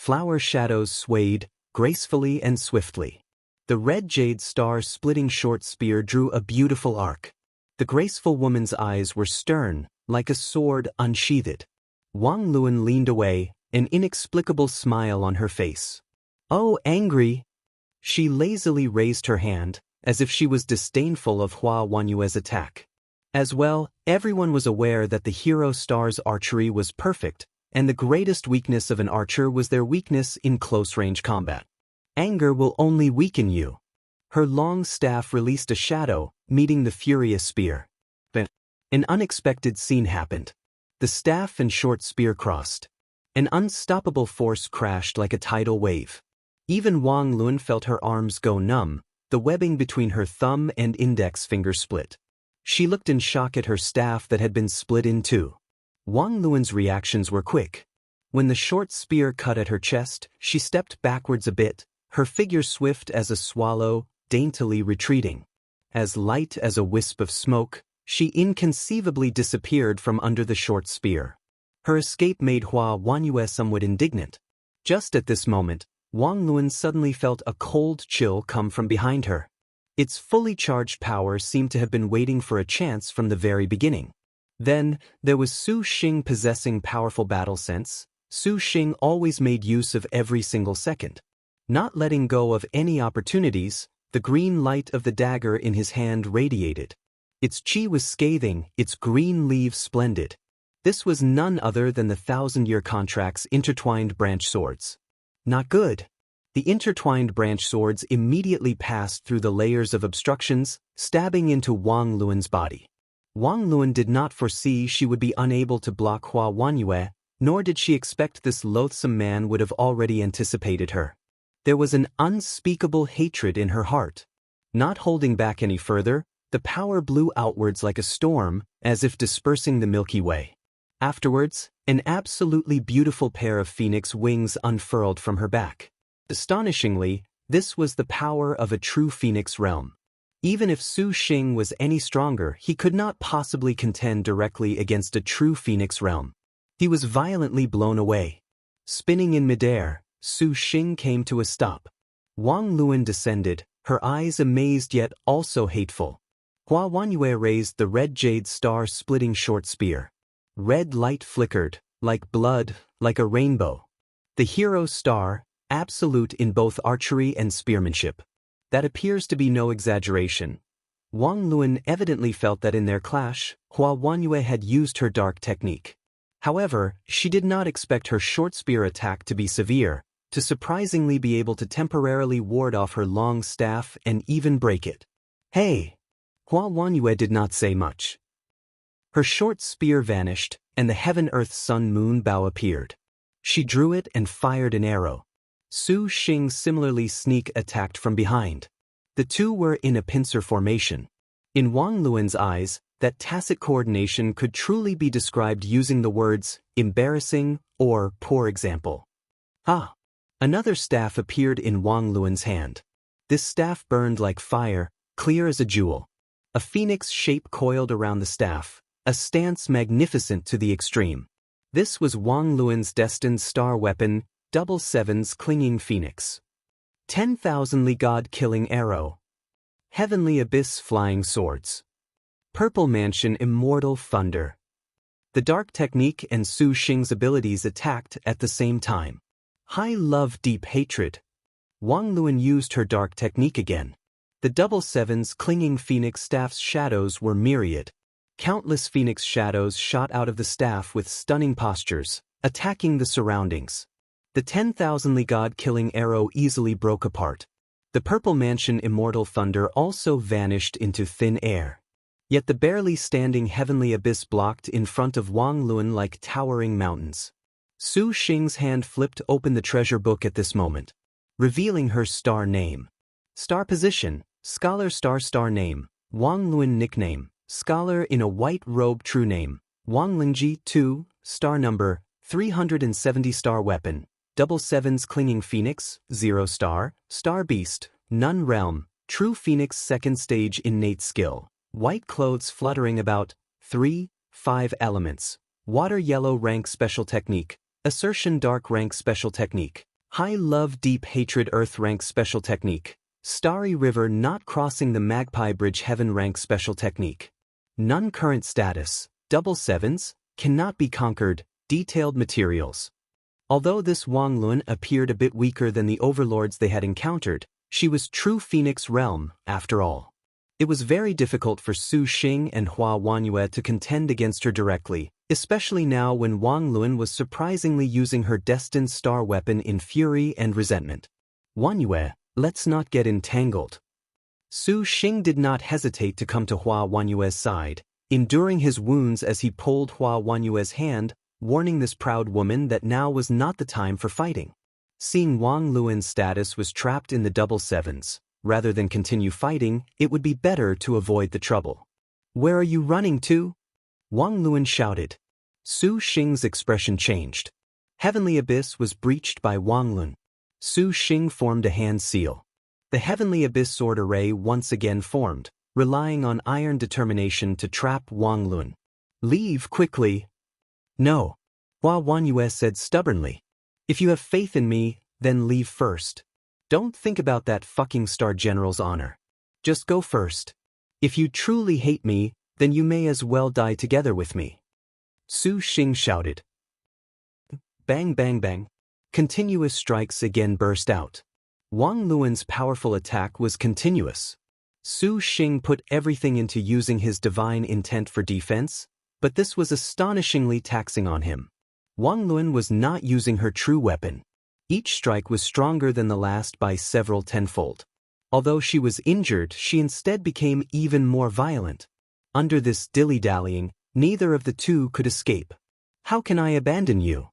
flower shadows swayed, gracefully and swiftly. The red jade star-splitting short spear drew a beautiful arc. The graceful woman's eyes were stern, like a sword unsheathed. Wang Luan leaned away, an inexplicable smile on her face. "Oh, angry!" She lazily raised her hand, as if she was disdainful of Hua Wanyue's attack. As well, everyone was aware that the hero star's archery was perfect, and the greatest weakness of an archer was their weakness in close-range combat. Anger will only weaken you. Her long staff released a shadow, meeting the furious spear. But an unexpected scene happened. The staff and short spear crossed. An unstoppable force crashed like a tidal wave. Even Wang Luan felt her arms go numb, the webbing between her thumb and index finger split. She looked in shock at her staff that had been split in two. Wang Luan's reactions were quick. When the short spear cut at her chest, she stepped backwards a bit, her figure swift as a swallow, daintily retreating. As light as a wisp of smoke, she inconceivably disappeared from under the short spear. Her escape made Hua Wanyue somewhat indignant. Just at this moment, Wang Luan suddenly felt a cold chill come from behind her. Its fully charged power seemed to have been waiting for a chance from the very beginning. Then, there was Su Xing possessing powerful battle sense. Su Xing always made use of every single second. Not letting go of any opportunities, the green light of the dagger in his hand radiated. Its chi was scathing, its green leaves splendid. This was none other than the 1,000-year contract's intertwined branch swords. Not good. The intertwined branch swords immediately passed through the layers of obstructions, stabbing into Wang Luan's body. Wang Luan did not foresee she would be unable to block Hua Wanyue, nor did she expect this loathsome man would have already anticipated her. There was an unspeakable hatred in her heart. Not holding back any further, the power blew outwards like a storm, as if dispersing the Milky Way. Afterwards, an absolutely beautiful pair of phoenix wings unfurled from her back. Astonishingly, this was the power of a true phoenix realm. Even if Su Xing was any stronger, he could not possibly contend directly against a true phoenix realm. He was violently blown away. Spinning in midair, Su Xing came to a stop. Wang Luan descended, her eyes amazed yet also hateful. Hua Wanyue raised the red jade star-splitting short spear. Red light flickered, like blood, like a rainbow. The hero star, absolute in both archery and spearmanship. That appears to be no exaggeration. Wang Luan evidently felt that in their clash, Hua Wanyue had used her dark technique. However, she did not expect her short spear attack to be severe, to surprisingly be able to temporarily ward off her long staff and even break it. "Hey!" Hua Wanyue did not say much. Her short spear vanished, and the heaven-earth-sun-moon bow appeared. She drew it and fired an arrow. Su Xing similarly sneak-attacked from behind. The two were in a pincer formation. In Wang Luan's eyes, that tacit coordination could truly be described using the words embarrassing or poor example. Ah! Another staff appeared in Wang Luan's hand. This staff burned like fire, clear as a jewel. A phoenix shape coiled around the staff, a stance magnificent to the extreme. This was Wang Luan's destined star weapon, 7's clinging phoenix. 10,000 god-killing arrow. Heavenly abyss flying swords. Purple mansion immortal thunder. The dark technique and Su Xing's abilities attacked at the same time. High love deep hatred. Wang Luan used her dark technique again. The 7's clinging phoenix staff's shadows were myriad. Countless phoenix shadows shot out of the staff with stunning postures, attacking the surroundings. The 10,000 god-killing arrow easily broke apart. The purple mansion immortal thunder also vanished into thin air. Yet the barely standing heavenly abyss blocked in front of Wang Luan like towering mountains. Su Xing's hand flipped open the treasure book at this moment, revealing her star name. Star position, scholar star name, Wang Luan nickname, scholar in a white robe true name, Wang Lingji 2, star number, 370 star weapon, 7's clinging phoenix, 0 star, star beast, nun realm, true phoenix second stage innate skill, white clothes fluttering about, 3, 5 elements, water yellow rank special technique, assertion dark rank special technique, High love deep hatred earth rank special technique. Starry river not crossing the magpie bridge heaven rank special technique. None current status, double sevens, cannot be conquered, detailed materials. Although this Wang Lun appeared a bit weaker than the overlords they had encountered, she was true Phoenix realm, after all. It was very difficult for Su Xing and Hua Wanyue to contend against her directly, especially now when Wang Lun was surprisingly using her destined star weapon in fury and resentment. Wanyue, let's not get entangled. Su Xing did not hesitate to come to Hua Wanyue's side, enduring his wounds as he pulled Hua Wanyue's hand, warning this proud woman that now was not the time for fighting. Seeing Wang Luan's status was trapped in the double sevens, rather than continue fighting, it would be better to avoid the trouble. Where are you running to? Wang Luan shouted. Su Xing's expression changed. Heavenly Abyss was breached by Wang Lun. Su Xing formed a hand seal. The Heavenly Abyss sword array once again formed, relying on iron determination to trap Wang Lun. Leave quickly. No. Hua Wanyue said stubbornly. If you have faith in me, then leave first. Don't think about that fucking Star General's honor. Just go first. If you truly hate me, then you may as well die together with me. Su Xing shouted. Bang bang bang. Continuous strikes again burst out. Wang Luan's powerful attack was continuous. Su Xing put everything into using his divine intent for defense, but this was astonishingly taxing on him. Wang Luan was not using her true weapon. Each strike was stronger than the last by several tenfold. Although she was injured, she instead became even more violent. Under this dilly-dallying, neither of the two could escape. How can I abandon you?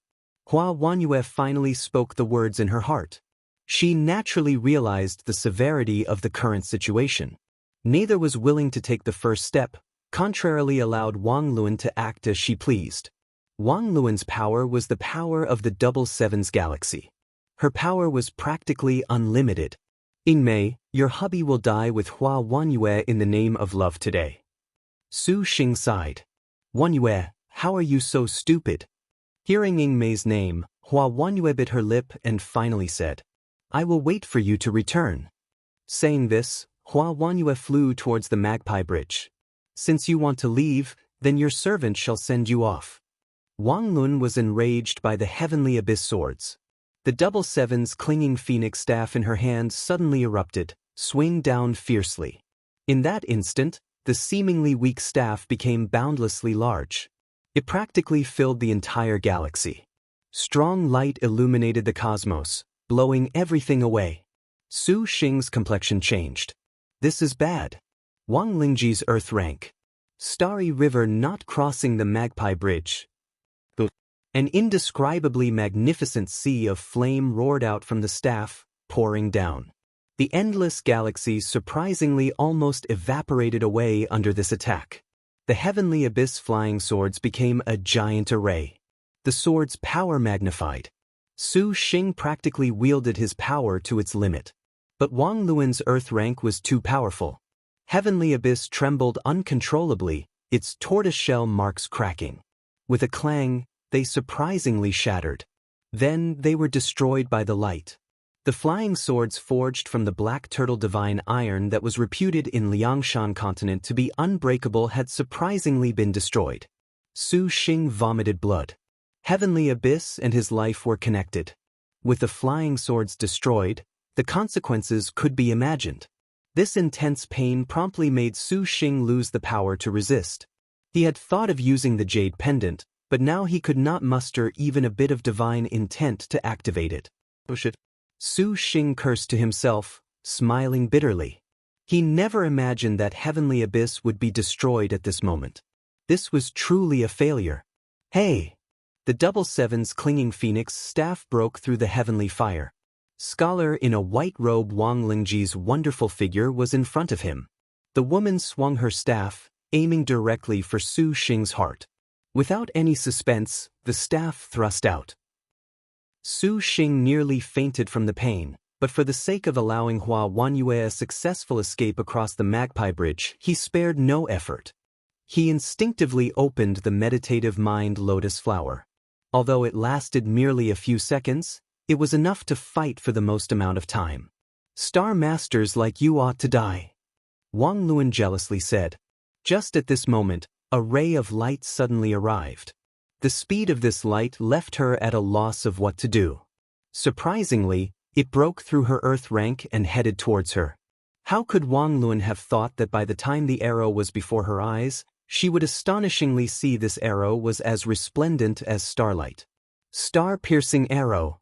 Hua Wanyue finally spoke the words in her heart. She naturally realized the severity of the current situation. Neither was willing to take the first step, contrarily allowed Wang Luan to act as she pleased. Wang Luan's power was the power of the Double Sevens galaxy. Her power was practically unlimited. In May, your hubby will die with Hua Wanyue in the name of love today. Su Xing sighed. Wanyue, how are you so stupid? Hearing Ying Mei's name, Hua Wanyue bit her lip and finally said, I will wait for you to return. Saying this, Hua Wanyue flew towards the Magpie Bridge. Since you want to leave, then your servant shall send you off. Wang Lun was enraged by the Heavenly Abyss swords. The double sevens clinging phoenix staff in her hand suddenly erupted, swinging down fiercely. In that instant, the seemingly weak staff became boundlessly large. It practically filled the entire galaxy. Strong light illuminated the cosmos, blowing everything away. Su Xing's complexion changed. This is bad. Wang Lingji's earth rank. Starry river not crossing the Magpie Bridge. An indescribably magnificent sea of flame roared out from the staff, pouring down. The endless galaxies surprisingly almost evaporated away under this attack. The Heavenly Abyss flying swords became a giant array. The swords' power magnified. Su Xing practically wielded his power to its limit. But Wang Luan's earth rank was too powerful. Heavenly Abyss trembled uncontrollably, its tortoiseshell marks cracking. With a clang, they surprisingly shattered. Then they were destroyed by the light. The flying swords forged from the black turtle divine iron that was reputed in Liangshan continent to be unbreakable had surprisingly been destroyed. Su Xing vomited blood. Heavenly Abyss and his life were connected. With the flying swords destroyed, the consequences could be imagined. This intense pain promptly made Su Xing lose the power to resist. He had thought of using the jade pendant, but now he could not muster even a bit of divine intent to activate it. Oh shit. Su Xing cursed to himself, smiling bitterly. He never imagined that Heavenly Abyss would be destroyed at this moment. This was truly a failure. Hey! The double sevens clinging phoenix staff broke through the heavenly fire. Scholar in a white robe Wang Lingji's wonderful figure was in front of him. The woman swung her staff, aiming directly for Su Xing's heart. Without any suspense, the staff thrust out. Su Xing nearly fainted from the pain, but for the sake of allowing Hua Wanyue a successful escape across the Magpie Bridge, he spared no effort. He instinctively opened the meditative mind lotus flower. Although it lasted merely a few seconds, It was enough to fight for the most amount of time. "Star masters like you ought to die," Wang Luan jealously said. Just at this moment, a ray of light suddenly arrived. The speed of this light left her at a loss of what to do. Surprisingly, it broke through her earth rank and headed towards her. How could Wang Luan have thought that by the time the arrow was before her eyes, she would astonishingly see this arrow was as resplendent as starlight? Star-piercing arrow.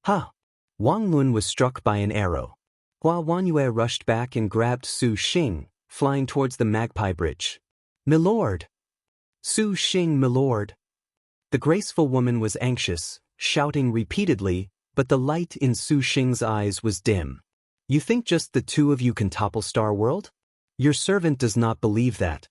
Ha! Wang Luan was struck by an arrow. Hua Wanyue rushed back and grabbed Su Xing, flying towards the Magpie Bridge. "Milord! Su Xing, milord!" The graceful woman was anxious, shouting repeatedly, but the light in Su Xing's eyes was dim. "You think just the two of you can topple Star World? Your servant does not believe that."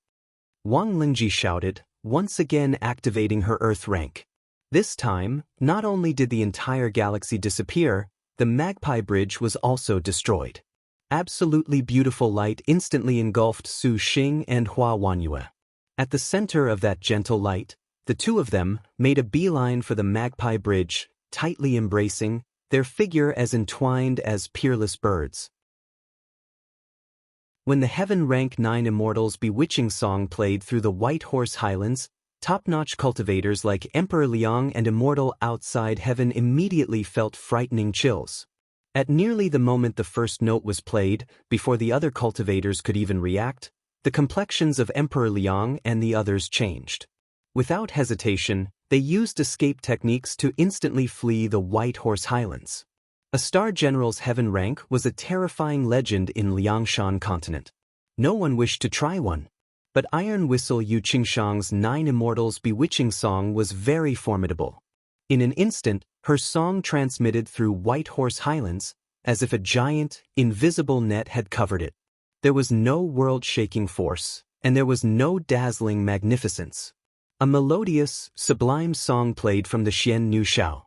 Wang Lingji shouted, once again activating her earth rank. This time, not only did the entire galaxy disappear, the Magpie Bridge was also destroyed. Absolutely beautiful light instantly engulfed Su Xing and Hua Wanyue. At the center of that gentle light, the two of them made a beeline for the Magpie Bridge, tightly embracing, their figure as entwined as peerless birds. When the Heaven Rank 9 Immortals bewitching song played through the White Horse Highlands, top-notch cultivators like Emperor Liang and Immortal Outside Heaven immediately felt frightening chills. At nearly the moment the first note was played, before the other cultivators could even react, the complexions of Emperor Liang and the others changed. Without hesitation, they used escape techniques to instantly flee the White Horse Highlands. A Star General's Heaven Rank was a terrifying legend in Liangshan continent. No one wished to try one. But Iron Whistle Yu Qingshang's 9 Immortals bewitching song was very formidable. In an instant, her song transmitted through White Horse Highlands, as if a giant, invisible net had covered it. There was no world-shaking force, and there was no dazzling magnificence. A melodious, sublime song played from the Xian Nu Shao.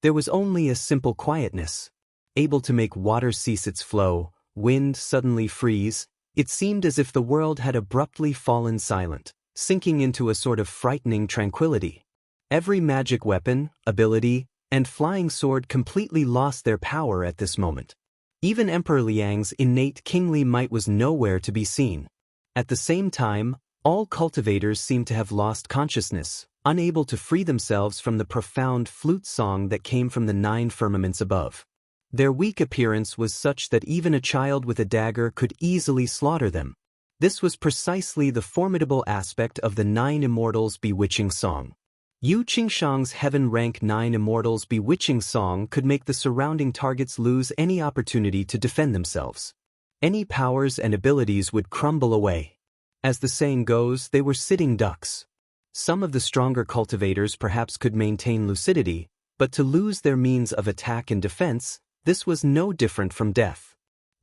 There was only a simple quietness. Able to make water cease its flow, wind suddenly freeze. It seemed as if the world had abruptly fallen silent, sinking into a sort of frightening tranquility. Every magic weapon, ability, and flying sword completely lost their power at this moment. Even Emperor Liang's innate kingly might was nowhere to be seen. At the same time, all cultivators seemed to have lost consciousness, unable to free themselves from the profound flute song that came from the 9 firmaments above. Their weak appearance was such that even a child with a dagger could easily slaughter them. This was precisely the formidable aspect of the 9 Immortals bewitching song. Yu Qingshang's Heaven Rank 9 Immortals bewitching song could make the surrounding targets lose any opportunity to defend themselves. Any powers and abilities would crumble away. As the saying goes, they were sitting ducks. Some of the stronger cultivators perhaps could maintain lucidity, but to lose their means of attack and defense, this was no different from death.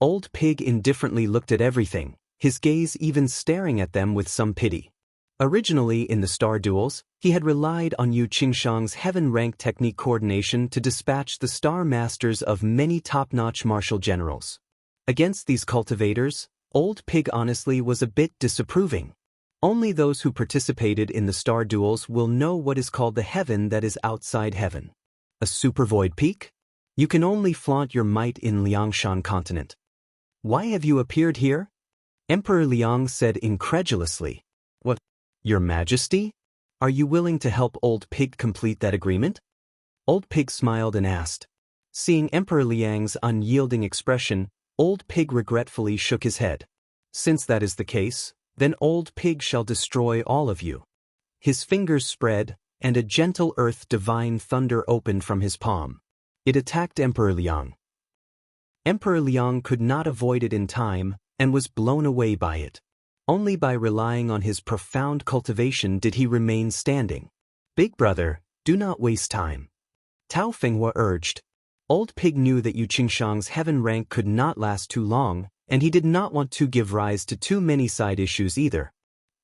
Old Pig indifferently looked at everything, his gaze even staring at them with some pity. Originally in the star duels, he had relied on Yu Qingshang's Heaven Rank technique coordination to dispatch the star masters of many top-notch martial generals. Against these cultivators, Old Pig honestly was a bit disapproving. Only those who participated in the star duels will know what is called the heaven that is outside heaven. A supervoid peak? You can only flaunt your might in Liangshan continent. Why have you appeared here? Emperor Liang said incredulously. What? Your Majesty? Are you willing to help Old Pig complete that agreement? Old Pig smiled and asked. Seeing Emperor Liang's unyielding expression, Old Pig regretfully shook his head. Since that is the case, then Old Pig shall destroy all of you. His fingers spread, and a gentle earth divine thunder opened from his palm. It attacked Emperor Liang. Emperor Liang could not avoid it in time, and was blown away by it. Only by relying on his profound cultivation did he remain standing. Big brother, do not waste time. Tao Fenghua urged. Old Pig knew that Yu Qingshang's heaven rank could not last too long, and he did not want to give rise to too many side issues either.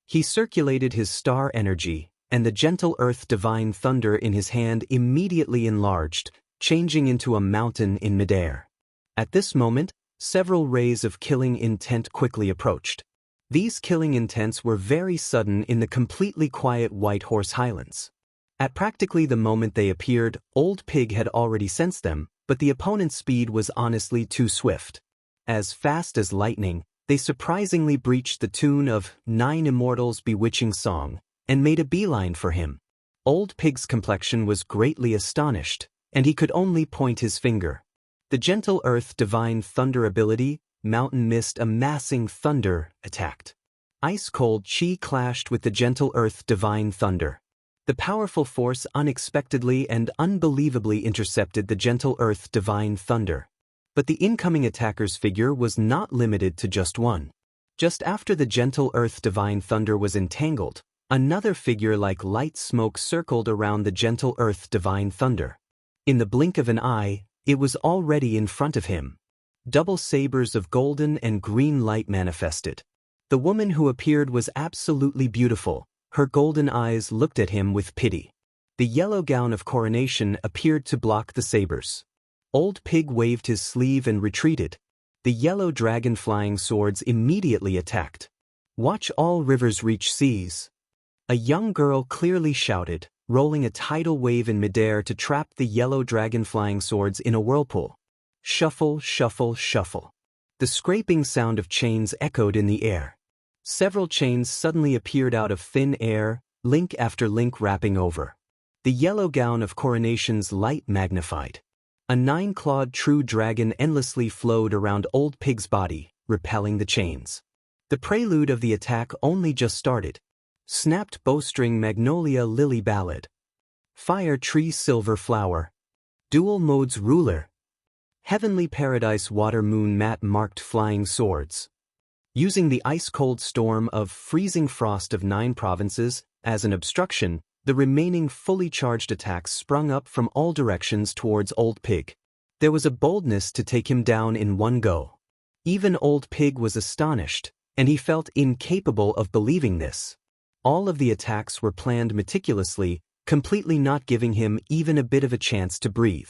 He circulated his star energy, and the gentle earth divine thunder in his hand immediately enlarged, changing into a mountain in midair. At this moment, several rays of killing intent quickly approached. These killing intents were very sudden in the completely quiet White Horse Highlands. At practically the moment they appeared, Old Pig had already sensed them, but the opponent's speed was honestly too swift. As fast as lightning, they surprisingly breached the tune of Nine Immortals' bewitching song, and made a beeline for him. Old Pig's complexion was greatly astonished, and he could only point his finger. The Gentle Earth Divine Thunder ability, Mountain Mist Amassing Thunder, attacked. Ice-cold Chi clashed with the Gentle Earth Divine Thunder. The powerful force unexpectedly and unbelievably intercepted the Gentle Earth Divine Thunder. But the incoming attacker's figure was not limited to just one. Just after the Gentle Earth Divine Thunder was entangled, another figure like light smoke circled around the Gentle Earth Divine Thunder. In the blink of an eye, it was already in front of him. Double sabers of golden and green light manifested. The woman who appeared was absolutely beautiful. Her golden eyes looked at him with pity. The yellow gown of coronation appeared to block the sabers. Old Pig waved his sleeve and retreated. The yellow dragon flying swords immediately attacked. Watch all rivers reach seas. A young girl clearly shouted, rolling a tidal wave in midair to trap the yellow dragon flying swords in a whirlpool. Shuffle, shuffle, shuffle. The scraping sound of chains echoed in the air. Several chains suddenly appeared out of thin air, link after link wrapping over. The yellow gown of coronation's light magnified. A nine-clawed true dragon endlessly flowed around Old Pig's body, repelling the chains. The prelude of the attack only just started. Snapped bowstring magnolia lily ballad. Fire tree silver flower. Dual modes ruler. Heavenly paradise water moon matte marked flying swords. Using the ice-cold storm of freezing frost of 9 provinces as an obstruction, the remaining fully charged attacks sprung up from all directions towards Old Pig. There was a boldness to take him down in one go. Even Old Pig was astonished, and he felt incapable of believing this. All of the attacks were planned meticulously, completely not giving him even a bit of a chance to breathe.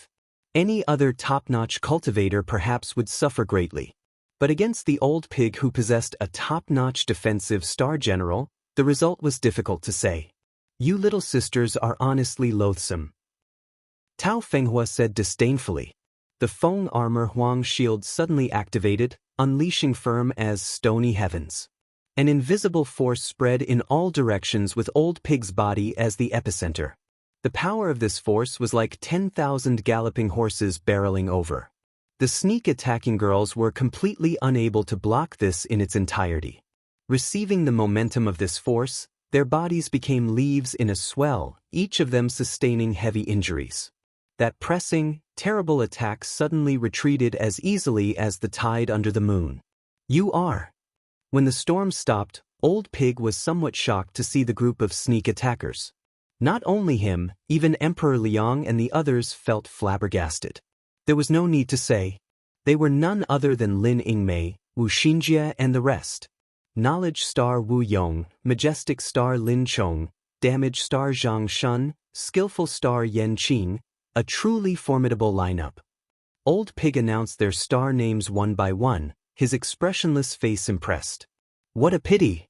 Any other top-notch cultivator perhaps would suffer greatly. But against the Old Pig who possessed a top-notch defensive star general, the result was difficult to say. You little sisters are honestly loathsome. Tao Fenghua said disdainfully. The Feng armor Huang shield suddenly activated, unleashing firm as stony heavens. An invisible force spread in all directions with Old Pig's body as the epicenter. The power of this force was like 10,000 galloping horses barreling over. The sneak-attacking girls were completely unable to block this in its entirety. Receiving the momentum of this force, their bodies became leaves in a swell, each of them sustaining heavy injuries. That pressing, terrible attack suddenly retreated as easily as the tide under the moon. You are. When the storm stopped, Old Pig was somewhat shocked to see the group of sneak attackers. Not only him, even Emperor Liang and the others felt flabbergasted. There was no need to say. They were none other than Lin Yingmei, Wu Xinjie and the rest. Knowledge Star Wu Yong, Majestic Star Lin Chong, Damage Star Zhang Shun, Skillful Star Yan Qing, a truly formidable lineup. Old Pig announced their star names one by one, his expressionless face impressed. What a pity!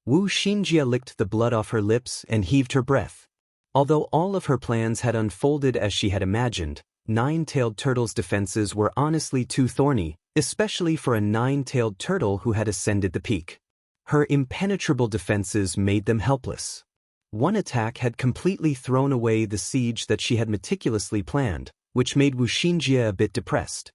Wu Xinjie licked the blood off her lips and heaved her breath. Although all of her plans had unfolded as she had imagined, Nine-tailed turtle's defenses were honestly too thorny, especially for a nine-tailed turtle who had ascended the peak. Her impenetrable defenses made them helpless. One attack had completely thrown away the siege that she had meticulously planned, which made Wu Xinjie a bit depressed.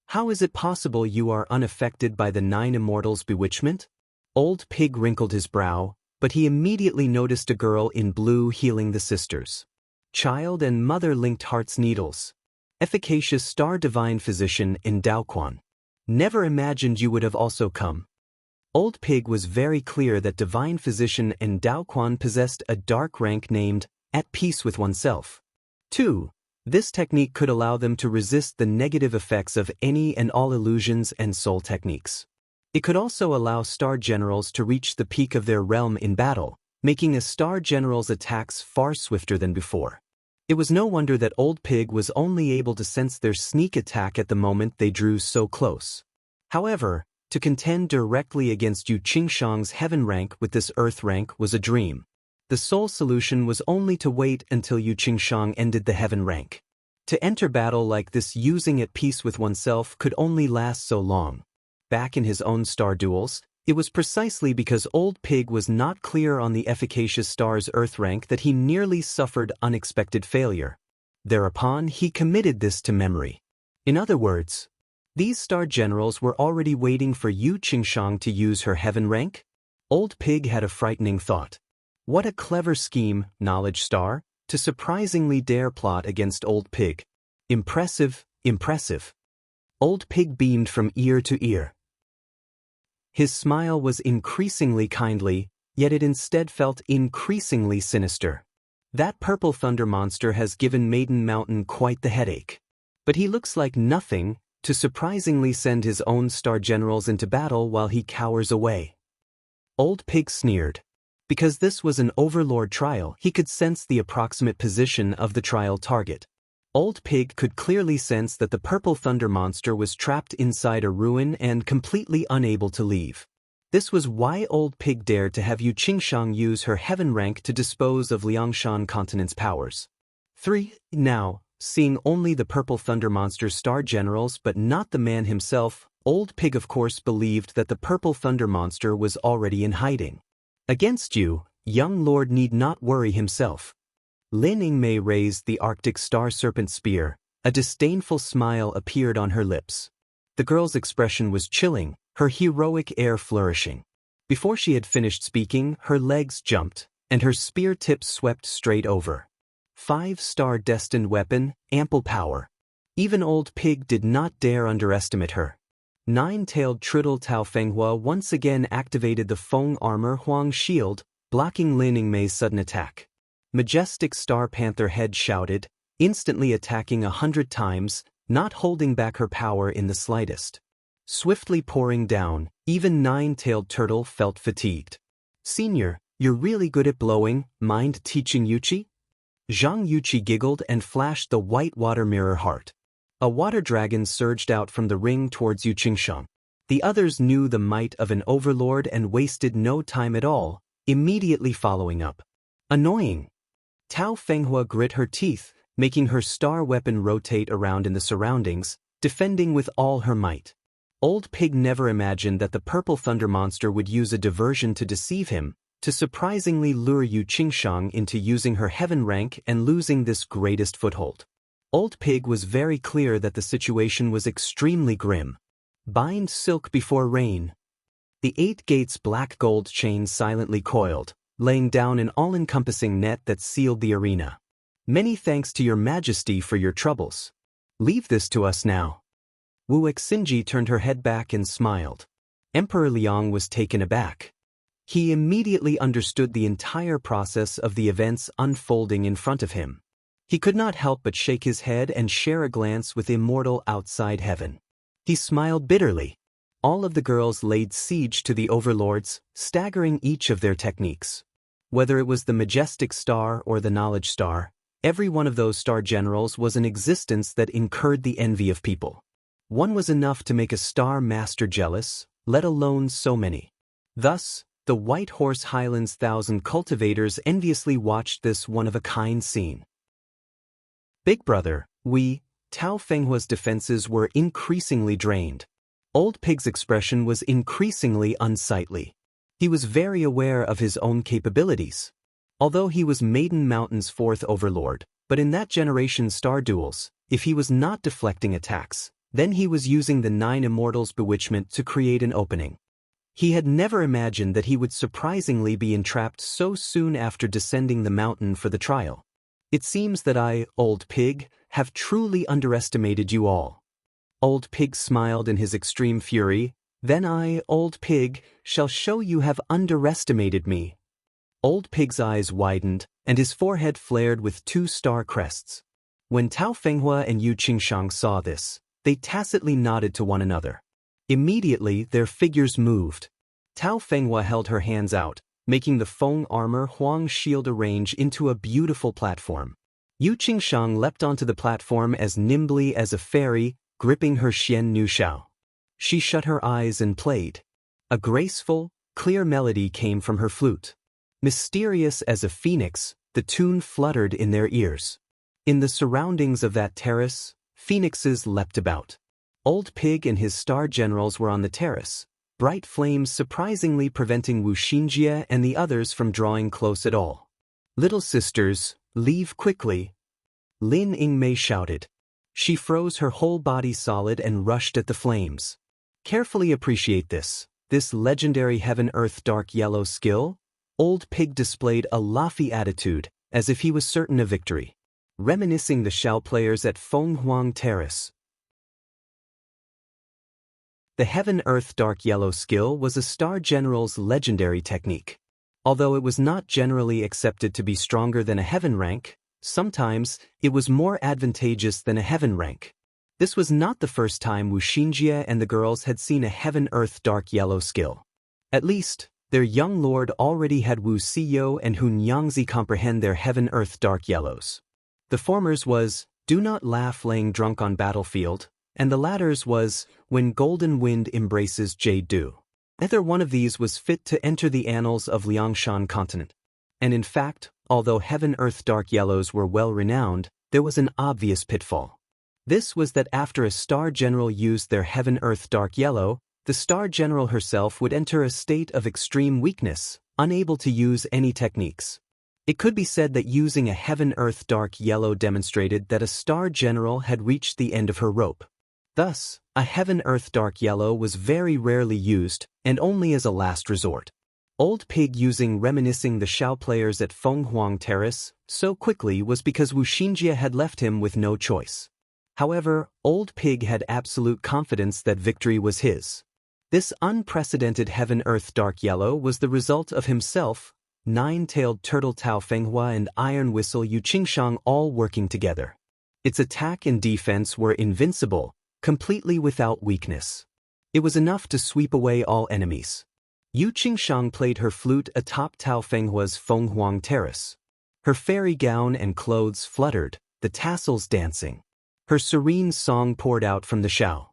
How is it possible you are unaffected by the 9 Immortals' bewitchment? Old Pig wrinkled his brow, but he immediately noticed a girl in blue healing the sisters. Child and mother linked heart's needles. Efficacious star divine physician in Daoquan. Never imagined you would have also come. Old Pig was very clear that divine physician in Daoquan possessed a dark rank named at peace with oneself. 2. This technique could allow them to resist the negative effects of any and all illusions and soul techniques. It could also allow star generals to reach the peak of their realm in battle, making a star general's attacks far swifter than before. It was no wonder that Old Pig was only able to sense their sneak attack at the moment they drew so close. However, to contend directly against Yu Qingshang's heaven rank with this earth rank was a dream. The sole solution was only to wait until Yu Qingshang ended the heaven rank. To enter battle like this using at peace with oneself could only last so long. Back in his own star duels, it was precisely because Old Pig was not clear on the efficacious star's Earth rank that he nearly suffered unexpected failure. Thereupon, he committed this to memory. In other words, these star generals were already waiting for Yu Qingshang to use her heaven rank? Old Pig had a frightening thought. What a clever scheme, Knowledge Star, to surprisingly dare plot against Old Pig. Impressive, impressive. Old Pig beamed from ear to ear. His smile was increasingly kindly, yet it instead felt increasingly sinister. That purple thunder monster has given Maiden Mountain quite the headache. But he looks like nothing to surprisingly send his own star generals into battle while he cowers away. Old Pig sneered. Because this was an overlord trial, he could sense the approximate position of the trial target. Old Pig could clearly sense that the purple thunder monster was trapped inside a ruin and completely unable to leave. This was why Old Pig dared to have Yu Qingshang use her heaven rank to dispose of Liangshan continent's powers. 3. Now, seeing only the purple thunder monster's star generals but not the man himself, Old Pig of course believed that the purple thunder monster was already in hiding. Against you, young lord need not worry himself. Lin Yingmei raised the Arctic Star Serpent Spear. A disdainful smile appeared on her lips. The girl's expression was chilling, her heroic air flourishing. Before she had finished speaking, her legs jumped, and her spear tips swept straight over. 5-star destined weapon, ample power. Even Old Pig did not dare underestimate her. 9-tailed Triddle Tao Fenghua once again activated the Feng Armor Huang Shield, blocking Lin Yingmei's sudden attack. Majestic Star Panther Head shouted, instantly attacking 100 times, not holding back her power in the slightest. Swiftly pouring down, even 9-tailed Turtle felt fatigued. Senior, you're really good at blowing, mind teaching Yuchi? Zhang Yuchi giggled and flashed the white water mirror heart. A water dragon surged out from the ring towards Yu Qingshang. The others knew the might of an overlord and wasted no time at all, immediately following up. Annoying. Tao Fenghua grit her teeth, making her star weapon rotate around in the surroundings, defending with all her might. Old Pig never imagined that the purple thunder monster would use a diversion to deceive him, to surprisingly lure Yu Qingshang into using her heaven rank and losing this greatest foothold. Old Pig was very clear that the situation was extremely grim. Bind silk before rain. The 8 gates black gold chain silently coiled, laying down an all-encompassing net that sealed the arena. Many thanks to your majesty for your troubles. Leave this to us now. Wu Xinji turned her head back and smiled. Emperor Liang was taken aback. He immediately understood the entire process of the events unfolding in front of him. He could not help but shake his head and share a glance with Immortal outside heaven. He smiled bitterly. All of the girls laid siege to the overlords, staggering each of their techniques. Whether it was the Majestic Star or the Knowledge Star, every one of those star generals was an existence that incurred the envy of people. One was enough to make a star master jealous, let alone so many. Thus, the White Horse Highlands' 1,000 cultivators enviously watched this one-of-a-kind scene. Big brother, Tao Fenghua's defenses were increasingly drained. Old Pig's expression was increasingly unsightly. He was very aware of his own capabilities. Although he was Maiden Mountain's 4th overlord, but in that generation's star duels, if he was not deflecting attacks, then he was using the 9 Immortals' bewitchment to create an opening. He had never imagined that he would surprisingly be entrapped so soon after descending the mountain for the trial. It seems that I, Old Pig, have truly underestimated you all. Old Pig smiled in his extreme fury. Then I, Old Pig, shall show you have underestimated me. Old Pig's eyes widened, and his forehead flared with 2 star crests. When Tao Fenghua and Yu Qingshang saw this, they tacitly nodded to one another. Immediately, their figures moved. Tao Fenghua held her hands out, making the Feng Armor Huang Shield arrange into a beautiful platform. Yu Qingshang leapt onto the platform as nimbly as a fairy, gripping her Xian Nu Shao. She shut her eyes and played. A graceful, clear melody came from her flute. Mysterious as a phoenix, the tune fluttered in their ears. In the surroundings of that terrace, phoenixes leapt about. Old Pig and his star generals were on the terrace, bright flames surprisingly preventing Wu Xinjie and the others from drawing close at all. "Little sisters, leave quickly," Lin Yingmei shouted. She froze her whole body solid and rushed at the flames. Carefully appreciate this legendary heaven-earth dark yellow skill. Old Pig displayed a lofty attitude, as if he was certain of victory. Reminiscing the Xiao players at Fenghuang Terrace. The heaven-earth dark yellow skill was a star general's legendary technique. Although it was not generally accepted to be stronger than a heaven rank, sometimes it was more advantageous than a heaven rank. This was not the first time Wu Xinjie and the girls had seen a heaven-earth dark yellow skill. At least, their young lord already had Wu Siyou and Hun Yangzi comprehend their heaven-earth dark yellows. The former's was, "Do not laugh laying drunk on battlefield," and the latter's was, "When golden wind embraces jade dew." Neither one of these was fit to enter the annals of Liangshan continent. And in fact, although heaven-earth dark yellows were well renowned, there was an obvious pitfall. This was that after a star general used their heaven-earth dark yellow, the star general herself would enter a state of extreme weakness, unable to use any techniques. It could be said that using a heaven-earth dark yellow demonstrated that a star general had reached the end of her rope. Thus, a heaven-earth dark yellow was very rarely used, and only as a last resort. Old Pig using reminiscing the Xiao players at Fenghuang Terrace so quickly was because Wu Xinjie had left him with no choice. However, Old Pig had absolute confidence that victory was his. This unprecedented heaven-earth dark yellow was the result of himself, Nine-Tailed Turtle Tao Fenghua and Iron Whistle Yu Qingshang all working together. Its attack and defense were invincible, completely without weakness. It was enough to sweep away all enemies. Yu Qingshang played her flute atop Tao Fenghua's Fenghuang Terrace. Her fairy gown and clothes fluttered, the tassels dancing. Her serene song poured out from the Xiao.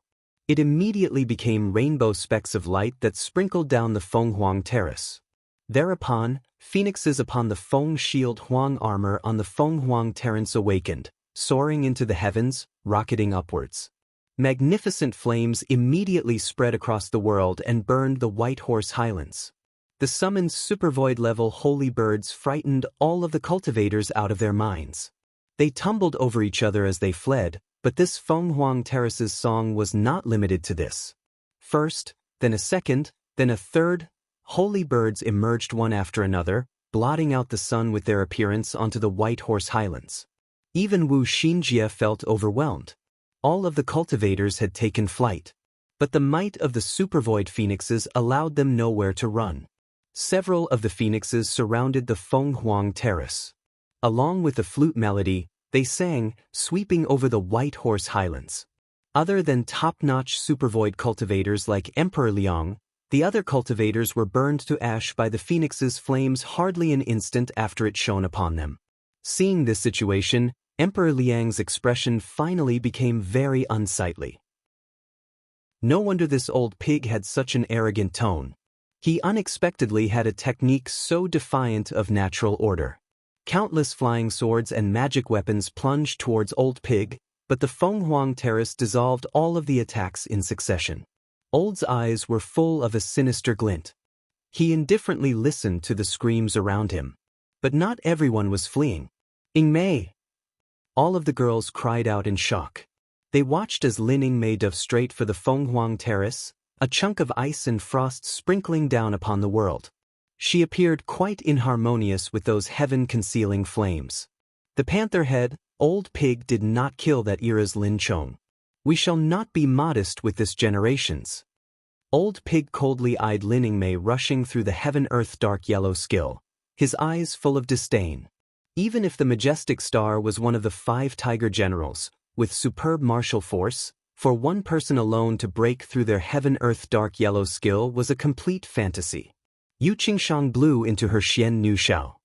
It immediately became rainbow specks of light that sprinkled down the Fenghuang Terrace. Thereupon, phoenixes upon the Feng Shield Huang armor on the Fenghuang Terrace awakened, soaring into the heavens, rocketing upwards. Magnificent flames immediately spread across the world and burned the White Horse Highlands. The summoned supervoid-level holy birds frightened all of the cultivators out of their minds. They tumbled over each other as they fled, but this Fenghuang Terrace's song was not limited to this. First, then a second, then a third, holy birds emerged one after another, blotting out the sun with their appearance onto the White Horse Highlands. Even Wu Xinjie felt overwhelmed. All of the cultivators had taken flight. But the might of the supervoid phoenixes allowed them nowhere to run. Several of the phoenixes surrounded the Fenghuang Terrace. Along with the flute melody, they sang, sweeping over the White Horse Highlands. Other than top-notch supervoid cultivators like Emperor Liang, the other cultivators were burned to ash by the phoenix's flames hardly an instant after it shone upon them. Seeing this situation, Emperor Liang's expression finally became very unsightly. No wonder this old pig had such an arrogant tone. He unexpectedly had a technique so defiant of natural order. Countless flying swords and magic weapons plunged towards Old Pig, but the Fenghuang Terrace dissolved all of the attacks in succession. Old's eyes were full of a sinister glint. He indifferently listened to the screams around him. But not everyone was fleeing. "Yingmei!" All of the girls cried out in shock. They watched as Lin Yingmei dove straight for the Fenghuang Terrace, a chunk of ice and frost sprinkling down upon the world. She appeared quite inharmonious with those heaven-concealing flames. The panther head, Old Pig did not kill that era's Lin Chong. We shall not be modest with this generation's. Old Pig coldly eyed Lin Yingmei rushing through the heaven-earth dark yellow skill, his eyes full of disdain. Even if the majestic star was one of the 5 tiger generals, with superb martial force, for one person alone to break through their heaven-earth dark yellow skill was a complete fantasy. Yu Qingshang blew into her Xian Nu Xiao.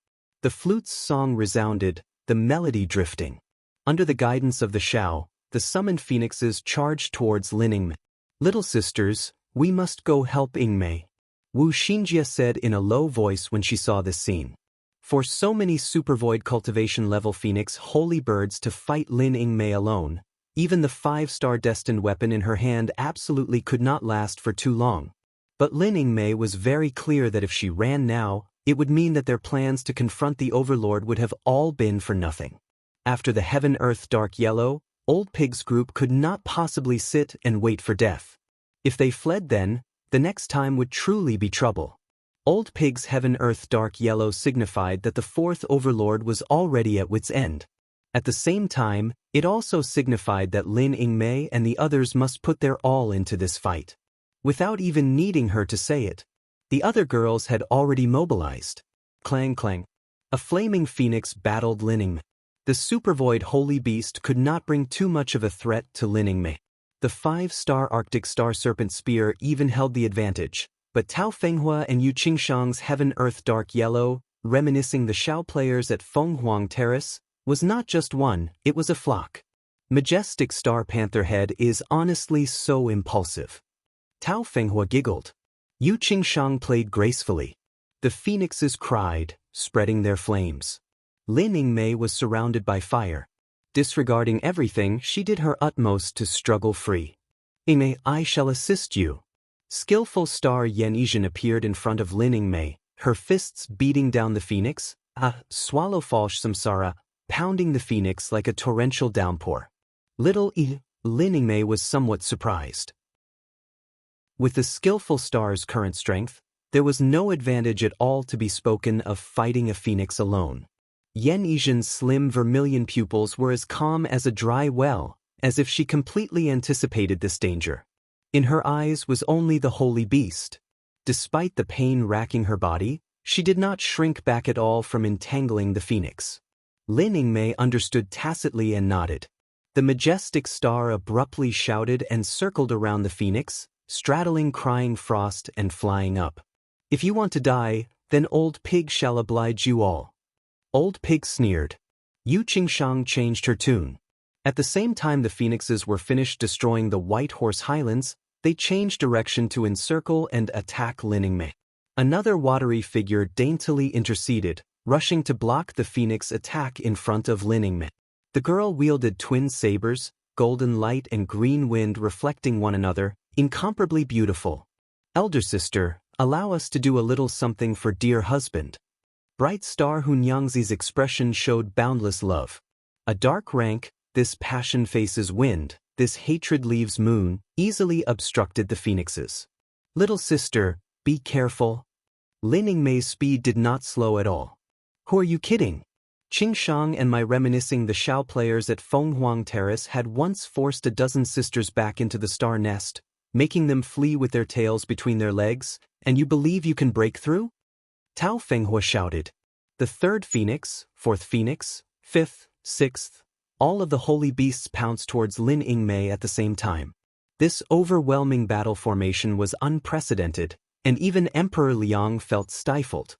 The flute's song resounded, the melody drifting. Under the guidance of the Xiao, the summoned phoenixes charged towards Lin Yingmei. "Little sisters, we must go help Yingmei." Wu Xinjie said in a low voice when she saw this scene. For so many supervoid cultivation level phoenix holy birds to fight Lin Yingmei alone, even the 5-star destined weapon in her hand absolutely could not last for too long. But Lin Yingmei was very clear that if she ran now, it would mean that their plans to confront the Overlord would have all been for nothing. After the Heaven Earth Dark Yellow, Old Pig's group could not possibly sit and wait for death. If they fled then, the next time would truly be trouble. Old Pig's Heaven Earth Dark Yellow signified that the 4th Overlord was already at wit's end. At the same time, it also signified that Lin Yingmei and the others must put their all into this fight. Without even needing her to say it, the other girls had already mobilized. Clang clang. A flaming phoenix battled Lin Yingmei. The supervoid holy beast could not bring too much of a threat to Lin Yingmei. The 5-star Arctic Star Serpent Spear even held the advantage. But Tao Fenghua and Yu Qingshang's Heaven Earth Dark Yellow, reminiscing the Xiao players at Fenghuang Terrace, was not just one, it was a flock. Majestic Star Panther Head is honestly so impulsive. Tao Fenghua giggled. Yu Qingshang played gracefully. The phoenixes cried, spreading their flames. Lin Yingmei was surrounded by fire. Disregarding everything, she did her utmost to struggle free. Yingmei, I shall assist you. Skillful star Yan Yizhen appeared in front of Lin Yingmei, her fists beating down the phoenix, swallowfalsh samsara, pounding the phoenix like a torrential downpour. Lin Yingmei was somewhat surprised. With the skillful star's current strength, there was no advantage at all to be spoken of fighting a phoenix alone. Yan Yizhen's slim vermilion pupils were as calm as a dry well, as if she completely anticipated this danger. In her eyes was only the holy beast. Despite the pain racking her body, she did not shrink back at all from entangling the phoenix. Lin Yingmei understood tacitly and nodded. The majestic star abruptly shouted and circled around the phoenix, straddling crying frost and flying up. If you want to die, then Old Pig shall oblige you all. Old Pig sneered. Yu Qingshang changed her tune. At the same time the phoenixes were finished destroying the White Horse Highlands, they changed direction to encircle and attack Lin Yingmei. Another watery figure daintily interceded, rushing to block the phoenix attack in front of Lin Yingmei. The girl wielded twin sabers, golden light and green wind reflecting one another, incomparably beautiful. Elder sister, allow us to do a little something for dear husband. Bright star Hunyangzi's expression showed boundless love. A dark rank, this passion faces wind, this hatred leaves moon, easily obstructed the phoenixes. Little sister, be careful. Lin Yingmei's speed did not slow at all. Who are you kidding? Qingshang and my reminiscing the Xiao players at Fenghuang Terrace had once forced a dozen sisters back into the star nest, making them flee with their tails between their legs, and you believe you can break through? Tao Fenghua shouted. The 3rd phoenix, 4th phoenix, 5th, 6th, all of the holy beasts pounced towards Lin Yingmei at the same time. This overwhelming battle formation was unprecedented, and even Emperor Liang felt stifled.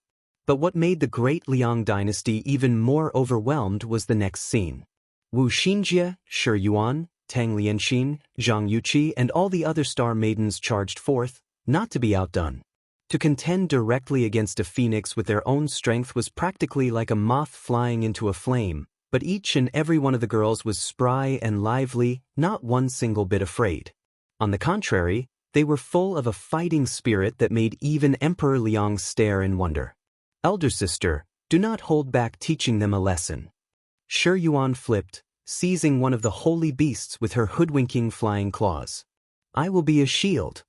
But what made the great Liang dynasty even more overwhelmed was the next scene. Wu Xinjie, Shi Yuan, Tang Lianxin, Zhang Yuqi and all the other star maidens charged forth, not to be outdone. To contend directly against a phoenix with their own strength was practically like a moth flying into a flame, but each and every one of the girls was spry and lively, not one single bit afraid. On the contrary, they were full of a fighting spirit that made even Emperor Liang stare in wonder. Elder sister, do not hold back teaching them a lesson. Shi Yuan flipped, seizing one of the holy beasts with her hoodwinking flying claws. I will be a shield.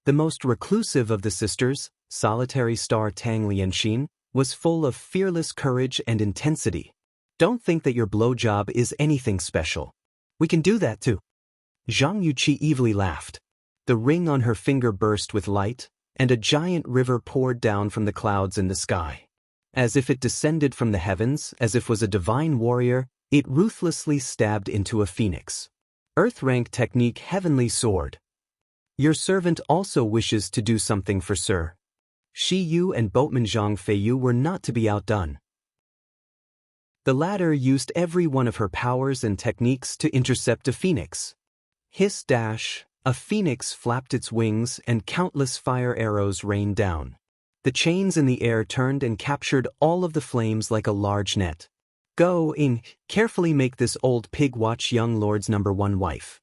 The most reclusive of the sisters, solitary star Tang Lianxin, was full of fearless courage and intensity. Don't think that your blowjob is anything special. We can do that too. Zhang Yuqi evilly laughed. The ring on her finger burst with light, and a giant river poured down from the clouds in the sky. As if it descended from the heavens, as if was a divine warrior, it ruthlessly stabbed into a phoenix. Earth-rank technique heavenly sword. Your servant also wishes to do something for Sir. Shi Yu and boatman Zhang Feiyu were not to be outdone. The latter used every one of her powers and techniques to intercept a phoenix. Hiss dash, A phoenix flapped its wings and countless fire arrows rained down. The chains in the air turned and captured all of the flames like a large net. Go in, carefully make this old pig watch young lord's #1 wife.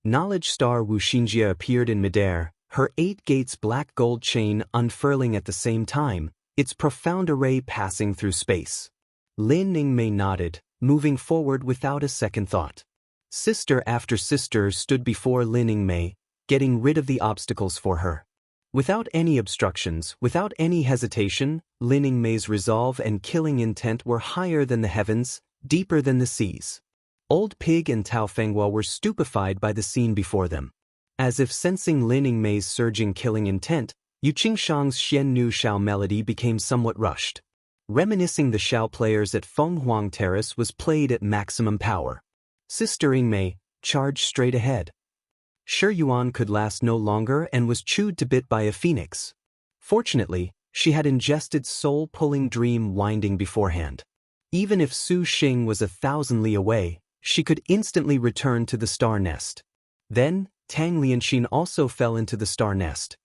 Knowledge star Wu Xinjie appeared in midair, her 8 gates black gold chain unfurling at the same time, its profound array passing through space. Lin Ningmei nodded, moving forward without a second thought. Sister after sister stood before Lin Ningmei, getting rid of the obstacles for her. Without any obstructions, without any hesitation, Lin Ningmei's resolve and killing intent were higher than the heavens, deeper than the seas. Old Pig and Tao Fenghua were stupefied by the scene before them. As if sensing Lin Ningmei's surging killing intent, Yu Qingshang's Xian Nu Xiao melody became somewhat rushed. Reminiscing the Xiao players at Fenghuang Terrace was played at maximum power. Sister Yingmei charged straight ahead. Shi Yuan could last no longer and was chewed to bit by a phoenix. Fortunately, she had ingested soul-pulling dream winding beforehand. Even if Su Xing was 1,000 li away, she could instantly return to the star nest. Then, Tang Lianxin also fell into the star nest.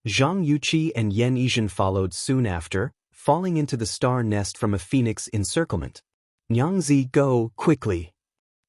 Zhang Yuqi and Yan Yizhen followed soon after, falling into the star nest from a phoenix encirclement. Nyangzi, go, quickly.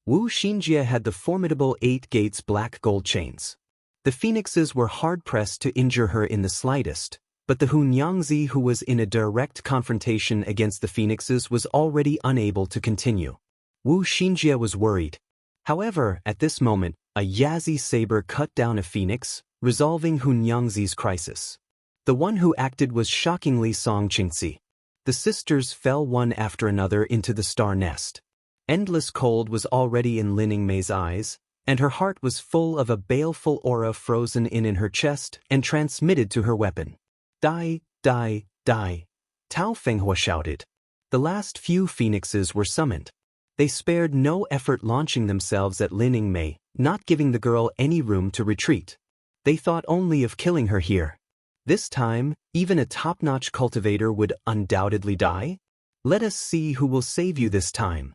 Wu Xinjie had the formidable 8 gates black gold chains. The phoenixes were hard-pressed to injure her in the slightest, but the Hunyangzi who was in a direct confrontation against the phoenixes was already unable to continue. Wu Xinjie was worried. However, at this moment, a Yazi saber cut down a phoenix, resolving Hunyangzi's crisis. The one who acted was shockingly Song Qingzi. The sisters fell one after another into the star nest. Endless cold was already in Lin Ningmei's eyes, and her heart was full of a baleful aura frozen in her chest and transmitted to her weapon. Die, die, die. Tao Fenghua shouted. The last few phoenixes were summoned. They spared no effort launching themselves at Lin Ningmei, not giving the girl any room to retreat. They thought only of killing her here. This time, even a top-notch cultivator would undoubtedly die? Let us see who will save you this time.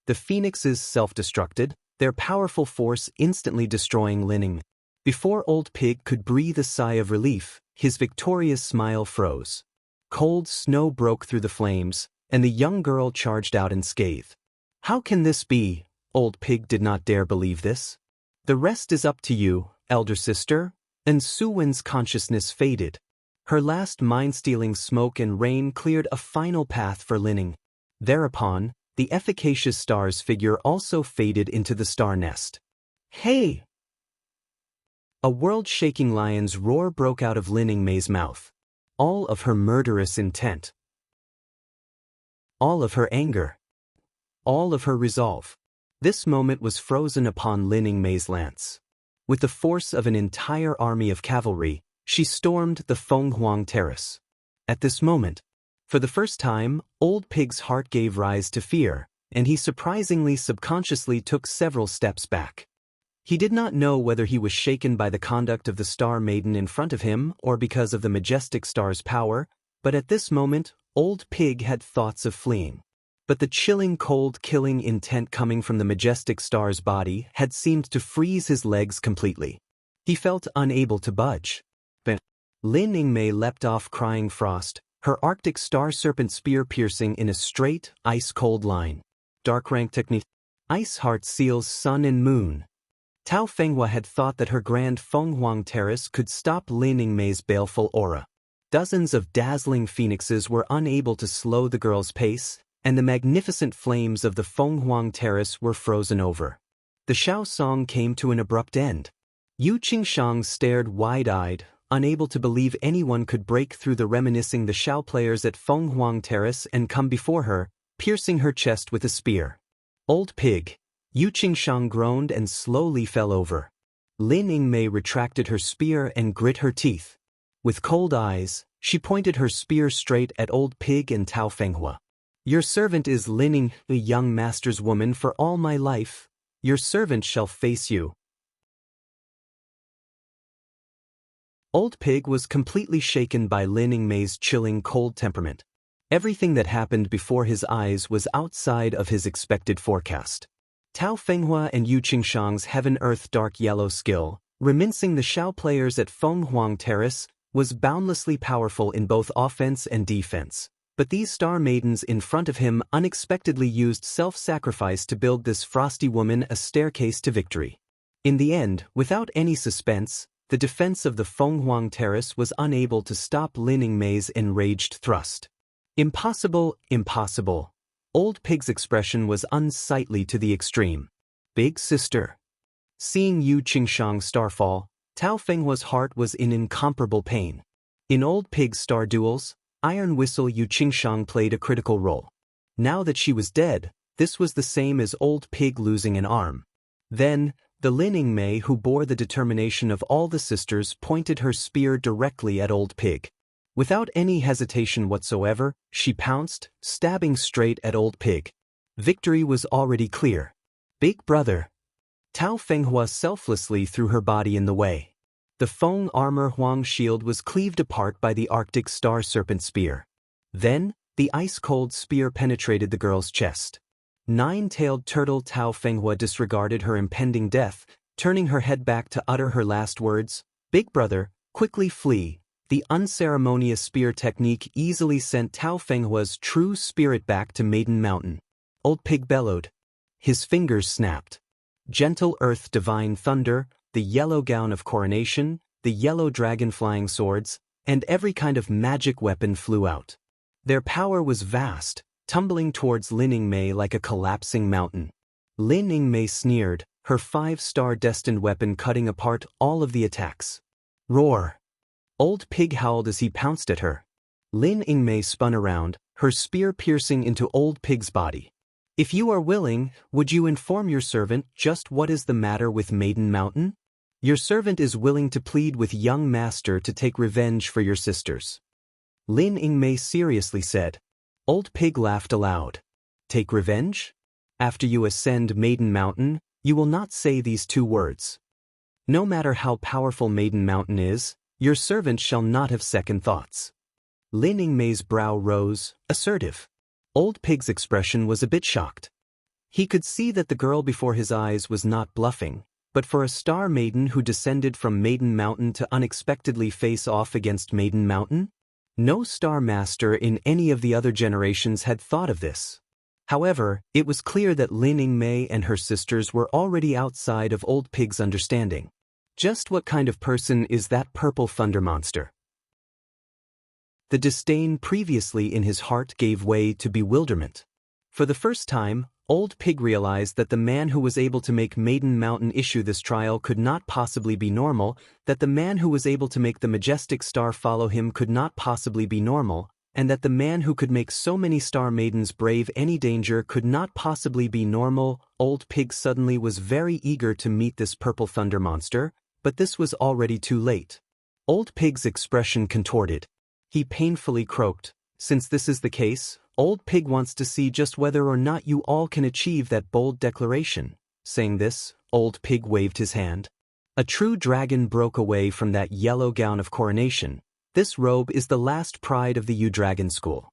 The phoenixes self-destructed, their powerful force instantly destroying Lin Ningmei. Before Old Pig could breathe a sigh of relief, his victorious smile froze. Cold snow broke through the flames, and the young girl charged out unscathed. How can this be? Old Pig did not dare believe this. The rest is up to you, elder sister. And Su Wen's consciousness faded. Her last mind-stealing smoke and rain cleared a final path for Lin Ningmei. Thereupon, the efficacious star's figure also faded into the star nest. Hey! A world-shaking lion's roar broke out of Lin Ningmei's mouth. All of her murderous intent. All of her anger. All of her resolve. This moment was frozen upon Lin Ningmei's lance. With the force of an entire army of cavalry, she stormed the Fenghuang Terrace. At this moment, for the first time, Old Pig's heart gave rise to fear, and he surprisingly subconsciously took several steps back. He did not know whether he was shaken by the conduct of the Star Maiden in front of him or because of the majestic star's power, but at this moment, Old Pig had thoughts of fleeing. But the chilling cold killing intent coming from the majestic star's body had seemed to freeze his legs completely. He felt unable to budge. Lin Ningmei leapt off crying frost, her Arctic star serpent spear piercing in a straight, ice-cold line. Dark rank technique. Ice heart seals sun and moon. Tao Fenghua had thought that her grand Fenghuang Terrace could stop Lin Ningmei's baleful aura. Dozens of dazzling phoenixes were unable to slow the girl's pace, and the magnificent flames of the Fenghuang Terrace were frozen over. The Xiao song came to an abrupt end. Yu Qingshang stared wide-eyed, unable to believe anyone could break through the reminiscing the Xiao players at Fenghuang Terrace and come before her, piercing her chest with a spear. Old Pig. Yu Qingshang groaned and slowly fell over. Lin Ningmei retracted her spear and grit her teeth. With cold eyes, she pointed her spear straight at Old Pig and Tao Fenghua. Your servant is Lin Ningmei, the young master's woman for all my life. Your servant shall face you. Old Pig was completely shaken by Lin Ningmei's chilling cold temperament. Everything that happened before his eyes was outside of his expected forecast. Tao Fenghua and Yu Qingshang's heaven-earth dark yellow skill, Remincing the Xiao players at Fenghuang Terrace was boundlessly powerful in both offense and defense, but these star maidens in front of him unexpectedly used self-sacrifice to build this frosty woman a staircase to victory. In the end, without any suspense, the defense of the Fenghuang Terrace was unable to stop Lin Yingmei's enraged thrust. Impossible, impossible. Old Pig's expression was unsightly to the extreme. Big sister. Seeing Yu Qingshang's starfall, Tao Fenghua's heart was in incomparable pain. In Old Pig's star duels, Iron Whistle Yu Qingshang played a critical role. Now that she was dead, this was the same as Old Pig losing an arm. Then, the Lin Yingmei who bore the determination of all the sisters pointed her spear directly at Old Pig. Without any hesitation whatsoever, she pounced, stabbing straight at Old Pig. Victory was already clear. Big brother. Tao Fenghua selflessly threw her body in the way. The Feng armor Huang shield was cleaved apart by the Arctic Star Serpent spear. Then, the ice-cold spear penetrated the girl's chest. Nine-tailed turtle Tao Fenghua disregarded her impending death, turning her head back to utter her last words, "Big brother, quickly flee." The unceremonious spear technique easily sent Tao Fenghua's true spirit back to Maiden Mountain. Old Pig bellowed. His fingers snapped. Gentle earth divine thunder, the yellow gown of coronation, the yellow dragon flying swords, and every kind of magic weapon flew out. Their power was vast, tumbling towards Lin Yingmei like a collapsing mountain. Lin Yingmei sneered, her 5-star destined weapon cutting apart all of the attacks. Roar! Old Pig howled as he pounced at her. Lin Yingmei spun around, her spear piercing into Old Pig's body. "If you are willing, would you inform your servant just what is the matter with Maiden Mountain? Your servant is willing to plead with young master to take revenge for your sisters." Lin Yingmei seriously said. Old Pig laughed aloud. "Take revenge? After you ascend Maiden Mountain, you will not say these 2 words. No matter how powerful Maiden Mountain is, your servant shall not have second thoughts." Lin Yingmei's brow rose, assertive. Old Pig's expression was a bit shocked. He could see that the girl before his eyes was not bluffing, but for a star maiden who descended from Maiden Mountain to unexpectedly face off against Maiden Mountain? No star master in any of the other generations had thought of this. However, it was clear that Lin Yingmei and her sisters were already outside of Old Pig's understanding. Just what kind of person is that purple thunder monster? The disdain previously in his heart gave way to bewilderment. For the first time, Old Pig realized that the man who was able to make Maiden Mountain issue this trial could not possibly be normal, that the man who was able to make the majestic star follow him could not possibly be normal, and that the man who could make so many star maidens brave any danger could not possibly be normal. Old Pig suddenly was very eager to meet this purple thunder monster, but this was already too late. Old Pig's expression contorted. He painfully croaked, "Since this is the case, Old Pig wants to see just whether or not you all can achieve that bold declaration." Saying this, Old Pig waved his hand. A true dragon broke away from that yellow gown of coronation. This robe is the last pride of the Yu Dragon School.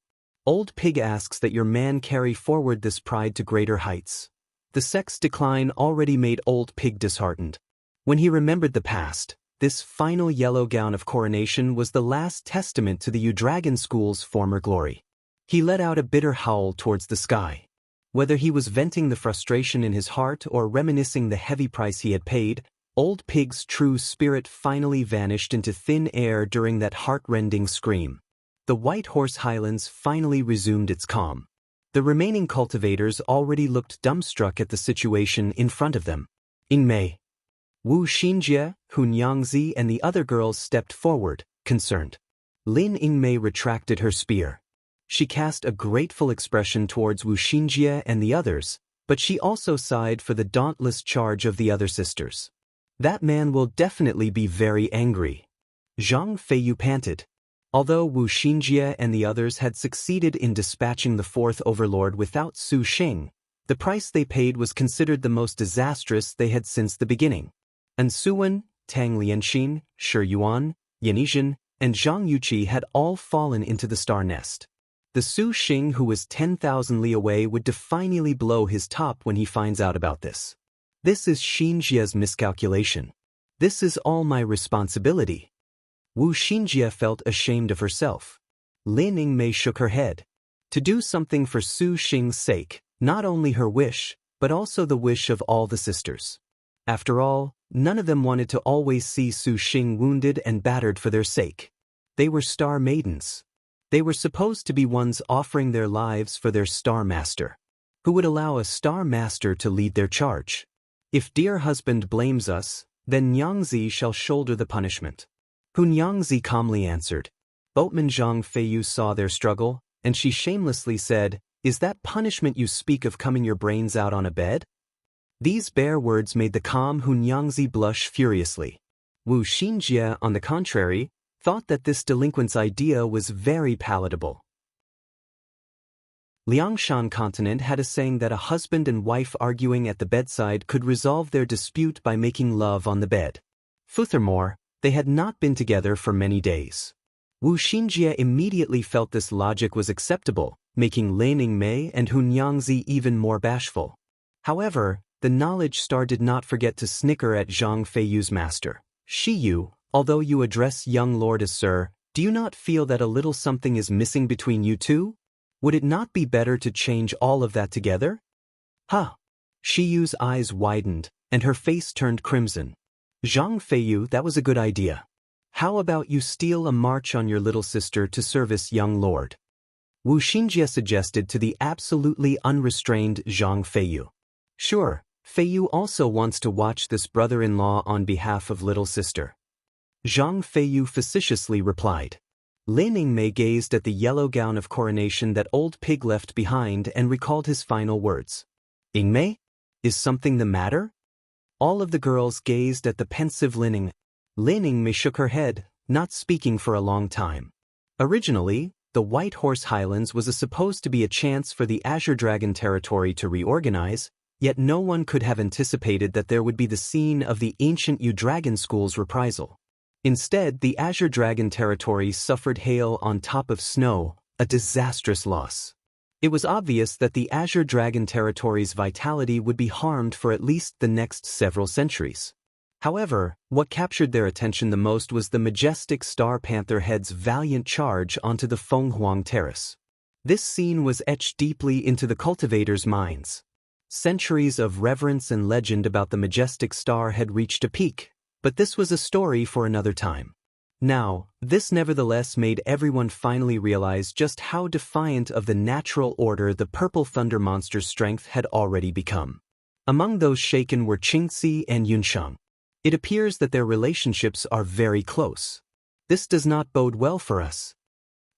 Old Pig asks that your man carry forward this pride to greater heights. The sex decline already made Old Pig disheartened. When he remembered the past, this final yellow gown of coronation was the last testament to the Yu Dragon School's former glory. He let out a bitter howl towards the sky. Whether he was venting the frustration in his heart or reminiscing the heavy price he had paid, Old Pig's true spirit finally vanished into thin air during that heart-rending scream. The White Horse Highlands finally resumed its calm. The remaining cultivators already looked dumbstruck at the situation in front of them. In May, Wu Xinjie, Hun Yangzi and the other girls stepped forward, concerned. Lin Yingmei retracted her spear. She cast a grateful expression towards Wu Xinjie and the others, but she also sighed for the dauntless charge of the other sisters. That man will definitely be very angry. Zhang Feiyu panted. Although Wu Xinjie and the others had succeeded in dispatching the 4th overlord without Su Xing, the price they paid was considered the most disastrous they had since the beginning. An Suwen, Tang Lianxin, Shi Yuan, Yan Yizhen, and Zhang Yuqi had all fallen into the star nest. The Su Xing who was 10,000 li away would definitely blow his top when he finds out about this. This is Xinjie's miscalculation. This is all my responsibility. Wu Xinjie felt ashamed of herself. Lin Yingmei shook her head. To do something for Su Xing's sake, not only her wish, but also the wish of all the sisters. After all, none of them wanted to always see Su Xing wounded and battered for their sake. They were star maidens. They were supposed to be ones offering their lives for their star master. Who would allow a star master to lead their charge? If dear husband blames us, then Nyangzi shall shoulder the punishment. Hun Nyangzi calmly answered. Boatman Zhang Feiyu saw their struggle, and she shamelessly said, "Is that punishment you speak of coming your brains out on a bed?" These bare words made the calm Hun Nyangzi blush furiously. Wu Xinjie, on the contrary, thought that this delinquent's idea was very palatable. Liangshan continent had a saying that a husband and wife arguing at the bedside could resolve their dispute by making love on the bed. Furthermore, they had not been together for many days. Wu Xinjie immediately felt this logic was acceptable, making Lin Yingmei and Hun Nyangzi even more bashful. However, the knowledge star did not forget to snicker at Zhang Feiyu's master. "Shiyu, although you address young lord as sir, do you not feel that a little something is missing between you two? Would it not be better to change all of that together?" "Huh." Shiyu's eyes widened, and her face turned crimson. "Zhang Feiyu, that was a good idea. How about you steal a march on your little sister to service young lord?" Wu Xinjie suggested to the absolutely unrestrained Zhang Feiyu. "Sure, Feiyu also wants to watch this brother-in-law on behalf of little sister." Zhang Feiyu facetiously replied. Lin Yingmei gazed at the yellow gown of coronation that old pig left behind and recalled his final words. "Yingmei? Is something the matter?" All of the girls gazed at the pensive Lin Yingmei. Lin Yingmei shook her head, not speaking for a long time. Originally, the White Horse Highlands was supposed to be a chance for the Azure Dragon territory to reorganize, yet no one could have anticipated that there would be the scene of the ancient Yu Dragon School's reprisal. Instead, the Azure Dragon territory suffered hail on top of snow, a disastrous loss. It was obvious that the Azure Dragon territory's vitality would be harmed for at least the next several centuries. However, what captured their attention the most was the majestic Star Panther head's valiant charge onto the Fenghuang Terrace. This scene was etched deeply into the cultivators' minds. Centuries of reverence and legend about the majestic star had reached a peak, but this was a story for another time. Now, this nevertheless made everyone finally realize just how defiant of the natural order the Purple Thunder monster's strength had already become. Among those shaken were Qingxi and Yunsheng. It appears that their relationships are very close. This does not bode well for us.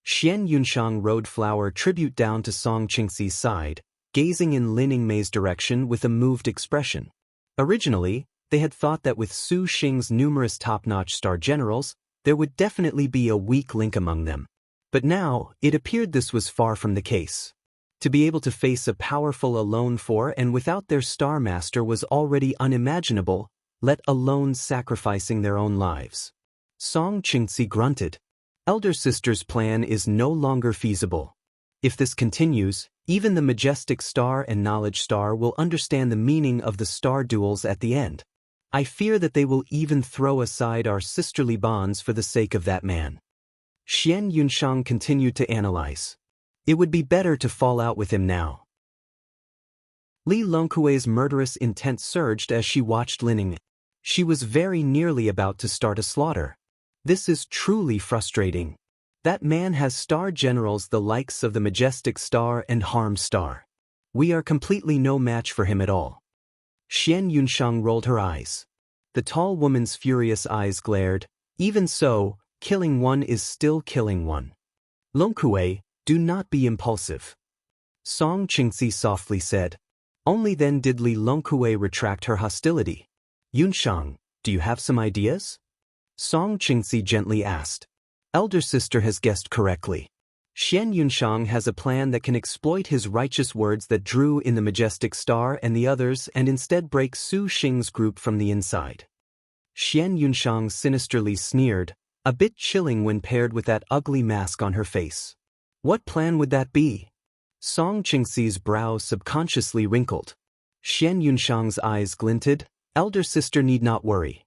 Xian Yunsheng rode flower tribute down to Song Qingxi's side, gazing in Lin Yingmei's direction with a moved expression. Originally, they had thought that with Su Xing's numerous top-notch star generals, there would definitely be a weak link among them. But now, it appeared this was far from the case. To be able to face a powerful alone for and without their star master was already unimaginable, let alone sacrificing their own lives. Song Qingxi grunted. Elder sister's plan is no longer feasible. If this continues, even the majestic star and knowledge star will understand the meaning of the star duels at the end. I fear that they will even throw aside our sisterly bonds for the sake of that man. Xian Yunsheng continued to analyze. It would be better to fall out with him now. Li Longkuei's murderous intent surged as she watched Lin Yingmei. She was very nearly about to start a slaughter. This is truly frustrating. That man has star generals the likes of the majestic star and harm star. We are completely no match for him at all. Xian Yunsheng rolled her eyes. The tall woman's furious eyes glared. Even so, killing one is still killing one. Longkuei, do not be impulsive. Song Qingxi softly said. Only then did Li Longkuei retract her hostility. Yunsheng, do you have some ideas? Song Qingxi gently asked. Elder sister has guessed correctly. Xian Yunsheng has a plan that can exploit his righteous words that drew in the majestic star and the others and instead break Su Xing's group from the inside. Xian Yunsheng sinisterly sneered, a bit chilling when paired with that ugly mask on her face. What plan would that be? Song Qingxi's brows subconsciously wrinkled. Xian Yunsheng's eyes glinted. Elder sister need not worry.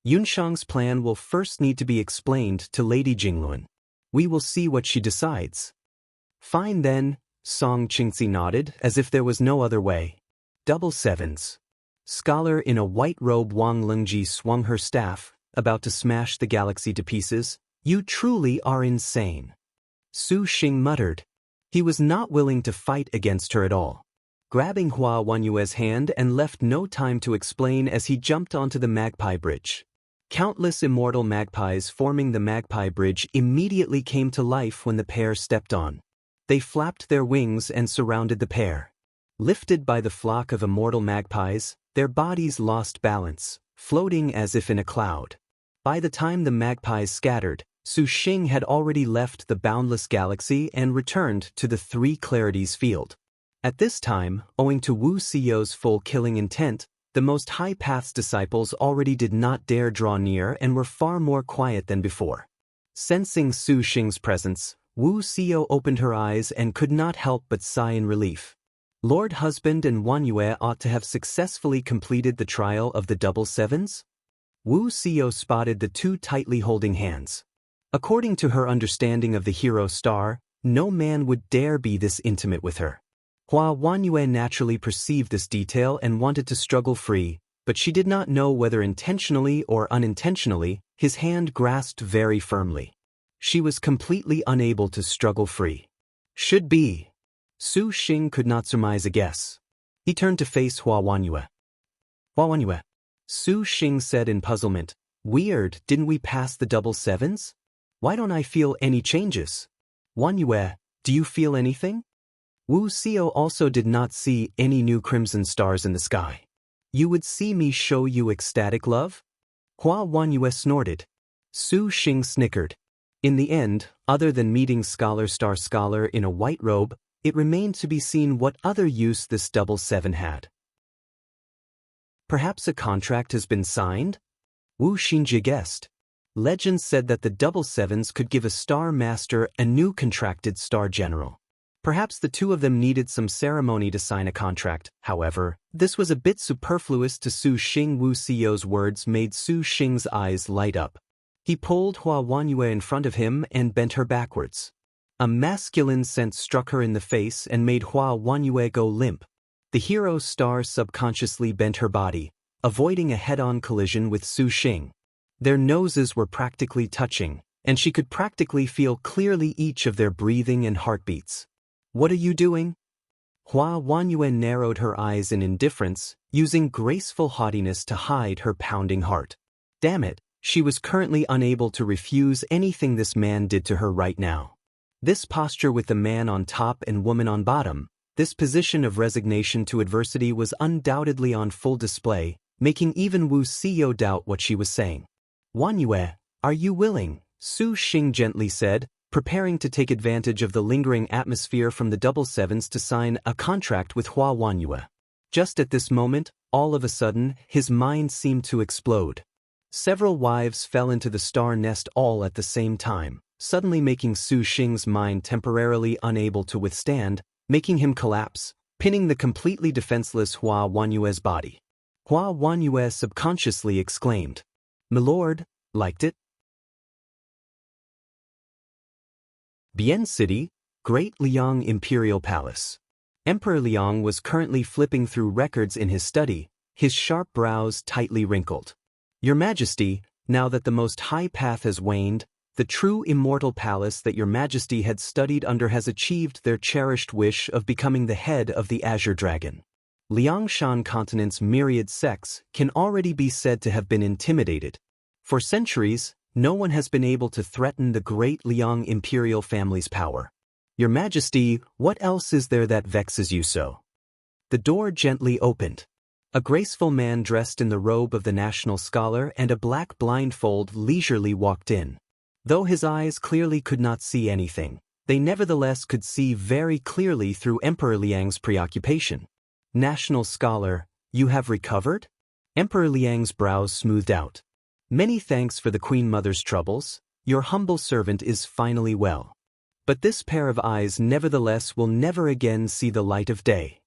Yunshang's plan will first need to be explained to Lady Jingluan. We will see what she decides. Fine then, Song Qingzi nodded as if there was no other way. Double sevens. Scholar in a white robe Wang Lingji swung her staff, about to smash the galaxy to pieces. You truly are insane. Su Xing muttered. He was not willing to fight against her at all. Grabbing Hua Wanyue's hand and left no time to explain as he jumped onto the magpie bridge. Countless immortal magpies forming the magpie bridge immediately came to life when the pair stepped on. They flapped their wings and surrounded the pair. Lifted by the flock of immortal magpies, their bodies lost balance, floating as if in a cloud. By the time the magpies scattered, Su Xing had already left the boundless galaxy and returned to the Three Clarities field. At this time, owing to Wu Xiao's full killing intent, the most high path's disciples already did not dare draw near and were far more quiet than before. Sensing Su Xing's presence, Wu Xiao opened her eyes and could not help but sigh in relief. Lord Husband and Wanyue ought to have successfully completed the trial of the double sevens? Wu Xiao spotted the two tightly holding hands. According to her understanding of the hero star, no man would dare be this intimate with her. Hua Wanyue naturally perceived this detail and wanted to struggle free, but she did not know whether intentionally or unintentionally, his hand grasped very firmly. She was completely unable to struggle free. Should be. Su Xing could not surmise a guess. He turned to face Hua Wanyue. Hua Wanyue. Su Xing said in puzzlement, Weird, didn't we pass the double sevens? Why don't I feel any changes? Wanyue, do you feel anything? Wu Xiao also did not see any new crimson stars in the sky. You would see me show you ecstatic love? Hua Wanyue snorted. Su Xing snickered. In the end, other than meeting Scholar in a white robe, it remained to be seen what other use this double seven had. Perhaps a contract has been signed? Wu Xinjie guessed. Legend said that the double sevens could give a star master a new contracted star general. Perhaps the two of them needed some ceremony to sign a contract. However, this was a bit superfluous to Su Xing. Wu Xiao's words made Su Xing's eyes light up. He pulled Hua Wanyue in front of him and bent her backwards. A masculine scent struck her in the face and made Hua Wanyue go limp. The hero star subconsciously bent her body, avoiding a head-on collision with Su Xing. Their noses were practically touching, and she could practically feel clearly each of their breathing and heartbeats. What are you doing? Hua Wanyue narrowed her eyes in indifference, using graceful haughtiness to hide her pounding heart. Damn it, she was currently unable to refuse anything this man did to her right now. This posture with the man on top and woman on bottom, this position of resignation to adversity was undoubtedly on full display, making even Wu Xiao doubt what she was saying. Wanyue, are you willing? Su Xing gently said, preparing to take advantage of the lingering atmosphere from the double sevens to sign a contract with Hua Wanyue. Just at this moment, all of a sudden, his mind seemed to explode. Several wives fell into the star nest all at the same time, suddenly making Su Xing's mind temporarily unable to withstand, making him collapse, pinning the completely defenseless Hua Wanyue's body. Hua Wanyue subconsciously exclaimed, "Milord, liked it?" Bian City, Great Liang Imperial Palace. Emperor Liang was currently flipping through records in his study, his sharp brows tightly wrinkled. Your Majesty, now that the most high path has waned, the true immortal palace that your Majesty had studied under has achieved their cherished wish of becoming the head of the Azure Dragon. Liangshan continent's myriad sects can already be said to have been intimidated. For centuries, no one has been able to threaten the great Liang imperial family's power. Your Majesty, what else is there that vexes you so? The door gently opened. A graceful man dressed in the robe of the national scholar and a black blindfold leisurely walked in. Though his eyes clearly could not see anything, they nevertheless could see very clearly through Emperor Liang's preoccupation. National scholar, you have recovered? Emperor Liang's brows smoothed out. Many thanks for the Queen Mother's troubles. Your humble servant is finally well. But this pair of eyes nevertheless will never again see the light of day.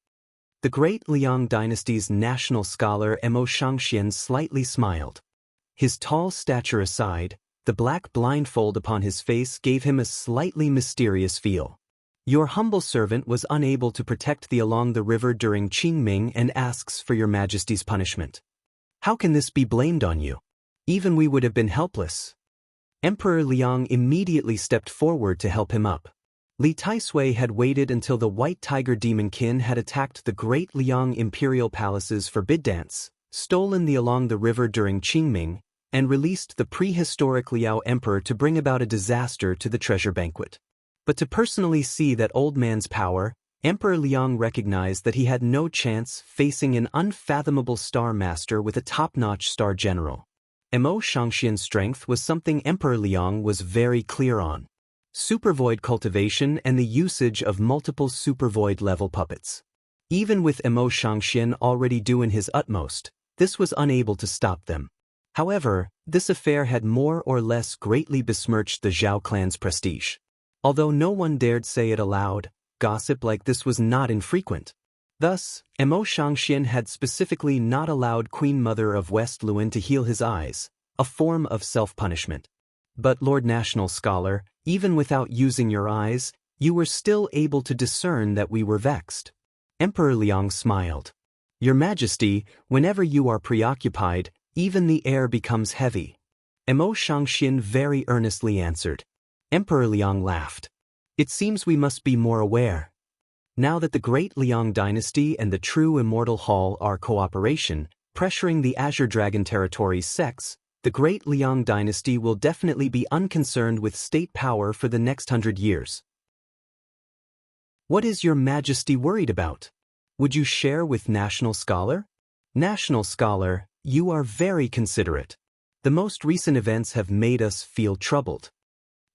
The great Liang dynasty's national scholar Mo Shangxian slightly smiled. His tall stature aside, the black blindfold upon his face gave him a slightly mysterious feel. Your humble servant was unable to protect thee along the river during Qingming and asks for your majesty's punishment. How can this be blamed on you? Even we would have been helpless. Emperor Liang immediately stepped forward to help him up. Li Taisui had waited until the White Tiger Demonkin had attacked the great Liang imperial palaces for bid dance, stolen the along the river during Qingming, and released the prehistoric Liao emperor to bring about a disaster to the treasure banquet. But to personally see that old man's power, Emperor Liang recognized that he had no chance facing an unfathomable star master with a top-notch star general. Mo Shangxian's strength was something Emperor Liang was very clear on. Supervoid cultivation and the usage of multiple supervoid level puppets. Even with Mo Shangxian already doing his utmost, this was unable to stop them. However, this affair had more or less greatly besmirched the Zhao clan's prestige. Although no one dared say it aloud, gossip like this was not infrequent. Thus, Mo Shangxian had specifically not allowed Queen Mother of West Luan to heal his eyes, a form of self-punishment. But Lord National Scholar, even without using your eyes, you were still able to discern that we were vexed. Emperor Liang smiled. Your Majesty, whenever you are preoccupied, even the air becomes heavy. Mo Shangxian very earnestly answered. Emperor Liang laughed. It seems we must be more aware. Now that the great Liang dynasty and the true immortal hall are cooperation, pressuring the Azure Dragon territory's sex, the great Liang dynasty will definitely be unconcerned with state power for the next 100 years. What is your Majesty worried about? Would you share with National Scholar? National Scholar, you are very considerate. The most recent events have made us feel troubled.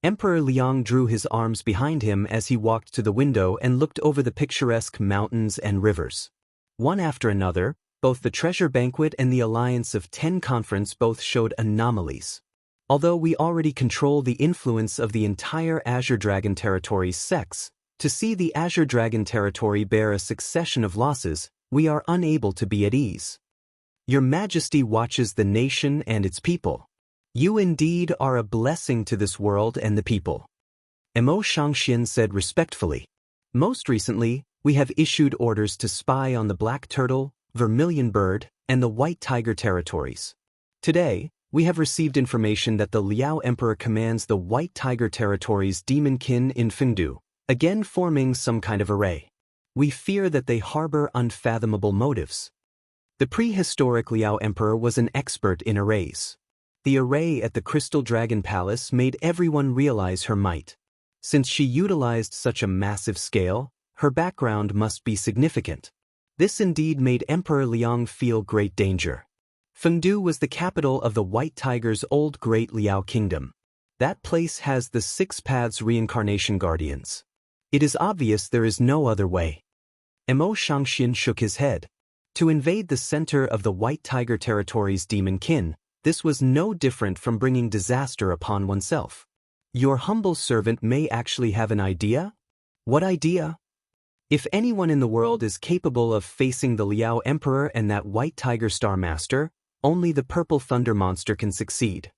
Emperor Liang drew his arms behind him as he walked to the window and looked over the picturesque mountains and rivers. One after another, both the Treasure Banquet and the Alliance of 10 Conference both showed anomalies. Although we already control the influence of the entire Azure Dragon territory's sex, to see the Azure Dragon territory bear a succession of losses, we are unable to be at ease. Your Majesty watches the nation and its people. You indeed are a blessing to this world and the people. Mo Shangxian said respectfully. Most recently, we have issued orders to spy on the Black Turtle, Vermilion Bird, and the White Tiger territories. Today, we have received information that the Liao Emperor commands the White Tiger territory's Demonkin in Fengdu, again forming some kind of array. We fear that they harbor unfathomable motives. The prehistoric Liao Emperor was an expert in arrays. The array at the Crystal Dragon Palace made everyone realize her might. Since she utilized such a massive scale, her background must be significant. This indeed made Emperor Liang feel great danger. Fengdu was the capital of the White Tiger's old Great Liao Kingdom. That place has the 6 Paths Reincarnation Guardians. It is obvious there is no other way. Mo Shangxian shook his head. To invade the center of the White Tiger territory's Demonkin, this was no different from bringing disaster upon oneself. Your humble servant may actually have an idea? What idea? If anyone in the world is capable of facing the Liao Emperor and that White Tiger Star Master, only the Purple Thunder Monster can succeed.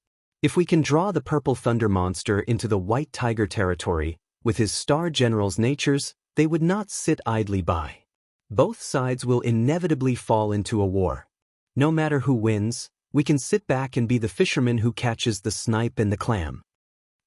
If we can draw the Purple Thunder Monster into the White Tiger territory, with his Star General's natures, they would not sit idly by. Both sides will inevitably fall into a war. No matter who wins, we can sit back and be the fisherman who catches the snipe and the clam.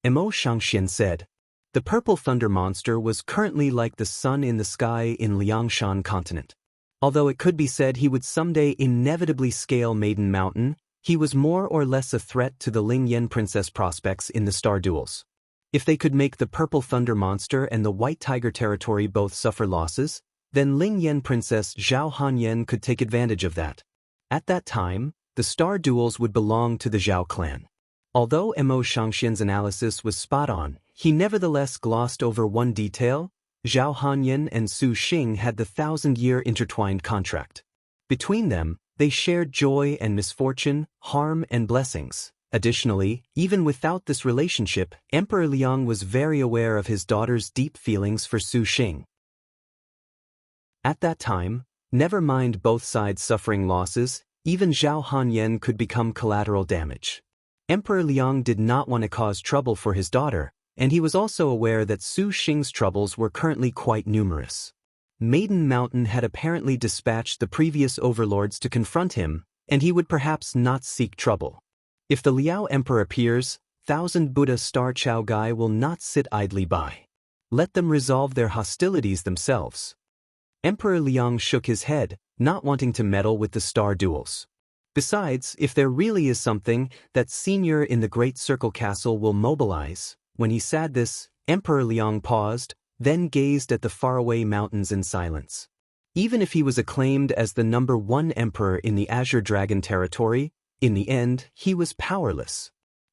Mo Shangxian said. The Purple Thunder Monster was currently like the sun in the sky in Liangshan continent. Although it could be said he would someday inevitably scale Maiden Mountain, he was more or less a threat to the Ling Yen Princess prospects in the Star Duels. If they could make the Purple Thunder Monster and the White Tiger territory both suffer losses, then Ling Yen Princess Zhao Hanyan could take advantage of that. At that time, the Star Duels would belong to the Zhao clan. Although Mo Shangxian's analysis was spot on, he nevertheless glossed over one detail. Zhao Hanyan and Su Xing had the 1,000-year intertwined contract. Between them, they shared joy and misfortune, harm and blessings. Additionally, even without this relationship, Emperor Liang was very aware of his daughter's deep feelings for Su Xing. At that time, never mind both sides suffering losses, even Zhao Hanyan could become collateral damage. Emperor Liang did not want to cause trouble for his daughter, and he was also aware that Su Xing's troubles were currently quite numerous. Maiden Mountain had apparently dispatched the previous overlords to confront him, and he would perhaps not seek trouble. If the Liao Emperor appears, Thousand Buddha Star Chao Gai will not sit idly by. Let them resolve their hostilities themselves. Emperor Liang shook his head, not wanting to meddle with the star duels. Besides, if there really is something, that senior in the Great Circle Castle will mobilize. When he said this, Emperor Liang paused, then gazed at the faraway mountains in silence. Even if he was acclaimed as the #1 emperor in the Azure Dragon territory, in the end, he was powerless.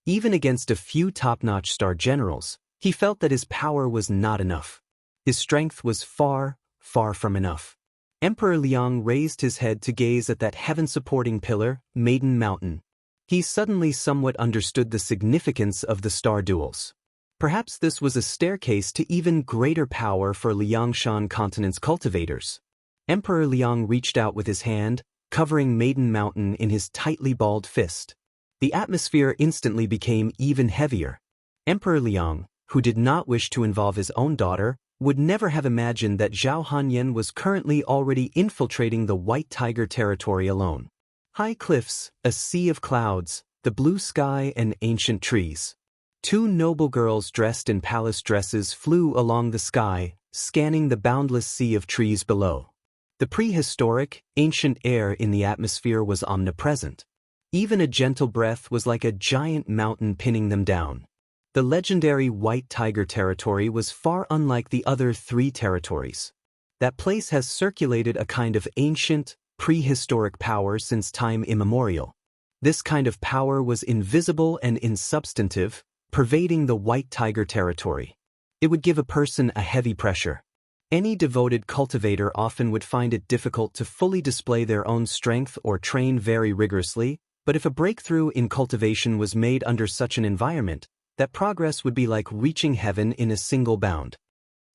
Even against a few top-notch star generals, he felt that his power was not enough. His strength was far, far from enough. Emperor Liang raised his head to gaze at that heaven-supporting pillar, Maiden Mountain. He suddenly somewhat understood the significance of the star duels. Perhaps this was a staircase to even greater power for Liangshan continent's cultivators. Emperor Liang reached out with his hand, covering Maiden Mountain in his tightly balled fist. The atmosphere instantly became even heavier. Emperor Liang, who did not wish to involve his own daughter, would never have imagined that Zhao Hanyan was currently already infiltrating the White Tiger territory alone. High cliffs, a sea of clouds, the blue sky and ancient trees. Two noble girls dressed in palace dresses flew along the sky, scanning the boundless sea of trees below. The prehistoric, ancient air in the atmosphere was omnipresent. Even a gentle breath was like a giant mountain pinning them down. The legendary White Tiger territory was far unlike the other 3 territories. That place has circulated a kind of ancient, prehistoric power since time immemorial. This kind of power was invisible and insubstantive, pervading the White Tiger territory. It would give a person a heavy pressure. Any devoted cultivator often would find it difficult to fully display their own strength or train very rigorously, but if a breakthrough in cultivation was made under such an environment, that progress would be like reaching heaven in a single bound.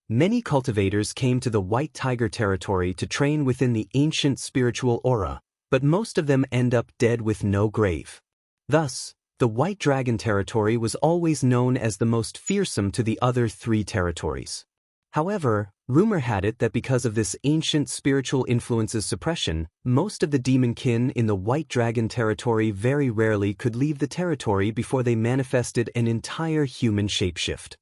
Many cultivators came to the White Tiger territory to train within the ancient spiritual aura, but most of them end up dead with no grave. Thus, the White Dragon territory was always known as the most fearsome to the other 3 territories. However, rumor had it that because of this ancient spiritual influence's suppression, most of the demonkin in the White Dragon territory very rarely could leave the territory before they manifested an entire human shapeshift.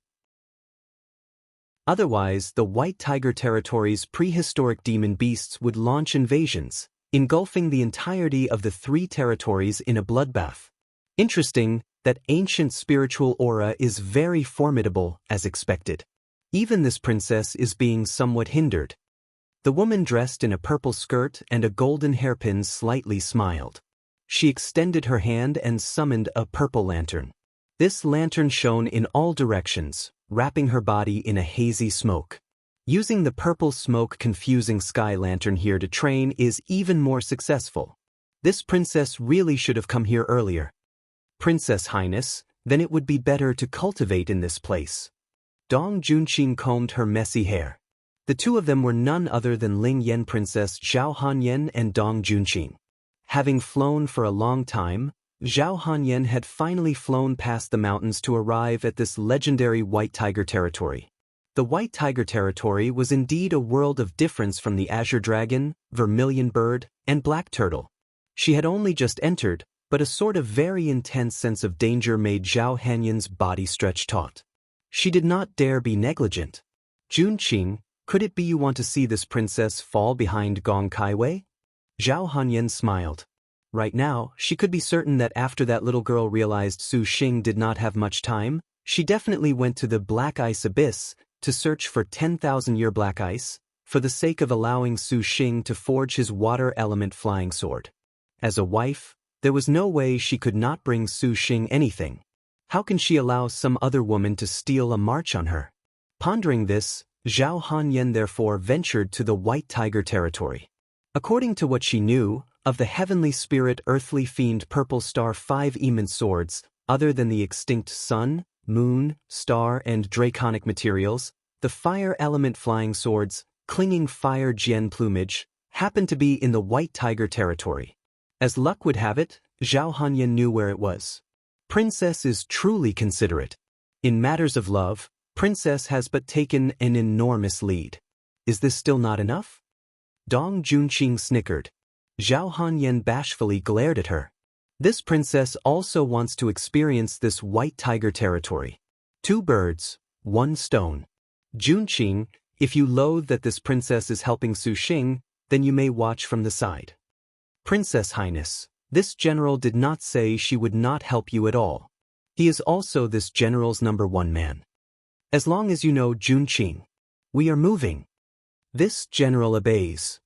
Otherwise, the White Tiger territory's prehistoric demon beasts would launch invasions, engulfing the entirety of the 3 territories in a bloodbath. Interesting that ancient spiritual aura is very formidable, as expected. Even this princess is being somewhat hindered. The woman dressed in a purple skirt and a golden hairpin slightly smiled. She extended her hand and summoned a purple lantern. This lantern shone in all directions, wrapping her body in a hazy smoke. Using the purple smoke confusing sky lantern here to train is even more successful. This princess really should have come here earlier. Princess Highness, then it would be better to cultivate in this place. Dong Junqing combed her messy hair. The 2 of them were none other than Ling Yan Princess Zhao Hanyan and Dong Junqing. Having flown for a long time, Zhao Hanyan had finally flown past the mountains to arrive at this legendary White Tiger territory. The White Tiger territory was indeed a world of difference from the Azure Dragon, Vermilion Bird, and Black Turtle. She had only just entered, but a sort of very intense sense of danger made Zhao Hanyan's body stretch taut. She did not dare be negligent. Junqing, could it be you want to see this princess fall behind Gong Kaiwei? Zhao Hanyan smiled. Right now, she could be certain that after that little girl realized Su Xing did not have much time, she definitely went to the Black Ice Abyss to search for 10,000-year black ice, for the sake of allowing Su Xing to forge his water element flying sword. As a wife, there was no way she could not bring Su Xing anything. How can she allow some other woman to steal a march on her? Pondering this, Zhao Hanyan therefore ventured to the White Tiger territory. According to what she knew, of the heavenly spirit earthly fiend purple star 5 immense swords, other than the extinct sun, moon, star and draconic materials, the fire element flying swords, clinging fire Jian plumage, happened to be in the White Tiger territory. As luck would have it, Zhao Hanyan knew where it was. Princess is truly considerate. In matters of love, Princess has but taken an enormous lead. Is this still not enough? Dong Junqing snickered. Zhao Hanyan bashfully glared at her. This princess also wants to experience this white tiger territory. 2 birds, 1 stone. Junqing, if you loathe that this princess is helping Su Xing, then you may watch from the side. Princess Highness, this general did not say she would not help you at all. He is also this general's #1 man. As long as you know Junqing. We are moving. This general obeys.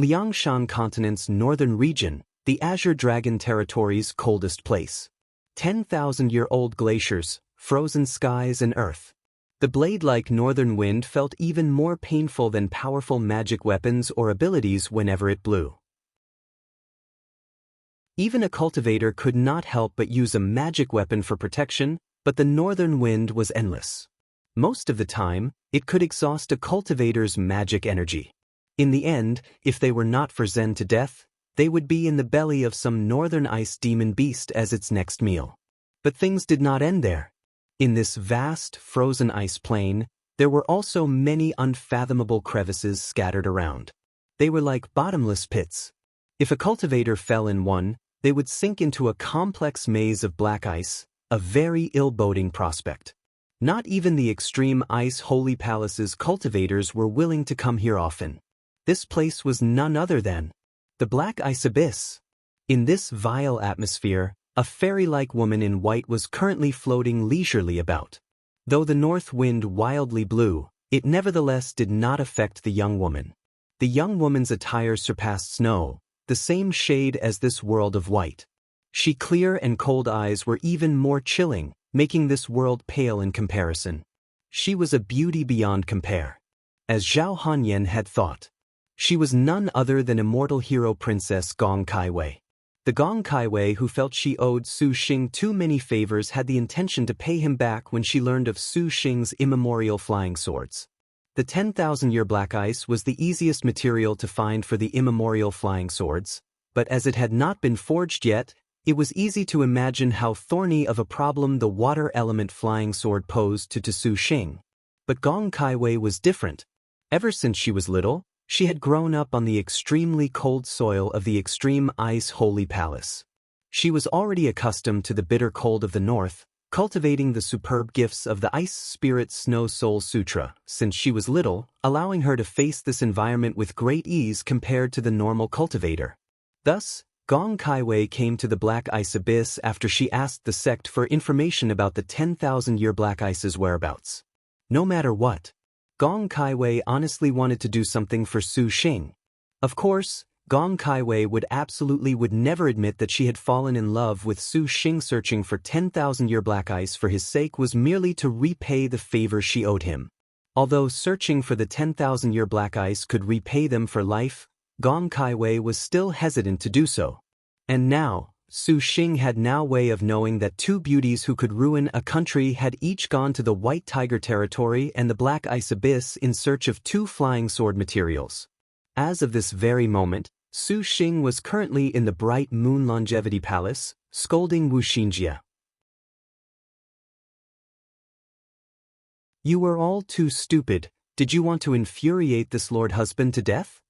Liangshan Continent's northern region, the Azure Dragon Territory's coldest place. 10,000-year-old glaciers, frozen skies and earth. The blade-like northern wind felt even more painful than powerful magic weapons or abilities whenever it blew. Even a cultivator could not help but use a magic weapon for protection, but the northern wind was endless. Most of the time, it could exhaust a cultivator's magic energy. In the end, if they were not frozen to death, they would be in the belly of some northern ice demon beast as its next meal. But things did not end there. In this vast, frozen ice plain, there were also many unfathomable crevices scattered around. They were like bottomless pits. If a cultivator fell in one, they would sink into a complex maze of black ice, a very ill-boding prospect. Not even the extreme ice holy palace's cultivators were willing to come here often. This place was none other than the Black Ice Abyss. In this vile atmosphere, a fairy-like woman in white was currently floating leisurely about. Though the north wind wildly blew, it nevertheless did not affect the young woman. The young woman's attire surpassed snow, the same shade as this world of white. She clear and cold eyes were even more chilling, making this world pale in comparison. She was a beauty beyond compare. As Zhao Hanyan had thought. She was none other than immortal hero princess Gong Kaiwei. The Gong Kaiwei who felt she owed Su Xing too many favors had the intention to pay him back when she learned of Su Xing's immemorial flying swords. The 10,000-year black ice was the easiest material to find for the immemorial flying swords, but as it had not been forged yet, it was easy to imagine how thorny of a problem the water element flying sword posed to Su Xing. But Gong Kaiwei was different. Ever since she was little, she had grown up on the extremely cold soil of the extreme ice holy palace. She was already accustomed to the bitter cold of the north, cultivating the superb gifts of the Ice Spirit Snow Soul Sutra since she was little, allowing her to face this environment with great ease compared to the normal cultivator. Thus, Gong Kaiwei came to the Black Ice Abyss after she asked the sect for information about the 10,000-year Black Ice's whereabouts. No matter what, Gong Kaiwei honestly wanted to do something for Su Xing. Of course, Gong Kaiwei would never admit that she had fallen in love with Su Xing. Searching for 10,000-year black ice for his sake was merely to repay the favor she owed him. Although searching for the 10,000-year black ice could repay them for life, Gong Kaiwei was still hesitant to do so. And now, Su Xing had no way of knowing that 2 beauties who could ruin a country had each gone to the White Tiger Territory and the Black Ice Abyss in search of 2 flying sword materials. As of this very moment, Su Xing was currently in the Bright Moon Longevity Palace, scolding Wu Xinjie. You were all too stupid. Did you want to infuriate this lord husband to death?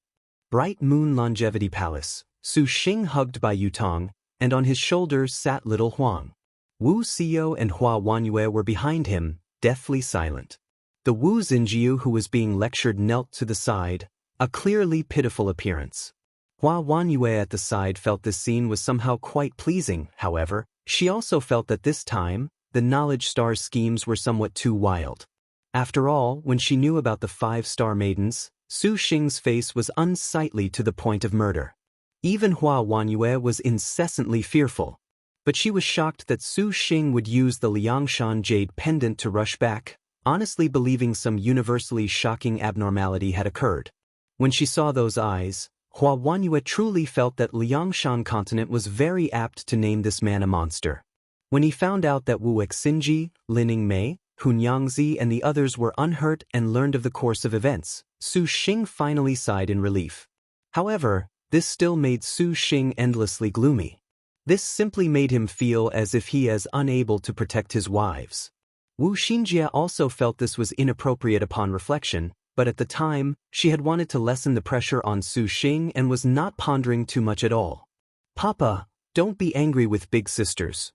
Bright Moon Longevity Palace, Su Xing hugged by Yutong, and on his shoulders sat little Huang. Wu Xiao and Hua Wanyue were behind him, deathly silent. The Wu Xinjiu who was being lectured knelt to the side, a clearly pitiful appearance. Hua Wanyue at the side felt this scene was somehow quite pleasing. However, she also felt that this time, the Knowledge Star's schemes were somewhat too wild. After all, when she knew about the 5-star maidens, Su Xing's face was unsightly to the point of murder. Even Hua Wanyue was incessantly fearful. But she was shocked that Su Xing would use the Liangshan jade pendant to rush back, honestly believing some universally shocking abnormality had occurred. When she saw those eyes, Hua Wanyue truly felt that Liangshan continent was very apt to name this man a monster. When he found out that Wu Xinji, Lining Mei, Hunyangzi and the others were unhurt and learned of the course of events, Su Xing finally sighed in relief. However, This still made Su Xing endlessly gloomy. This simply made him feel as if he is unable to protect his wives. Wu Xinjie also felt this was inappropriate upon reflection, but at the time, she had wanted to lessen the pressure on Su Xing and was not pondering too much at all. Papa, don't be angry with big sisters.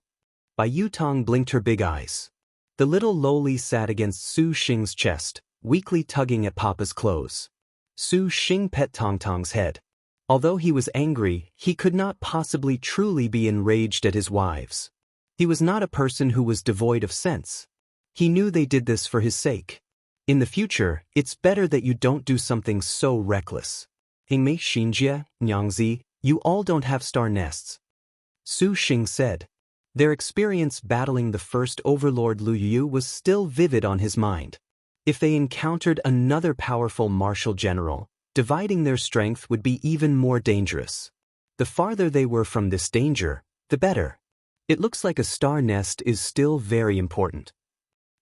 Bai Yutong blinked her big eyes. The little lowly sat against Su Xing's chest, weakly tugging at Papa's clothes. Su Xing pet Tongtong's head. Although he was angry, he could not possibly truly be enraged at his wives. He was not a person who was devoid of sense. He knew they did this for his sake. In the future, it's better that you don't do something so reckless. Hingmei, Xinjie, Nyangzi, you all don't have star nests. Su Xing said. Their experience battling the first overlord Lu Yu was still vivid on his mind. If they encountered another powerful martial general, dividing their strength would be even more dangerous. The farther they were from this danger, the better. It looks like a star nest is still very important.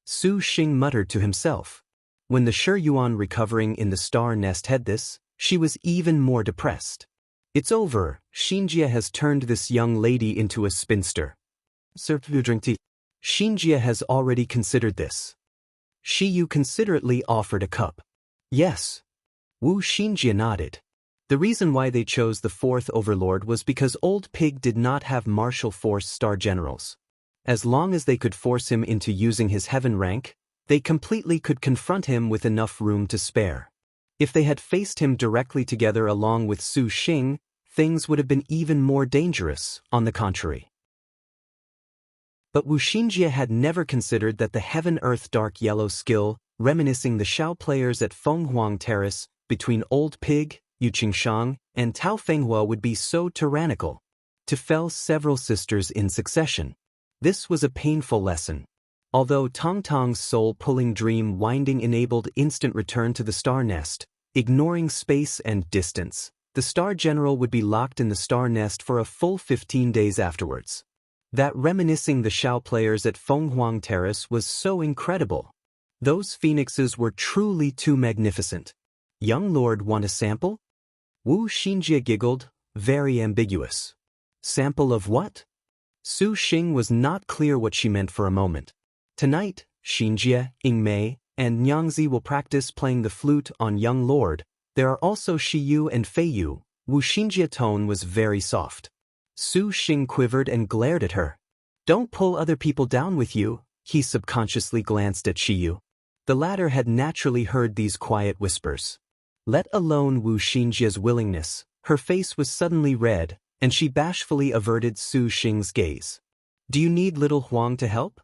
Su Xing muttered to himself. When the Shi Yuan recovering in the star nest had this, she was even more depressed. It's over, Xinjie has turned this young lady into a spinster. Xinjie has already considered this. Shi Yu considerately offered a cup. Yes. Wu Xinjie nodded. The reason why they chose the fourth overlord was because Old Pig did not have martial force star generals. As long as they could force him into using his heaven rank, they completely could confront him with enough room to spare. If they had faced him directly together along with Su Xing, things would have been even more dangerous, on the contrary. But Wu Xinjie had never considered that the Heaven-Earth Dark Yellow skill, reminiscing the Xiao players at Fenghuang Terrace, between Old Pig, Yu Qingshang, and Tao Fenghua would be so tyrannical. To fell several sisters in succession. This was a painful lesson. Although Tongtong's soul-pulling dream winding enabled instant return to the star nest, ignoring space and distance, the star general would be locked in the star nest for a full 15 days afterwards. That reminiscing the Xiao players at Fenghuang Terrace was so incredible. Those phoenixes were truly too magnificent. Young lord want a sample? Wu Xinjie giggled, very ambiguous. Sample of what? Su Xing was not clear what she meant for a moment. Tonight, Xinjie, Yingmei, and Nyangzi will practice playing the flute on young lord. There are also Shi Yu and Fei Yu. Wu Xinjie's tone was very soft. Su Xing quivered and glared at her. Don't pull other people down with you, he subconsciously glanced at Shi Yu. The latter had naturally heard these quiet whispers. Let alone Wu Xinjie's willingness, her face was suddenly red, and she bashfully averted Su Xing's gaze. Do you need little Huang to help?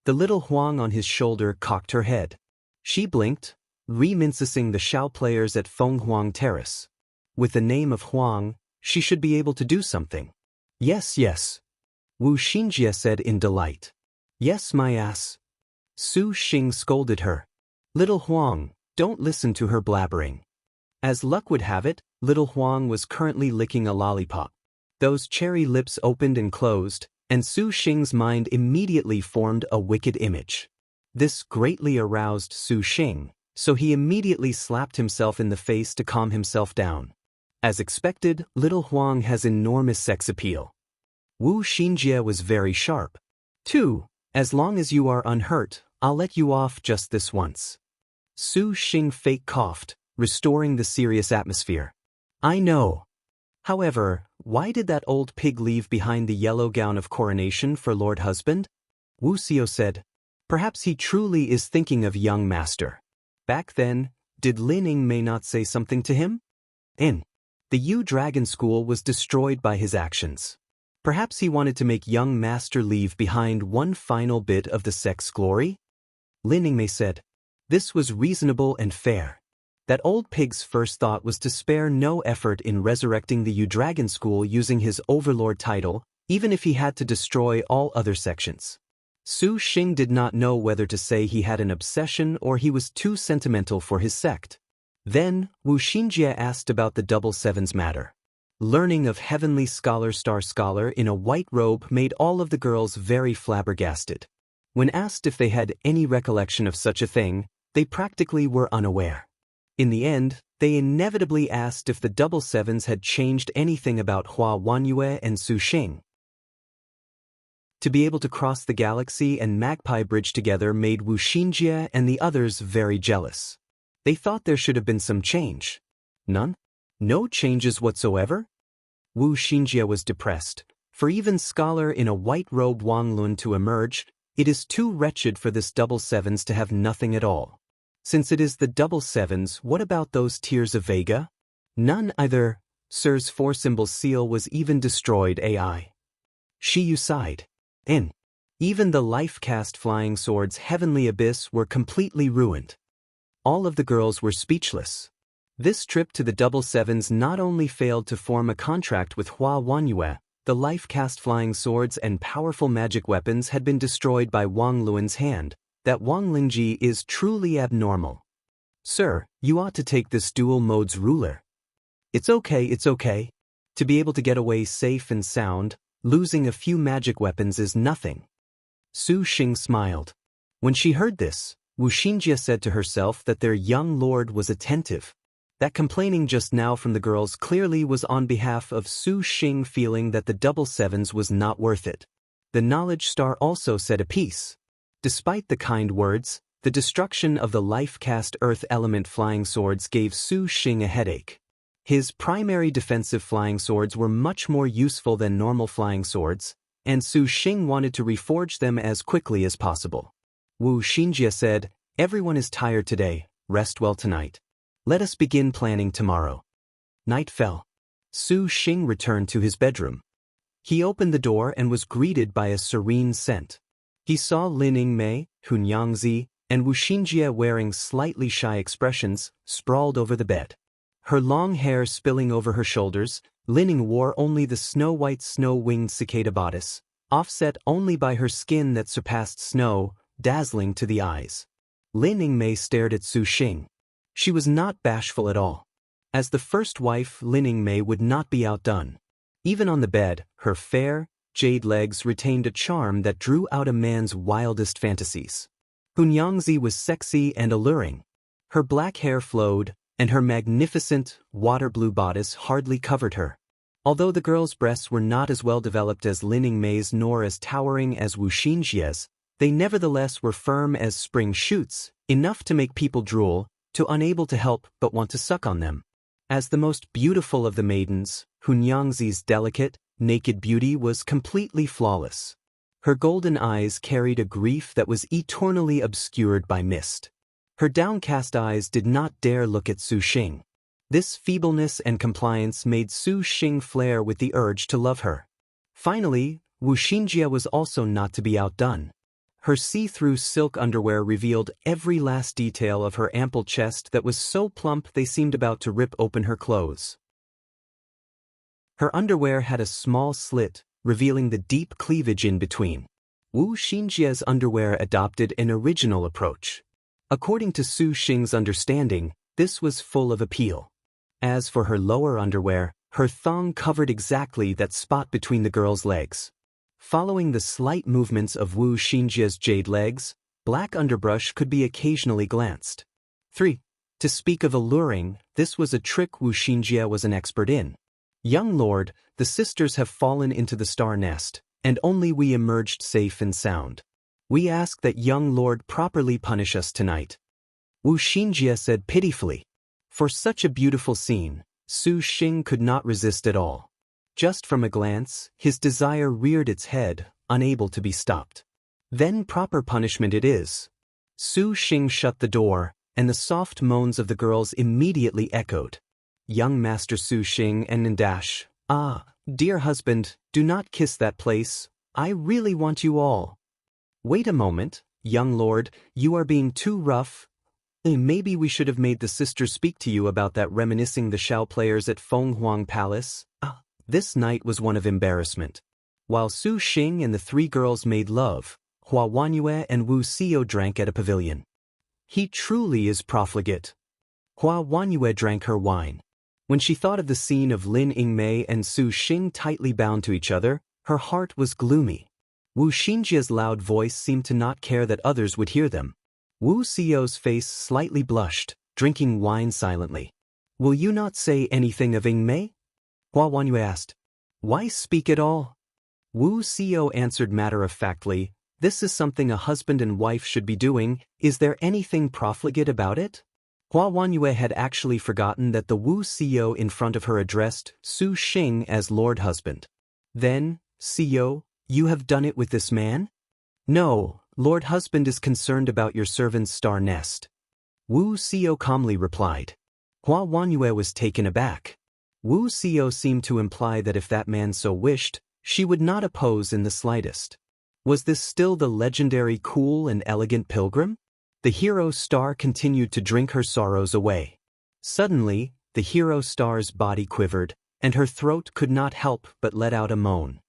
The little Huang on his shoulder cocked her head. She blinked, reminiscing the Xiao players at Fenghuang Terrace. With the name of Huang, she should be able to do something. Yes, yes. Wu Xinjie said in delight. Yes, my ass. Su Xing scolded her. Little Huang, don't listen to her blabbering. As luck would have it, little Huang was currently licking a lollipop. Those cherry lips opened and closed, and Su Xing's mind immediately formed a wicked image. This greatly aroused Su Xing, so he immediately slapped himself in the face to calm himself down. As expected, little Huang has enormous sex appeal. Wu Xinjie was very sharp. 2. As long as you are unhurt, I'll let you off just this once. Su Xing fake coughed, restoring the serious atmosphere. I know. However, why did that old pig leave behind the yellow gown of coronation for Lord Husband? Wu Xiao said. Perhaps he truly is thinking of young master. Back then, did Lin Yingmei not say something to him? The Yu Dragon School was destroyed by his actions. Perhaps he wanted to make young master leave behind one final bit of the sex glory? Lin Yingmei said. This was reasonable and fair. That old pig's first thought was to spare no effort in resurrecting the Yu Dragon School using his overlord title, even if he had to destroy all other sections. Su Xing did not know whether to say he had an obsession or he was too sentimental for his sect. Then, Wu Xinjie asked about the Double Sevens matter. Learning of Heavenly Scholar Star Scholar in a white robe made all of the girls very flabbergasted. When asked if they had any recollection of such a thing, they practically were unaware. In the end, they inevitably asked if the double sevens had changed anything about Hua Wanyue and Su Xing. To be able to cross the galaxy and Magpie Bridge together made Wu Xinjie and the others very jealous. They thought there should have been some change. None? No changes whatsoever? Wu Xinjie was depressed. For even scholar in a white robe Wang Lun to emerge, it is too wretched for this double sevens to have nothing at all. Since it is the double sevens, what about those tears of Vega? None either. Sir's 4-symbol seal was even destroyed AI. Shiyu sighed. Even the life-cast flying swords Heavenly Abyss were completely ruined. All of the girls were speechless. This trip to the double sevens not only failed to form a contract with Hua Wanyue, the life-cast flying swords and powerful magic weapons had been destroyed by Wang Luan's hand. That Wang Lingji is truly abnormal. Sir, you ought to take this dual mode's ruler. It's okay. To be able to get away safe and sound, losing a few magic weapons is nothing. Su Xing smiled. When she heard this, Wu Xinjie said to herself that their young lord was attentive. That complaining just now from the girls clearly was on behalf of Su Xing, feeling that the double sevens was not worth it. The knowledge star also said a piece. Despite the kind words, the destruction of the life-cast earth element flying swords gave Su Xing a headache. His primary defensive flying swords were much more useful than normal flying swords, and Su Xing wanted to reforge them as quickly as possible. Wu Xinjie said, "Everyone is tired today, rest well tonight. Let us begin planning tomorrow." Night fell. Su Xing returned to his bedroom. He opened the door and was greeted by a serene scent. He saw Lin Yingmei, Hun Yangzi, and Wu Xinjie wearing slightly shy expressions, sprawled over the bed. Her long hair spilling over her shoulders, Lin Ying wore only the snow-white snow-winged cicada bodice, offset only by her skin that surpassed snow, dazzling to the eyes. Lin Yingmei stared at Su Xing. She was not bashful at all. As the first wife, Lin Yingmei would not be outdone. Even on the bed, her fair, jade legs retained a charm that drew out a man's wildest fantasies. Hun Yangzi was sexy and alluring. Her black hair flowed, and her magnificent, water-blue bodice hardly covered her. Although the girl's breasts were not as well developed as Lin Yingmei's nor as towering as Wu Xinjie's, they nevertheless were firm as spring shoots, enough to make people drool, to unable to help but want to suck on them. As the most beautiful of the maidens, Hun Yangzi's delicate, naked beauty was completely flawless. Her golden eyes carried a grief that was eternally obscured by mist. Her downcast eyes did not dare look at Su Xing. This feebleness and compliance made Su Xing flare with the urge to love her. Finally, Wu Xinjie was also not to be outdone. Her see-through silk underwear revealed every last detail of her ample chest that was so plump they seemed about to rip open her clothes. Her underwear had a small slit, revealing the deep cleavage in between. Wu Xinjie's underwear adopted an original approach. According to Su Xing's understanding, this was full of appeal. As for her lower underwear, her thong covered exactly that spot between the girl's legs. Following the slight movements of Wu Xinjie's jade legs, black underbrush could be occasionally glanced. 3. To speak of alluring, this was a trick Wu Xinjie was an expert in. "Young lord, the sisters have fallen into the star nest, and only we emerged safe and sound. We ask that young lord properly punish us tonight." Wu Xinjie said pitifully. For such a beautiful scene, Su Xing could not resist at all. Just from a glance, his desire reared its head, unable to be stopped. Then proper punishment it is. Su Xing shut the door, and the soft moans of the girls immediately echoed. Young Master Su Xing and Nandash, "Ah, dear husband, do not kiss that place. I really want you all." "Wait a moment, young lord, you are being too rough. Maybe we should have made the sisters speak to you about that, reminiscing the Shao players at Fenghuang Palace." This night was one of embarrassment. While Su Xing and the three girls made love, Hua Wanyue and Wu Xiao drank at a pavilion. He truly is profligate. Hua Wanyue drank her wine. When she thought of the scene of Lin Yingmei and Su Xing tightly bound to each other, her heart was gloomy. Wu Xinjie's loud voice seemed to not care that others would hear them. Wu Xiao's face slightly blushed, drinking wine silently. Will you not say anything of Ing Mei? Hua Wanyue asked. Why speak at all? Wu Xiao answered matter-of-factly, this is something a husband and wife should be doing, is there anything profligate about it? Hua Wanyue had actually forgotten that the Wu Xiao in front of her addressed Su Xing as Lord Husband. Then, Xiao, you have done it with this man? No, Lord Husband is concerned about your servant's star nest. Wu Xiao calmly replied. Hua Wanyue was taken aback. Wu Xiao seemed to imply that if that man so wished, she would not oppose in the slightest. Was this still the legendary cool and elegant pilgrim? The hero star continued to drink her sorrows away. Suddenly, the hero star's body quivered, and her throat could not help but let out a moan.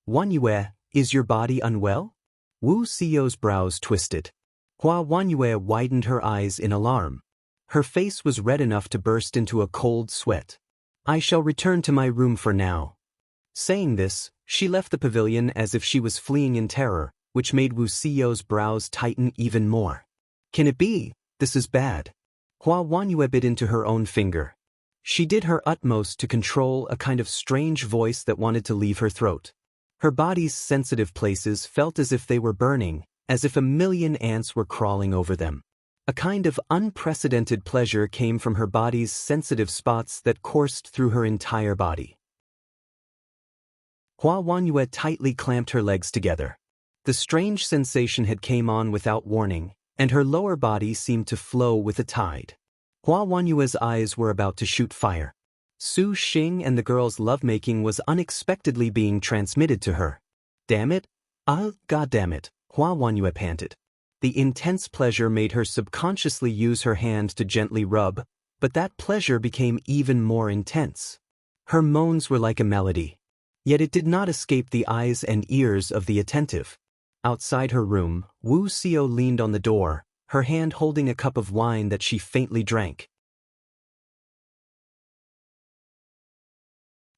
Wanyue, is your body unwell? Wu Xiao's brows twisted. Hua Wanyue widened her eyes in alarm. Her face was red enough to burst into a cold sweat. I shall return to my room for now. Saying this, she left the pavilion as if she was fleeing in terror, which made Wu Xiao's brows tighten even more. Can it be? This is bad. Hua Wanyue bit into her own finger. She did her utmost to control a kind of strange voice that wanted to leave her throat. Her body's sensitive places felt as if they were burning, as if a million ants were crawling over them. A kind of unprecedented pleasure came from her body's sensitive spots that coursed through her entire body. Hua Wanyue tightly clamped her legs together. The strange sensation had came on without warning, and her lower body seemed to flow with a tide. Hua Wanyue's eyes were about to shoot fire. Su Xing and the girl's lovemaking was unexpectedly being transmitted to her. Damn it! Goddamn it! Hua Wanyue panted. The intense pleasure made her subconsciously use her hand to gently rub, but that pleasure became even more intense. Her moans were like a melody. Yet it did not escape the eyes and ears of the attentive. Outside her room, Wu Xiao leaned on the door, her hand holding a cup of wine that she faintly drank.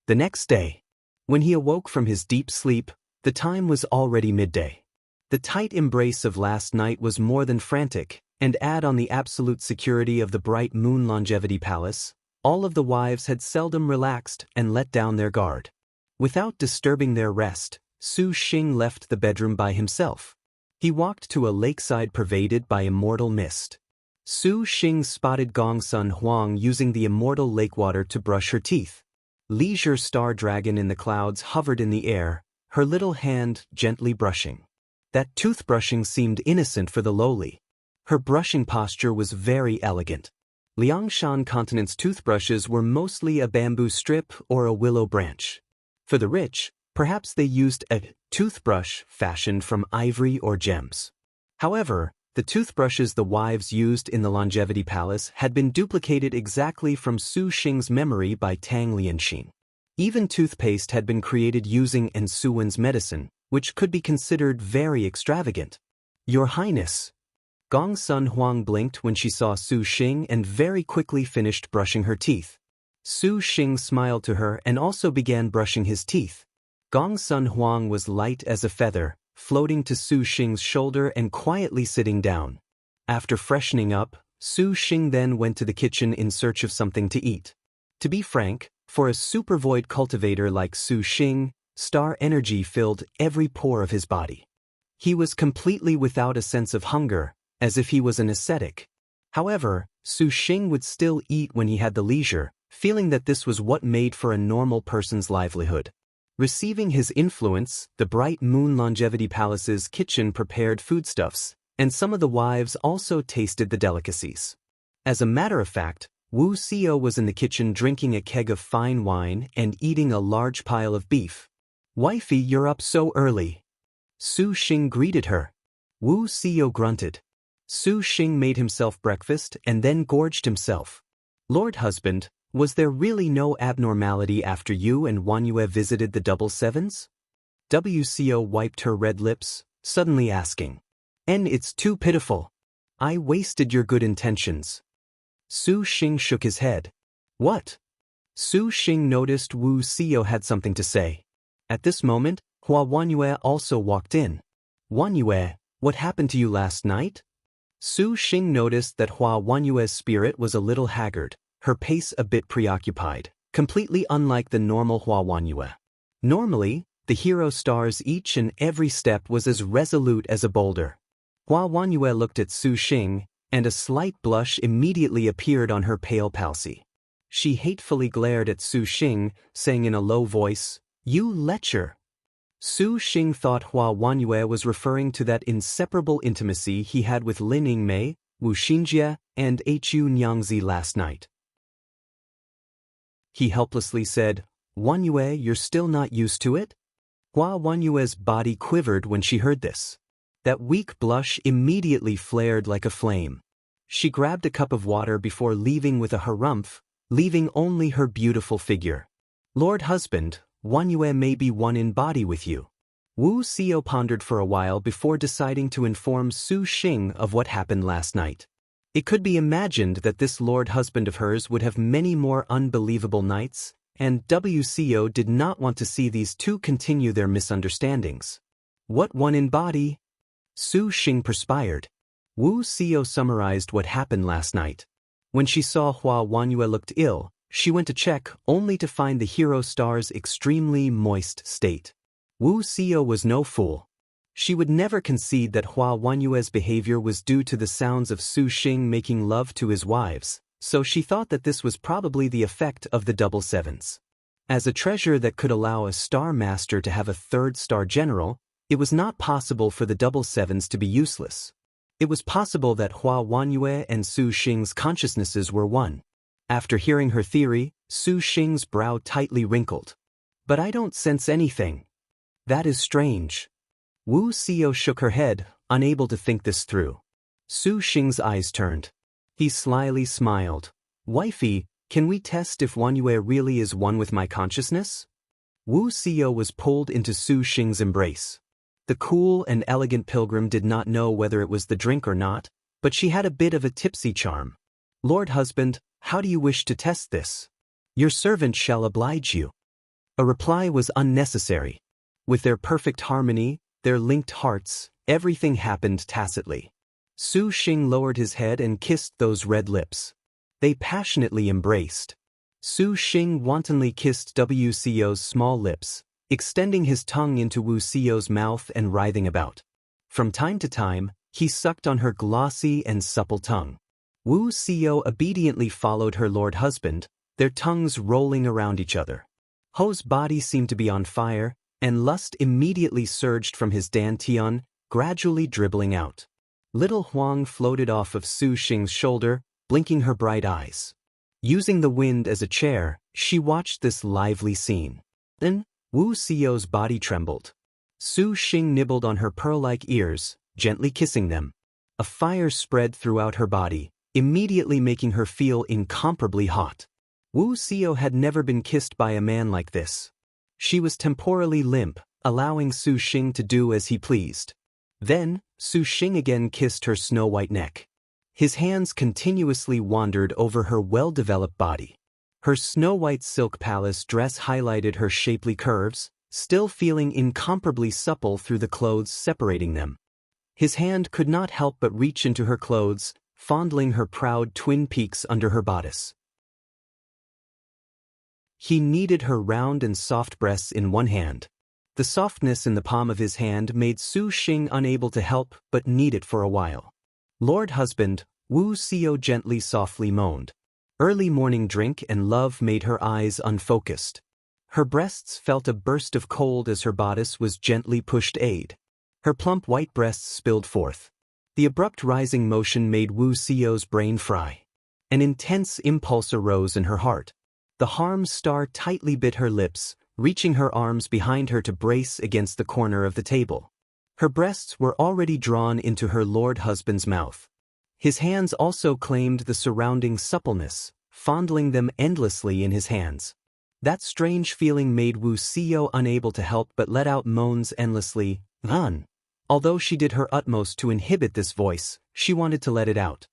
The next day, when he awoke from his deep sleep, the time was already midday. The tight embrace of last night was more than frantic, and add on the absolute security of the bright moon longevity palace, all of the wives had seldom relaxed and let down their guard. Without disturbing their rest, Su Xing left the bedroom by himself. He walked to a lakeside pervaded by immortal mist. Su Xing spotted Gongsun Huang using the immortal lake water to brush her teeth. Leisure Star Dragon in the clouds hovered in the air, her little hand gently brushing. That toothbrushing seemed innocent for the lowly. Her brushing posture was very elegant. Liangshan continent's toothbrushes were mostly a bamboo strip or a willow branch. For the rich, perhaps they used a toothbrush fashioned from ivory or gems. However, the toothbrushes the wives used in the Longevity Palace had been duplicated exactly from Su Xing's memory by Tang Lianxin. Even toothpaste had been created using Ensuwen's medicine, which could be considered very extravagant. Your Highness. Gongsun Huang blinked when she saw Su Xing and very quickly finished brushing her teeth. Su Xing smiled to her and also began brushing his teeth. Gongsun Huang was light as a feather, floating to Su Xing's shoulder and quietly sitting down. After freshening up, Su Xing then went to the kitchen in search of something to eat. To be frank, for a supervoid cultivator like Su Xing, star energy filled every pore of his body. He was completely without a sense of hunger, as if he was an ascetic. However, Su Xing would still eat when he had the leisure, feeling that this was what made for a normal person's livelihood. Receiving his influence, the bright moon longevity palace's kitchen prepared foodstuffs, and some of the wives also tasted the delicacies. As a matter of fact, Wu Xiao was in the kitchen drinking a keg of fine wine and eating a large pile of beef. Wifey, you're up so early. Su Xing greeted her. Wu Xiao grunted. Su Xing made himself breakfast and then gorged himself. Lord Husband, was there really no abnormality after you and Wanyue visited the double sevens? WCO wiped her red lips, suddenly asking. It's too pitiful. I wasted your good intentions. Su Xing shook his head. What? Su Xing noticed Wu Xiao had something to say. At this moment, Hua Wanyue also walked in. Wanyue, what happened to you last night? Su Xing noticed that Hua Wanyue's spirit was a little haggard. her pace a bit preoccupied, completely unlike the normal Hua Wanyue. Normally, the hero star's each and every step was as resolute as a boulder. Hua Wanyue looked at Su Xing, and a slight blush immediately appeared on her pale palsy. She hatefully glared at Su Xing, saying in a low voice, "You lecher." Su Xing thought Hua Wanyue was referring to that inseparable intimacy he had with Lin Yingmei, Wu Xinjie, and Hu Nyangzi last night. He helplessly said, "Wanyue, you're still not used to it?" Hua Wanyue's body quivered when she heard this. That weak blush immediately flared like a flame. She grabbed a cup of water before leaving with a harumph, leaving only her beautiful figure. "Lord husband, Wanyue may be one in body with you." Wu Xiao pondered for a while before deciding to inform Su Xing of what happened last night. It could be imagined that this lord husband of hers would have many more unbelievable nights, and WCO did not want to see these two continue their misunderstandings. What one in body? Su Xing perspired. Wu Xiao summarized what happened last night. When she saw Hua Wanyue looked ill, she went to check, only to find the hero star's extremely moist state. Wu Xiao was no fool. She would never concede that Hua Wanyue's behavior was due to the sounds of Su Xing making love to his wives, so she thought that this was probably the effect of the double sevens. As a treasure that could allow a star master to have a third star general, it was not possible for the double sevens to be useless. It was possible that Hua Wanyue and Su Xing's consciousnesses were one. After hearing her theory, Su Xing's brow tightly wrinkled. "But I don't sense anything. That is strange." Wu Xiao shook her head, unable to think this through. Su Xing's eyes turned. He slyly smiled. "Wifey, can we test if Wanyue really is one with my consciousness?" Wu Xiao was pulled into Su Xing's embrace. The cool and elegant pilgrim did not know whether it was the drink or not, but she had a bit of a tipsy charm. "Lord husband, how do you wish to test this?" "Your servant shall oblige you." A reply was unnecessary. With their perfect harmony, their linked hearts, everything happened tacitly. Su Xing lowered his head and kissed those red lips. They passionately embraced. Su Xing wantonly kissed WCO's small lips, extending his tongue into Wu Xiao's mouth and writhing about. From time to time, he sucked on her glossy and supple tongue. Wu Xiao obediently followed her lord husband, their tongues rolling around each other. Ho's body seemed to be on fire, and lust immediately surged from his dantian, gradually dribbling out. Little Huang floated off of Su Xing's shoulder, blinking her bright eyes. Using the wind as a chair, she watched this lively scene. Then, Wu Xiao's body trembled. Su Xing nibbled on her pearl-like ears, gently kissing them. A fire spread throughout her body, immediately making her feel incomparably hot. Wu Xiao had never been kissed by a man like this. She was temporally limp, allowing Su Xing to do as he pleased. Then, Su Xing again kissed her snow-white neck. His hands continuously wandered over her well-developed body. Her snow-white silk palace dress highlighted her shapely curves, still feeling incomparably supple through the clothes separating them. His hand could not help but reach into her clothes, fondling her proud twin peaks under her bodice. He kneaded her round and soft breasts in one hand. The softness in the palm of his hand made Su Xing unable to help but knead it for a while. "Lord husband," Wu Xiao gently softly moaned. Early morning drink and love made her eyes unfocused. Her breasts felt a burst of cold as her bodice was gently pushed aid. Her plump white breasts spilled forth. The abrupt rising motion made Wu Xiao's brain fry. An intense impulse arose in her heart. The harm star tightly bit her lips, reaching her arms behind her to brace against the corner of the table. Her breasts were already drawn into her lord husband's mouth. His hands also claimed the surrounding suppleness, fondling them endlessly in his hands. That strange feeling made Wu Xiao unable to help but let out moans endlessly, "Run." Although she did her utmost to inhibit this voice, she wanted to let it out.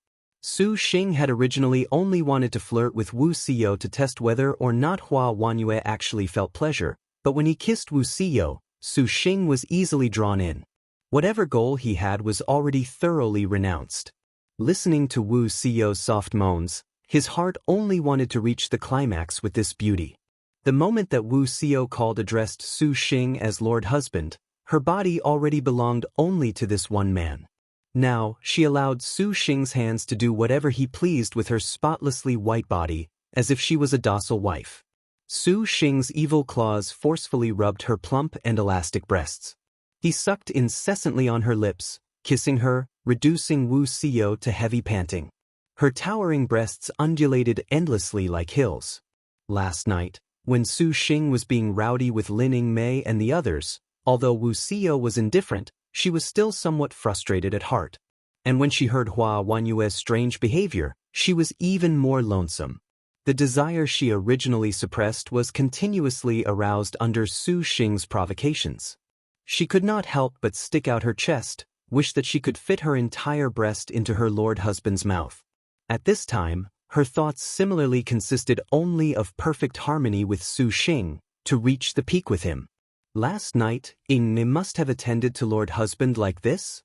Su Xing had originally only wanted to flirt with Wu Xiao to test whether or not Hua Wanyue actually felt pleasure, but when he kissed Wu Xiao, Su Xing was easily drawn in. Whatever goal he had was already thoroughly renounced. Listening to Wu Xiao's soft moans, His heart only wanted to reach the climax with this beauty. The moment that Wu Xiao called addressed Su Xing as Lord Husband, her body already belonged only to this one man. Now, she allowed Su Xing's hands to do whatever he pleased with her spotlessly white body, as if she was a docile wife. Su Xing's evil claws forcefully rubbed her plump and elastic breasts. He sucked incessantly on her lips, kissing her, reducing Wu Xiao to heavy panting. Her towering breasts undulated endlessly like hills. Last night, when Su Xing was being rowdy with Lin Yingmei and the others, although Wu Xiao was indifferent, she was still somewhat frustrated at heart. And when she heard Hua Wanyue's strange behavior, she was even more lonesome. The desire she originally suppressed was continuously aroused under Su Xing's provocations. She could not help but stick out her chest, wish that she could fit her entire breast into her lord husband's mouth. At this time, her thoughts similarly consisted only of perfect harmony with Su Xing, to reach the peak with him. Last night, Ying must have attended to Lord Husband like this?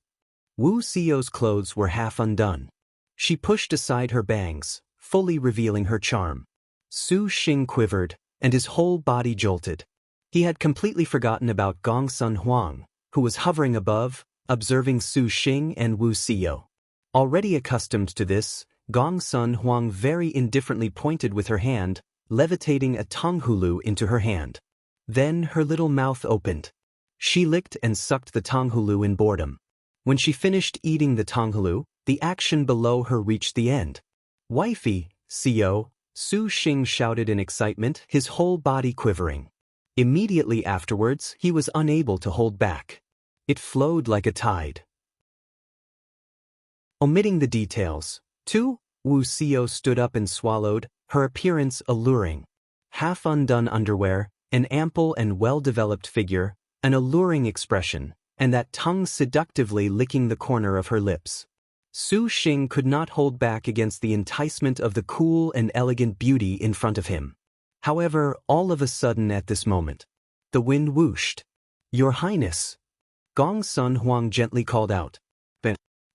Wu Xiao's clothes were half undone. She pushed aside her bangs, fully revealing her charm. Su Xing quivered, and his whole body jolted. He had completely forgotten about Gong Sun Huang, who was hovering above, observing Su Xing and Wu Xiao. Already accustomed to this, Gong Sun Huang very indifferently pointed with her hand, levitating a tonghulu into her hand. Then her little mouth opened. She licked and sucked the tonghulu in boredom. When she finished eating the tonghulu, the action below her reached the end. "Wifey, Xiao," Su Xing shouted in excitement, his whole body quivering. Immediately afterwards, he was unable to hold back. It flowed like a tide. Omitting the details, too, Wu Xiao stood up and swallowed, her appearance alluring. Half undone underwear, an ample and well-developed figure, an alluring expression, and that tongue seductively licking the corner of her lips. Su Xing could not hold back against the enticement of the cool and elegant beauty in front of him. However, all of a sudden at this moment, the wind whooshed. "Your Highness!" Gong Sun Huang gently called out.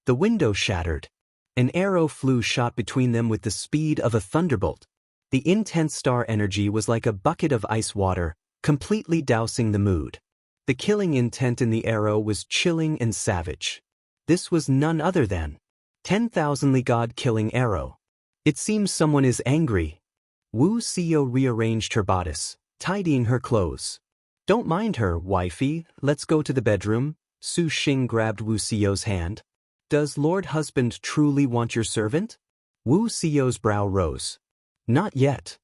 The window shattered. An arrow flew shot between them with the speed of a thunderbolt. The intense star energy was like a bucket of ice water, completely dousing the mood. The killing intent in the arrow was chilling and savage. This was none other than 10,000 god-killing arrow. It seems someone is angry. Wu Xiao rearranged her bodice, tidying her clothes. "Don't mind her, wifey, let's go to the bedroom." Su Xing grabbed Wu Xiao's hand. "Does Lord Husband truly want your servant?" Wu Xiao's brow rose. "Not yet."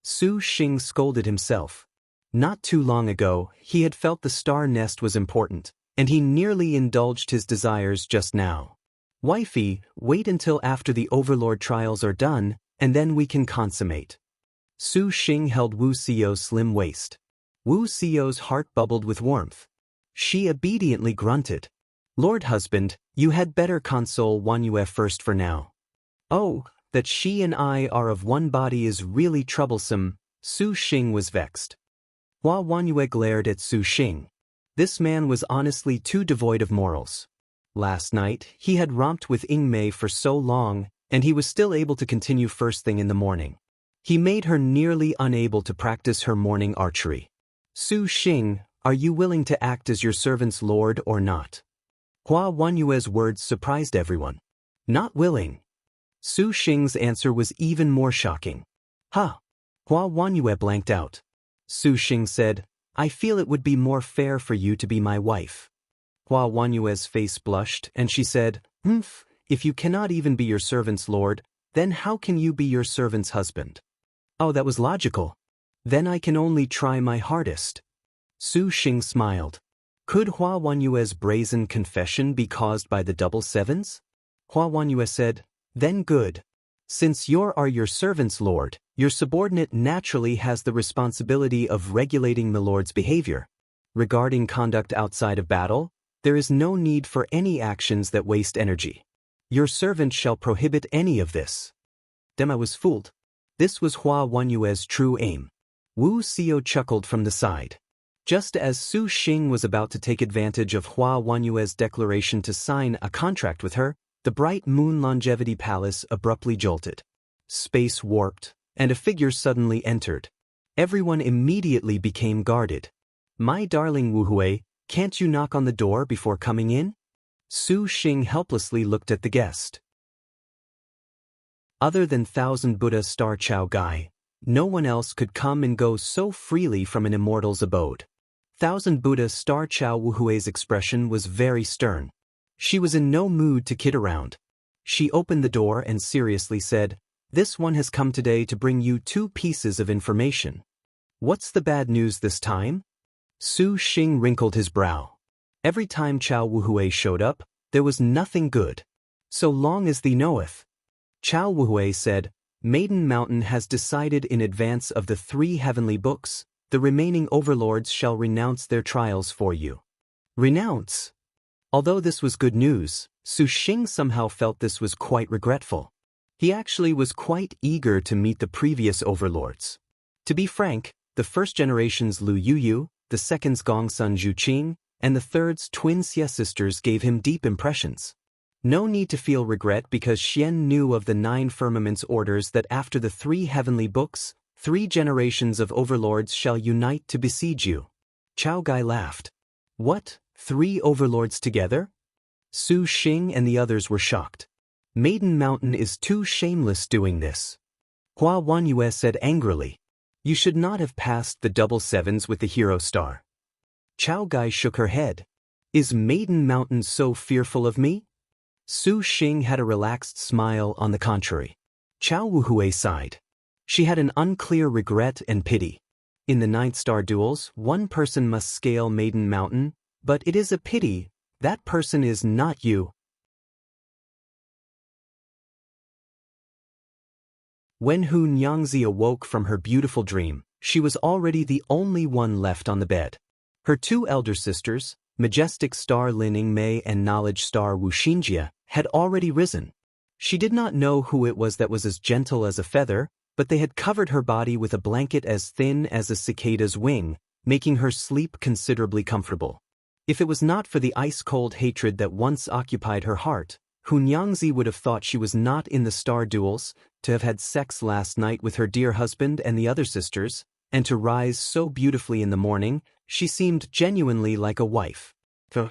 Su Xing scolded himself. Not too long ago, he had felt the star nest was important, and he nearly indulged his desires just now. "Wifey, wait until after the Overlord trials are done, and then we can consummate." Su Xing held Wu Xiao's slim waist. Wu Xiao's heart bubbled with warmth. She obediently grunted. "Lord Husband, you had better console Wanyue first for now." "Oh, that she and I are of one body is really troublesome." Su Xing was vexed. Hua Wanyue glared at Su Xing. This man was honestly too devoid of morals. Last night, he had romped with Yingmei for so long, and he was still able to continue first thing in the morning. He made her nearly unable to practice her morning archery. "Su Xing, are you willing to act as your servant's lord or not?" Hua Wanyue's words surprised everyone. "Not willing." Su Xing's answer was even more shocking. "Huh." Hua Wanyue blanked out. Su Xing said, "I feel it would be more fair for you to be my wife." Hua Wanyue's face blushed, and she said, If you cannot even be your servant's lord, then how can you be your servant's husband?" "Oh, that was logical. Then I can only try my hardest." Su Xing smiled. Could Hua Wanyue's brazen confession be caused by the double sevens? Hua Wanyue said, "Then good. Since you are your servant's lord, your subordinate naturally has the responsibility of regulating the lord's behavior. Regarding conduct outside of battle, there is no need for any actions that waste energy. Your servant shall prohibit any of this." Then I was fooled. This was Hua Wanyue's true aim. Wu Xiao chuckled from the side. Just as Su Xing was about to take advantage of Hua Wanyue's declaration to sign a contract with her, the bright moon longevity palace abruptly jolted. space warped, and a figure suddenly entered. Everyone immediately became guarded. "My darling Wu Hui, can't you knock on the door before coming in?" Su Xing helplessly looked at the guest. Other than Thousand Buddha Star Chao Gai, no one else could come and go so freely from an immortal's abode. Thousand Buddha Star Chao Wu Hui's expression was very stern. She was in no mood to kid around. She opened the door and seriously said, "This one has come today to bring you 2 pieces of information." "What's the bad news this time?" Su Xing wrinkled his brow. Every time Chao Wu Hui showed up, there was nothing good. "So long as thee knoweth." Chao Wu Hui said, "Maiden Mountain has decided in advance of the 3 heavenly books, the remaining overlords shall renounce their trials for you." Renounce? Although this was good news, Su Xing somehow felt this was quite regretful. He actually was quite eager to meet the previous overlords. To be frank, the first generation's Lu Yuyu, the second's Gongsun Zhuqing, and the third's twin Xie sisters gave him deep impressions. No need to feel regret because Xian knew of the 9 firmaments orders that after the 3 heavenly books, 3 generations of overlords shall unite to besiege you. Chao Gai laughed. "What, 3 overlords together?" Su Xing and the others were shocked. "Maiden Mountain is too shameless doing this." Hua Wanyue said angrily. "You should not have passed the double 7s with the hero star." Chao Gai shook her head. "Is Maiden Mountain so fearful of me?" Su Xing had a relaxed smile on the contrary. Chao Wu Hui sighed. She had an unclear regret and pity. In the 9th star duels, one person must scale Maiden Mountain, but it is a pity, that person is not you. When Hu Nyangzi awoke from her beautiful dream, she was already the only one left on the bed. Her 2 elder sisters, Majestic Star Lin Yingmei and Knowledge Star Wu Xinjie, had already risen. She did not know who it was that was as gentle as a feather, but they had covered her body with a blanket as thin as a cicada's wing, making her sleep considerably comfortable. If it was not for the ice-cold hatred that once occupied her heart, Hu Nyangzi would have thought she was not in the star duels, to have had sex last night with her dear husband and the other sisters, and to rise so beautifully in the morning, she seemed genuinely like a wife. The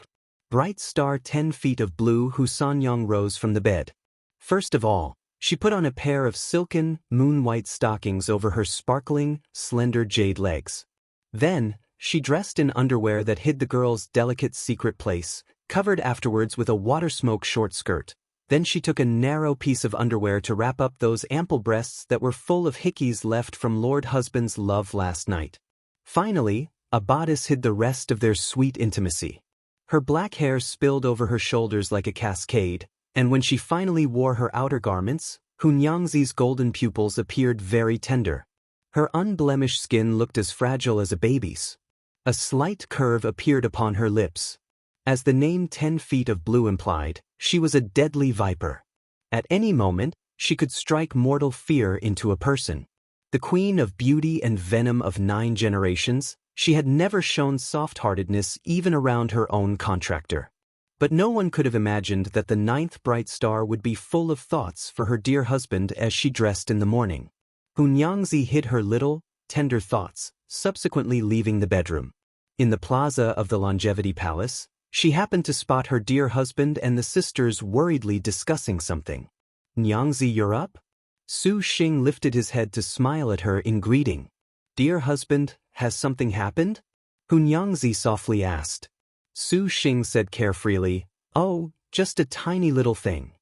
bright star 10 feet of blue Hu Sanyong rose from the bed. First of all, she put on a pair of silken, moon-white stockings over her sparkling, slender jade legs. Then, she dressed in underwear that hid the girl's delicate secret place, covered afterwards with a water-smoke short skirt. Then she took a narrow piece of underwear to wrap up those ample breasts that were full of hickeys left from Lord Husband's love last night. Finally, a bodice hid the rest of their sweet intimacy. Her black hair spilled over her shoulders like a cascade, and when she finally wore her outer garments, Hu Nyangzi's golden pupils appeared very tender. Her unblemished skin looked as fragile as a baby's. A slight curve appeared upon her lips. As the name 10 feet of blue implied, she was a deadly viper. At any moment, she could strike mortal fear into a person. The queen of beauty and venom of 9 generations, she had never shown soft-heartedness even around her own contractor. But no one could have imagined that the 9th bright star would be full of thoughts for her dear husband as she dressed in the morning. Hu Nyangzi hid her little, tender thoughts, subsequently leaving the bedroom. In the plaza of the Longevity Palace, she happened to spot her dear husband and the sisters worriedly discussing something. "Nyangzi, you're up?" Su Xing lifted his head to smile at her in greeting. "Dear husband, has something happened?" Hu Nyangzi softly asked. Su Xing said carefreely, "Oh, just a tiny little thing."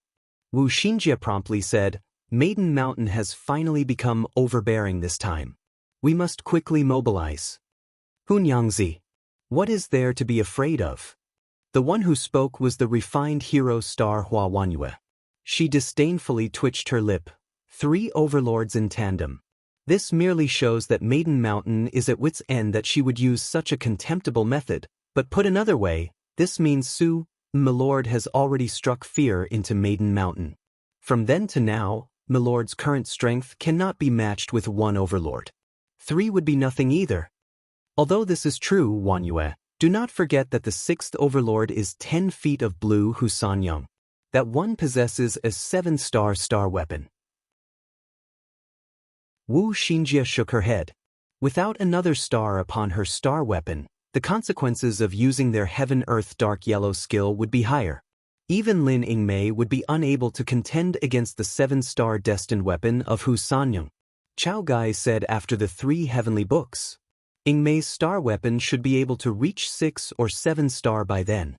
Wu Xinjie promptly said, "Maiden Mountain has finally become overbearing this time. We must quickly mobilize." Hu Nyangzi, what is there to be afraid of? The one who spoke was the refined hero star Hua Wanyue. She disdainfully twitched her lip. 3 overlords in tandem. This merely shows that Maiden Mountain is at wit's end that she would use such a contemptible method, but put another way, this means Su, Milord has already struck fear into Maiden Mountain. From then to now, Milord's current strength cannot be matched with 1 overlord. 3 would be nothing either. Although this is true, Wanyue, do not forget that the 6th overlord is 10 feet of blue Hu Sanyong. That one possesses a 7-star weapon. Wu Xinjie shook her head. Without another star upon her star weapon, the consequences of using their Heaven-Earth Dark Yellow skill would be higher. Even Lin Yingmei would be unable to contend against the 7-star destined weapon of Hu Sanyang. Chao Gai said after the 3 heavenly books. Yingmei's star weapon should be able to reach 6 or 7 star by then.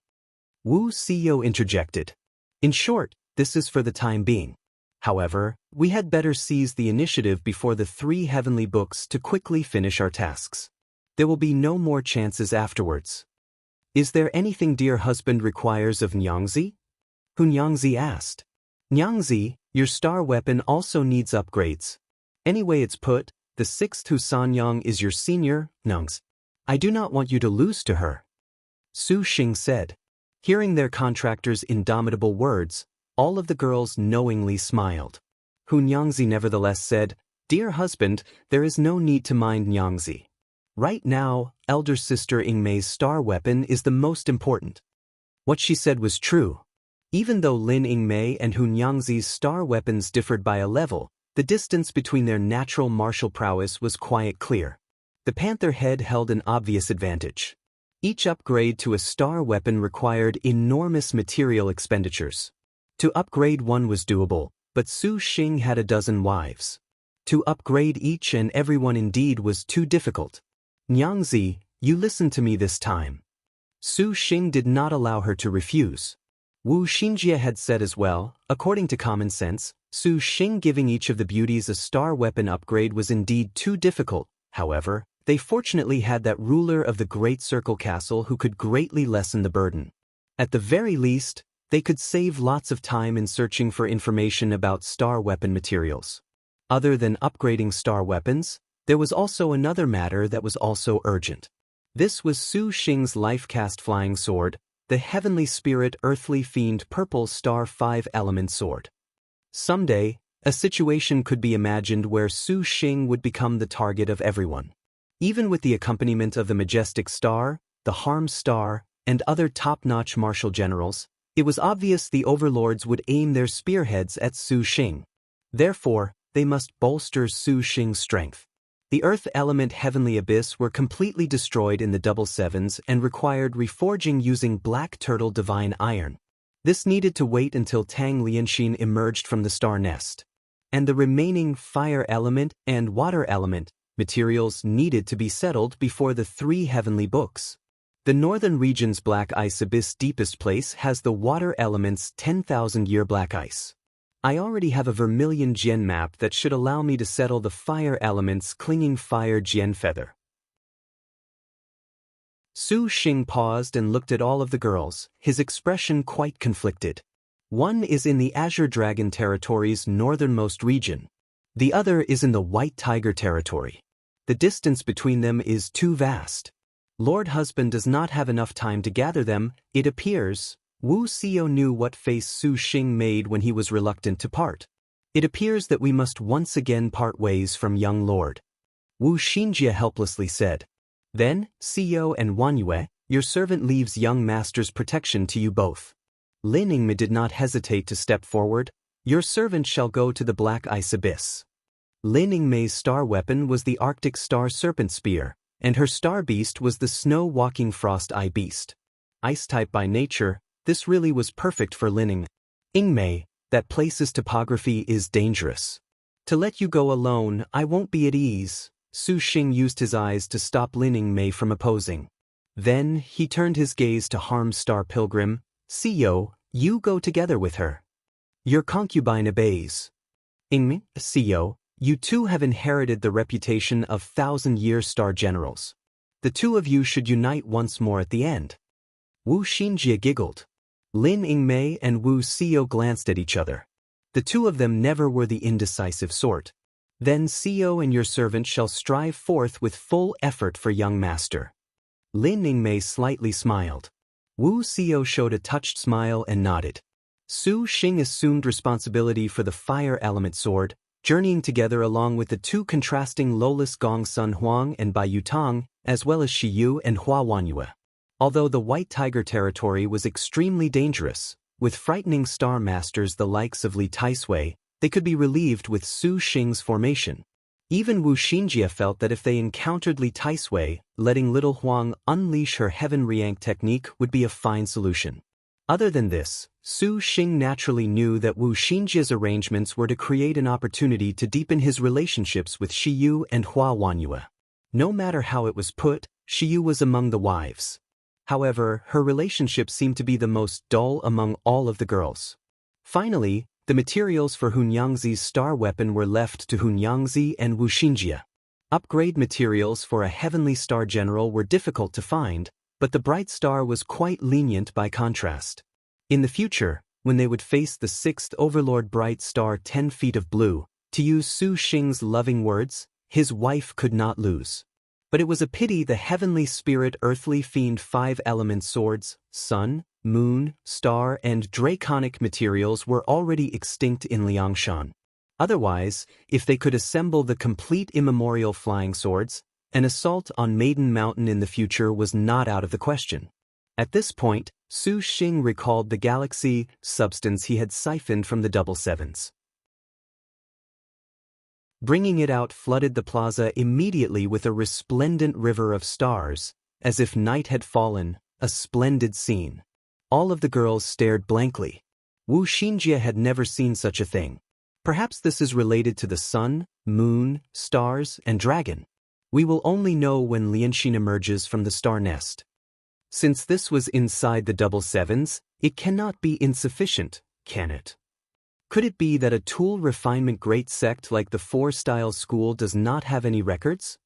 Wu Xiyo interjected. In short, this is for the time being. However, we had better seize the initiative before the 3 heavenly books to quickly finish our tasks. There will be no more chances afterwards. Is there anything dear husband requires of Nyangzi? Hu Nyangzi asked. Nyangzi, your star weapon also needs upgrades. Anyway it's put, the 6th Hu Sanyang is your senior, Nungs. I do not want you to lose to her. Su Xing said. Hearing their contractor's indomitable words, all of the girls knowingly smiled. Hu Nyangzi nevertheless said, Dear husband, there is no need to mind Nyangzi. Right now, elder sister Yingmei's star weapon is the most important. What she said was true. Even though Lin Yingmei and Hu Nyangzi's star weapons differed by a level, the distance between their natural martial prowess was quite clear. The panther head held an obvious advantage. Each upgrade to a star weapon required enormous material expenditures. To upgrade one was doable, but Su Xing had a dozen wives. To upgrade each and every one indeed was too difficult. Nyangzi, you listen to me this time. Su Xing did not allow her to refuse. Wu Xinjie had said as well, according to common sense, Su Xing giving each of the beauties a star weapon upgrade was indeed too difficult. However, they fortunately had that ruler of the Great Circle Castle who could greatly lessen the burden. At the very least, they could save lots of time in searching for information about star weapon materials. Other than upgrading star weapons, there was also another matter that was also urgent. This was Su Xing's life-cast flying sword, the Heavenly Spirit Earthly Fiend Purple Star 5-element sword. Someday, a situation could be imagined where Su Xing would become the target of everyone. Even with the accompaniment of the Majestic Star, the Harm Star, and other top-notch martial generals, it was obvious the overlords would aim their spearheads at Su Xing. Therefore, they must bolster Su Xing's strength. The Earth element Heavenly Abyss were completely destroyed in the Double Sevens and required reforging using Black Turtle Divine Iron. This needed to wait until Tang Lianxin emerged from the star nest. And the remaining Fire element and Water element materials needed to be settled before the 3 heavenly books. The northern region's Black Ice Abyss deepest place has the Water element's 10,000-year black ice. I already have a Vermilion Jian map that should allow me to settle the Fire element's clinging Fire Jian feather. Su Xing paused and looked at all of the girls, his expression quite conflicted. One is in the Azure Dragon territory's northernmost region. The other is in the White Tiger territory. The distance between them is too vast. Lord Husband does not have enough time to gather them, it appears. Wu Xiyo knew what face Su Xing made when he was reluctant to part. It appears that we must once again part ways from young Lord. Wu Xinjie helplessly said. Then, Xiyo and Wanyue, your servant leaves young master's protection to you both. Lin Yingmei did not hesitate to step forward. Your servant shall go to the Black Ice Abyss. Lin Yingmei's star weapon was the Arctic Star Serpent Spear, and her star beast was the Snow-Walking Frost Eye Beast. Ice-type by nature, this really was perfect for Lin Yingmei. That place's topography is dangerous. To let you go alone, I won't be at ease. Su Xing used his eyes to stop Lin Yingmei from opposing. Then, he turned his gaze to Harm's star pilgrim. Xiyo, you go together with her. Your concubine obeys. Yingmei, Xiyo, you two have inherited the reputation of 1,000-year star generals. The two of you should unite once more at the end. Wu Xinjie giggled. Lin Yingmei and Wu Xiyo glanced at each other. The two of them never were the indecisive sort. Then Xiyo and your servant shall strive forth with full effort for young master. Lin Yingmei slightly smiled. Wu Xiyo showed a touched smile and nodded. Su Xing assumed responsibility for the Fire element sword, journeying together along with the two contrasting Lolis Gong Sun Huang and Bai Yutang, as well as Shi Yu and Hua Wanyue. Although the White Tiger territory was extremely dangerous, with frightening star masters the likes of Li Taisui, they could be relieved with Su Xing's formation. Even Wu Xinjie felt that if they encountered Li Taisui, letting little Huang unleash her heaven Riang technique would be a fine solution. Other than this, Su Xing naturally knew that Wu Xinjie's arrangements were to create an opportunity to deepen his relationships with Shiyu and Hua Wanyue. No matter how it was put, Shiyu was among the wives. However, her relationship seemed to be the most dull among all of the girls. Finally, the materials for Hunyangzi's star weapon were left to Hunyangzi and Wu Xinjie. Upgrade materials for a heavenly star general were difficult to find, but the bright star was quite lenient by contrast. In the future, when they would face the 6th Overlord Bright Star 10 feet of blue, to use Su Xing's loving words, his wife could not lose. But it was a pity the heavenly spirit earthly fiend 5-element swords, sun, moon, star and draconic materials were already extinct in Liangshan. Otherwise, if they could assemble the complete immemorial flying swords, an assault on Maiden Mountain in the future was not out of the question. At this point, Su Xing recalled the galaxy substance he had siphoned from the double sevens. Bringing it out flooded the plaza immediately with a resplendent river of stars, as if night had fallen, a splendid scene. All of the girls stared blankly. Wu Xinjie had never seen such a thing. Perhaps this is related to the sun, moon, stars, and dragon. We will only know when Lianxin emerges from the star nest. Since this was inside the double sevens, it cannot be insufficient, can it? Could it be that a tool refinement great sect like the Four Styles School does not have any records?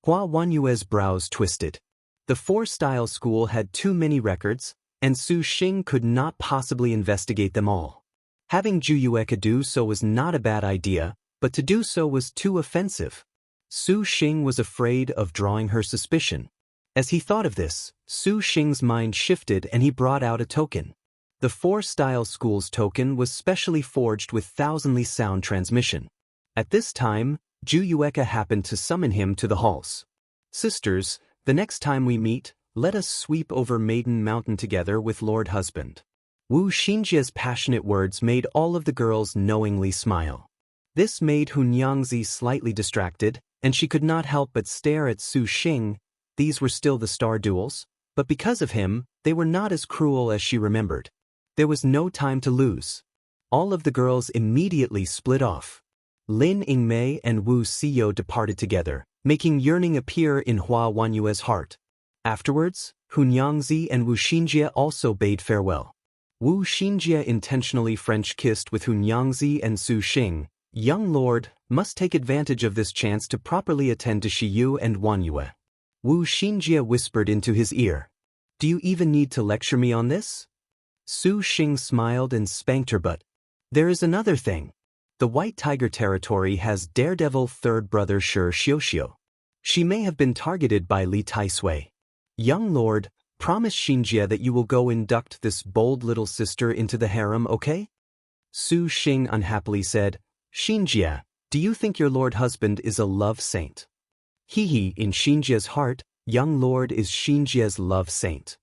Hua Wanyue's brows twisted. The Four Styles School had too many records, and Su Xing could not possibly investigate them all. Having Zhu Yueka do so was not a bad idea, but to do so was too offensive. Su Xing was afraid of drawing her suspicion. As he thought of this, Su Xing's mind shifted and he brought out a token. The Four Styles School's token was specially forged with thousandly sound transmission. At this time, Zhu Yueka happened to summon him to the halls. Sisters, the next time we meet, let us sweep over Maiden Mountain together with Lord Husband. Wu Xinjie's passionate words made all of the girls knowingly smile. This made Hunyangzi slightly distracted, and she could not help but stare at Su Xing. These were still the star duels, but because of him, they were not as cruel as she remembered. There was no time to lose. All of the girls immediately split off. Lin Yingmei and Wu Xiyo departed together, making yearning appear in Hua Wanyue's heart. Afterwards, Hunyangzi and Wu Xinjie also bade farewell. Wu Xinjie intentionally French-kissed with Hunyangzi and Su Xing. Young lord, must take advantage of this chance to properly attend to Shiyu and Wanyue. Wu Xinjie whispered into his ear. Do you even need to lecture me on this? Su Xing smiled and spanked her butt. There is another thing. The White Tiger territory has daredevil third brother Shi Xiuxiu. She may have been targeted by Li Taisui. Young lord, promise Xinjie that you will go induct this bold little sister into the harem, okay? Su Xing unhappily said, Xinjie, do you think your lord husband is a love saint? Hee, in Xinjie's heart, young lord is Xinjie's love saint.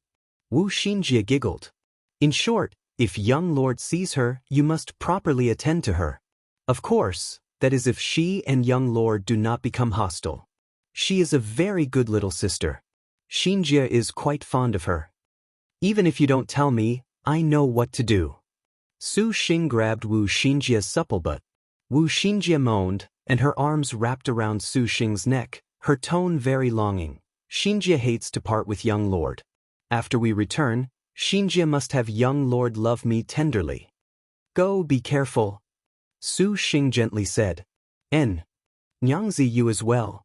Wu Xinjie giggled. In short, if young lord sees her, you must properly attend to her. Of course, that is if she and young lord do not become hostile. She is a very good little sister. Xinjie is quite fond of her. Even if you don't tell me, I know what to do. Su Xing grabbed Wu Xinjie's supple butt. Wu Xinjie moaned, and her arms wrapped around Su Xing's neck, her tone very longing. Xinjie hates to part with young lord. After we return, Xinjie must have young lord love me tenderly. Go, be careful. Su Xing gently said. Nyangzi, you as well.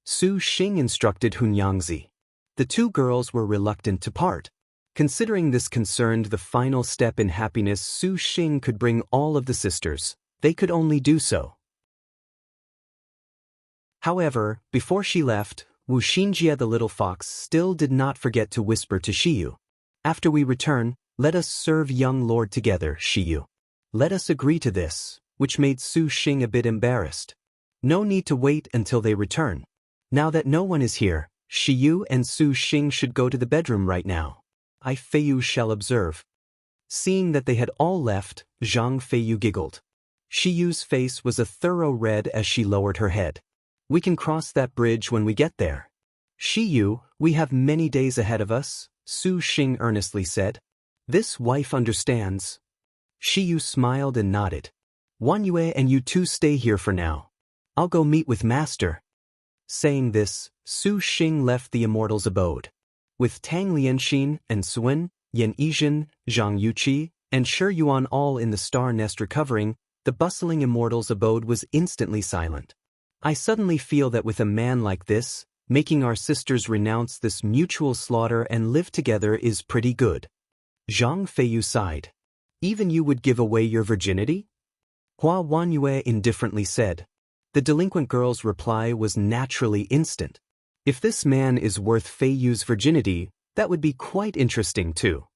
Su Xing instructed Hunyangzi. The two girls were reluctant to part. Considering this concerned the final step in happiness, Su Xing could bring all of the sisters. They could only do so. However, before she left, Wu Xinjie the little fox still did not forget to whisper to Shiyu. After we return, let us serve young lord together, Shiyu. Let us agree to this, which made Su Xing a bit embarrassed. No need to wait until they return. Now that no one is here, Shiyu and Su Xing should go to the bedroom right now. I Feiyu shall observe. Seeing that they had all left, Zhang Feiyu giggled. Shiyu's face was a thorough red as she lowered her head. We can cross that bridge when we get there. Shiyu, we have many days ahead of us, Su Xing earnestly said. This wife understands. Shiyu smiled and nodded. Wan Yue and you two stay here for now. I'll go meet with Master. Saying this, Su Xing left the immortal's abode. With Tang Lianxin and Sun, Yan Yizhen, Zhang Yuqi, and Shi Yuan all in the star nest recovering, the bustling immortal's abode was instantly silent. I suddenly feel that with a man like this, making our sisters renounce this mutual slaughter and live together is pretty good. Zhang Feiyu sighed. Even you would give away your virginity? Hua Wanyue indifferently said. The delinquent girl's reply was naturally instant. If this man is worth Feiyu's virginity, that would be quite interesting too.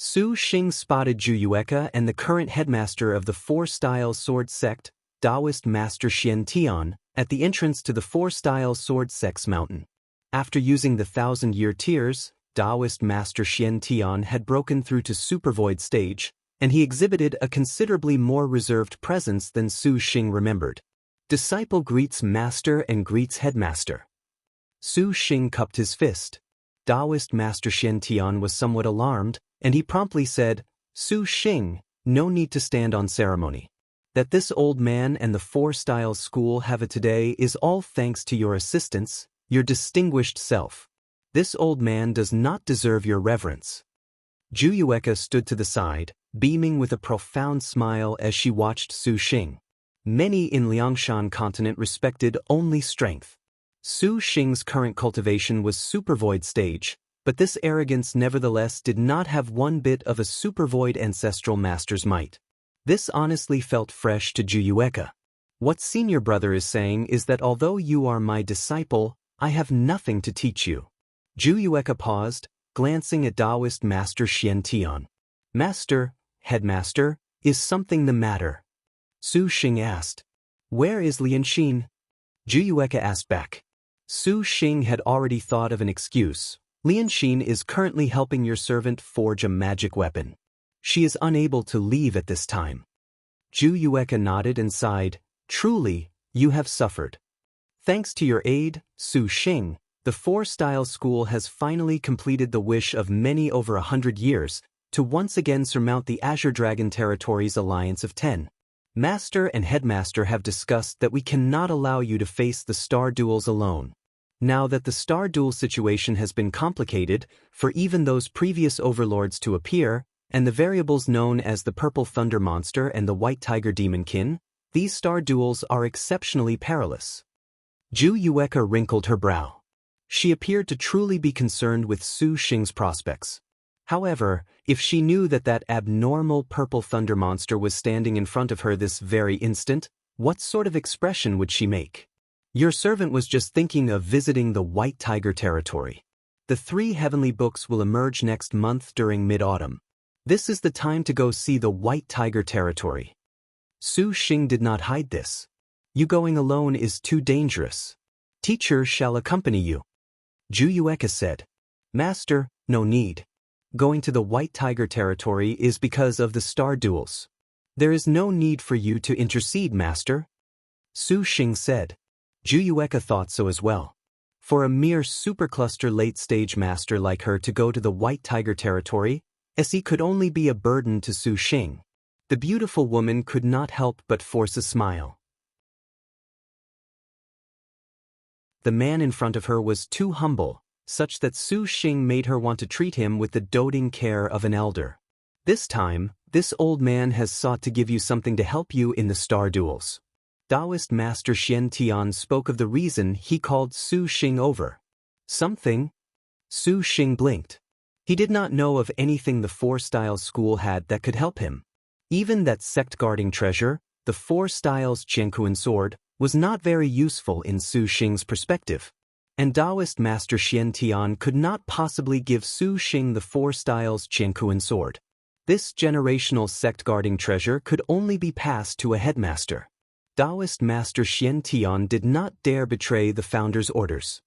Su Xing spotted Zhu Yueka and the current headmaster of the Four Styles Sword Sect, Taoist Master Xian Tian, at the entrance to the Four Styles Sword Sect's mountain. After using the 1,000-year tears, Taoist Master Xian Tian had broken through to Supervoid stage, and he exhibited a considerably more reserved presence than Su Xing remembered. Disciple greets master and greets headmaster. Su Xing cupped his fist. Taoist Master Xian Tian was somewhat alarmed, and he promptly said, Su Xing, no need to stand on ceremony. That this old man and the Four Styles School have it today is all thanks to your assistance, your distinguished self. This old man does not deserve your reverence. Zhu Yueka stood to the side, beaming with a profound smile as she watched Su Xing. Many in Liangshan continent respected only strength. Su Xing's current cultivation was Supervoid stage, but this arrogance nevertheless did not have one bit of a Supervoid ancestral master's might. This honestly felt fresh to Zhu Yueka. What senior brother is saying is that although you are my disciple, I have nothing to teach you. Zhu Yueka paused, glancing at Taoist Master Xian Tian. Master, headmaster, is something the matter? Su Xing asked. Where is Lianxin? Zhu Yueka asked back. Su Xing had already thought of an excuse. Lianxin is currently helping your servant forge a magic weapon. She is unable to leave at this time. Zhu Yueka nodded and sighed. Truly, you have suffered. Thanks to your aid, Su Xing, the Four Styles School has finally completed the wish of many over 100 years to once again surmount the Azure Dragon Territory's Alliance of 10. Master and Headmaster have discussed that we cannot allow you to face the star duels alone. Now that the star duel situation has been complicated for even those previous overlords to appear, and the variables known as the Purple Thunder Monster and the White Tiger Demonkin, these star duels are exceptionally perilous. Zhu Yueka wrinkled her brow. She appeared to truly be concerned with Su Xing's prospects. However, if she knew that that abnormal Purple Thunder Monster was standing in front of her this very instant, what sort of expression would she make? Your servant was just thinking of visiting the White Tiger Territory. The 3 heavenly books will emerge next month during mid-autumn. This is the time to go see the White Tiger Territory. Su Xing did not hide this. You going alone is too dangerous. Teacher shall accompany you. Zhu Yueka said. Master, no need. Going to the White Tiger Territory is because of the star duels. There is no need for you to intercede, Master. Su Xing said. Zhu Yueka thought so as well. For a mere supercluster late-stage master like her to go to the White Tiger Territory, as he could only be a burden to Su Xing. The beautiful woman could not help but force a smile. The man in front of her was too humble, such that Su Xing made her want to treat him with the doting care of an elder. This time, this old man has sought to give you something to help you in the star duels. Taoist Master Xian Tian spoke of the reason he called Su Xing over. Something? Su Xing blinked. He did not know of anything the Four Styles School had that could help him. Even that sect-guarding treasure, the Four Styles Jiankuan sword, was not very useful in Su Xing's perspective. And Taoist Master Xian Tian could not possibly give Su Xing the Four Styles Jiankuan sword. This generational sect-guarding treasure could only be passed to a headmaster. Taoist Master Xian Tian did not dare betray the founder's orders.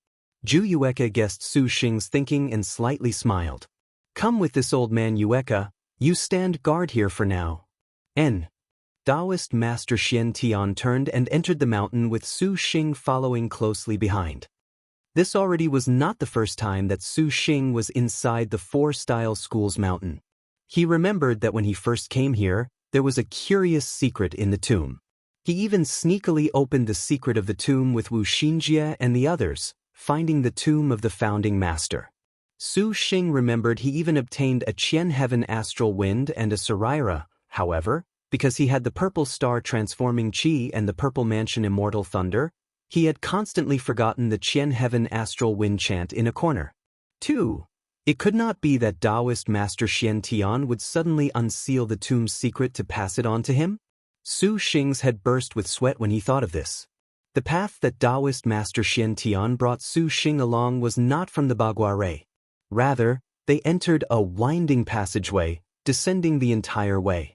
Zhu Yueka guessed Su Xing's thinking and slightly smiled. Come with this old man Yueka, you stand guard here for now. N. Taoist Master Xian Tian turned and entered the mountain with Su Xing following closely behind. This already was not the first time that Su Xing was inside the Four Style School's mountain. He remembered that when he first came here, there was a curious secret in the tomb. He even sneakily opened the secret of the tomb with Wu Xinjie and the others, finding the tomb of the founding master. Su Xing remembered he even obtained a Qian Heaven Astral Wind and a Saraira. However, because he had the Purple Star Transforming Qi and the Purple Mansion Immortal Thunder, he had constantly forgotten the Qian Heaven Astral Wind chant in a corner. 2. It could not be that Taoist Master Xian Tian would suddenly unseal the tomb's secret to pass it on to him? Su Xing's head burst with sweat when he thought of this. The path that Taoist Master Xian Tian brought Su Xing along was not from the Baguare. Rather, they entered a winding passageway, descending the entire way.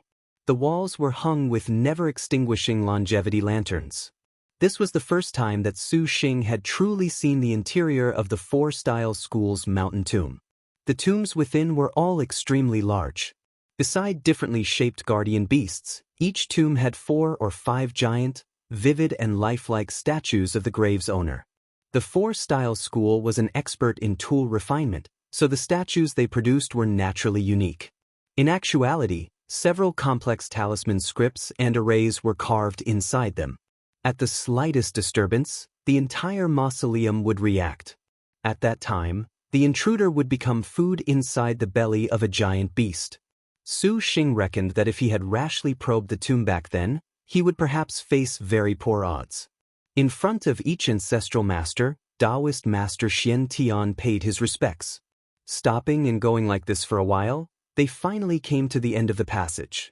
The walls were hung with never-extinguishing longevity lanterns. This was the first time that Su Xing had truly seen the interior of the Four Style School's mountain tomb. The tombs within were all extremely large. Beside differently shaped guardian beasts, each tomb had 4 or 5 giant, vivid and lifelike statues of the grave's owner. The Four Style School was an expert in tool refinement, so the statues they produced were naturally unique. In actuality, several complex talisman scripts and arrays were carved inside them. At the slightest disturbance, the entire mausoleum would react. At that time, the intruder would become food inside the belly of a giant beast. Su Xing reckoned that if he had rashly probed the tomb back then, he would perhaps face very poor odds. In front of each ancestral master, Taoist Master Xian Tian paid his respects. Stopping and going like this for a while, they finally came to the end of the passage.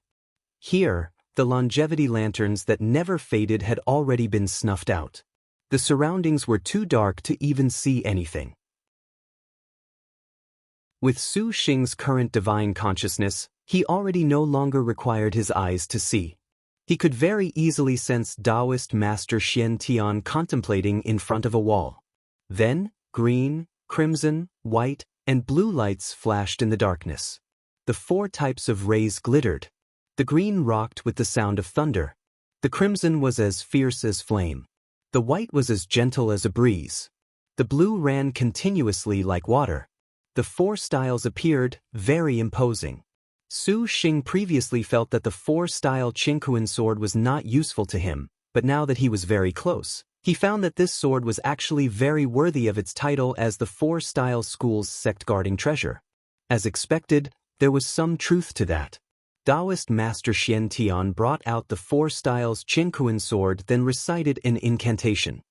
Here, the longevity lanterns that never faded had already been snuffed out. The surroundings were too dark to even see anything. With Su Xing's current divine consciousness, he already no longer required his eyes to see. He could very easily sense Taoist Master Xian Tian contemplating in front of a wall. Then, green, crimson, white, and blue lights flashed in the darkness. The 4 types of rays glittered. The green rocked with the sound of thunder. The crimson was as fierce as flame. The white was as gentle as a breeze. The blue ran continuously like water. The 4 styles appeared, very imposing. Su Xing previously felt that the 4-style Qingkuan sword was not useful to him, but now that he was very close, he found that this sword was actually very worthy of its title as the 4-style school's sect-guarding treasure. As expected, there was some truth to that. Taoist Master Xian Tian brought out the 4 styles Qingkuan sword, then recited an incantation.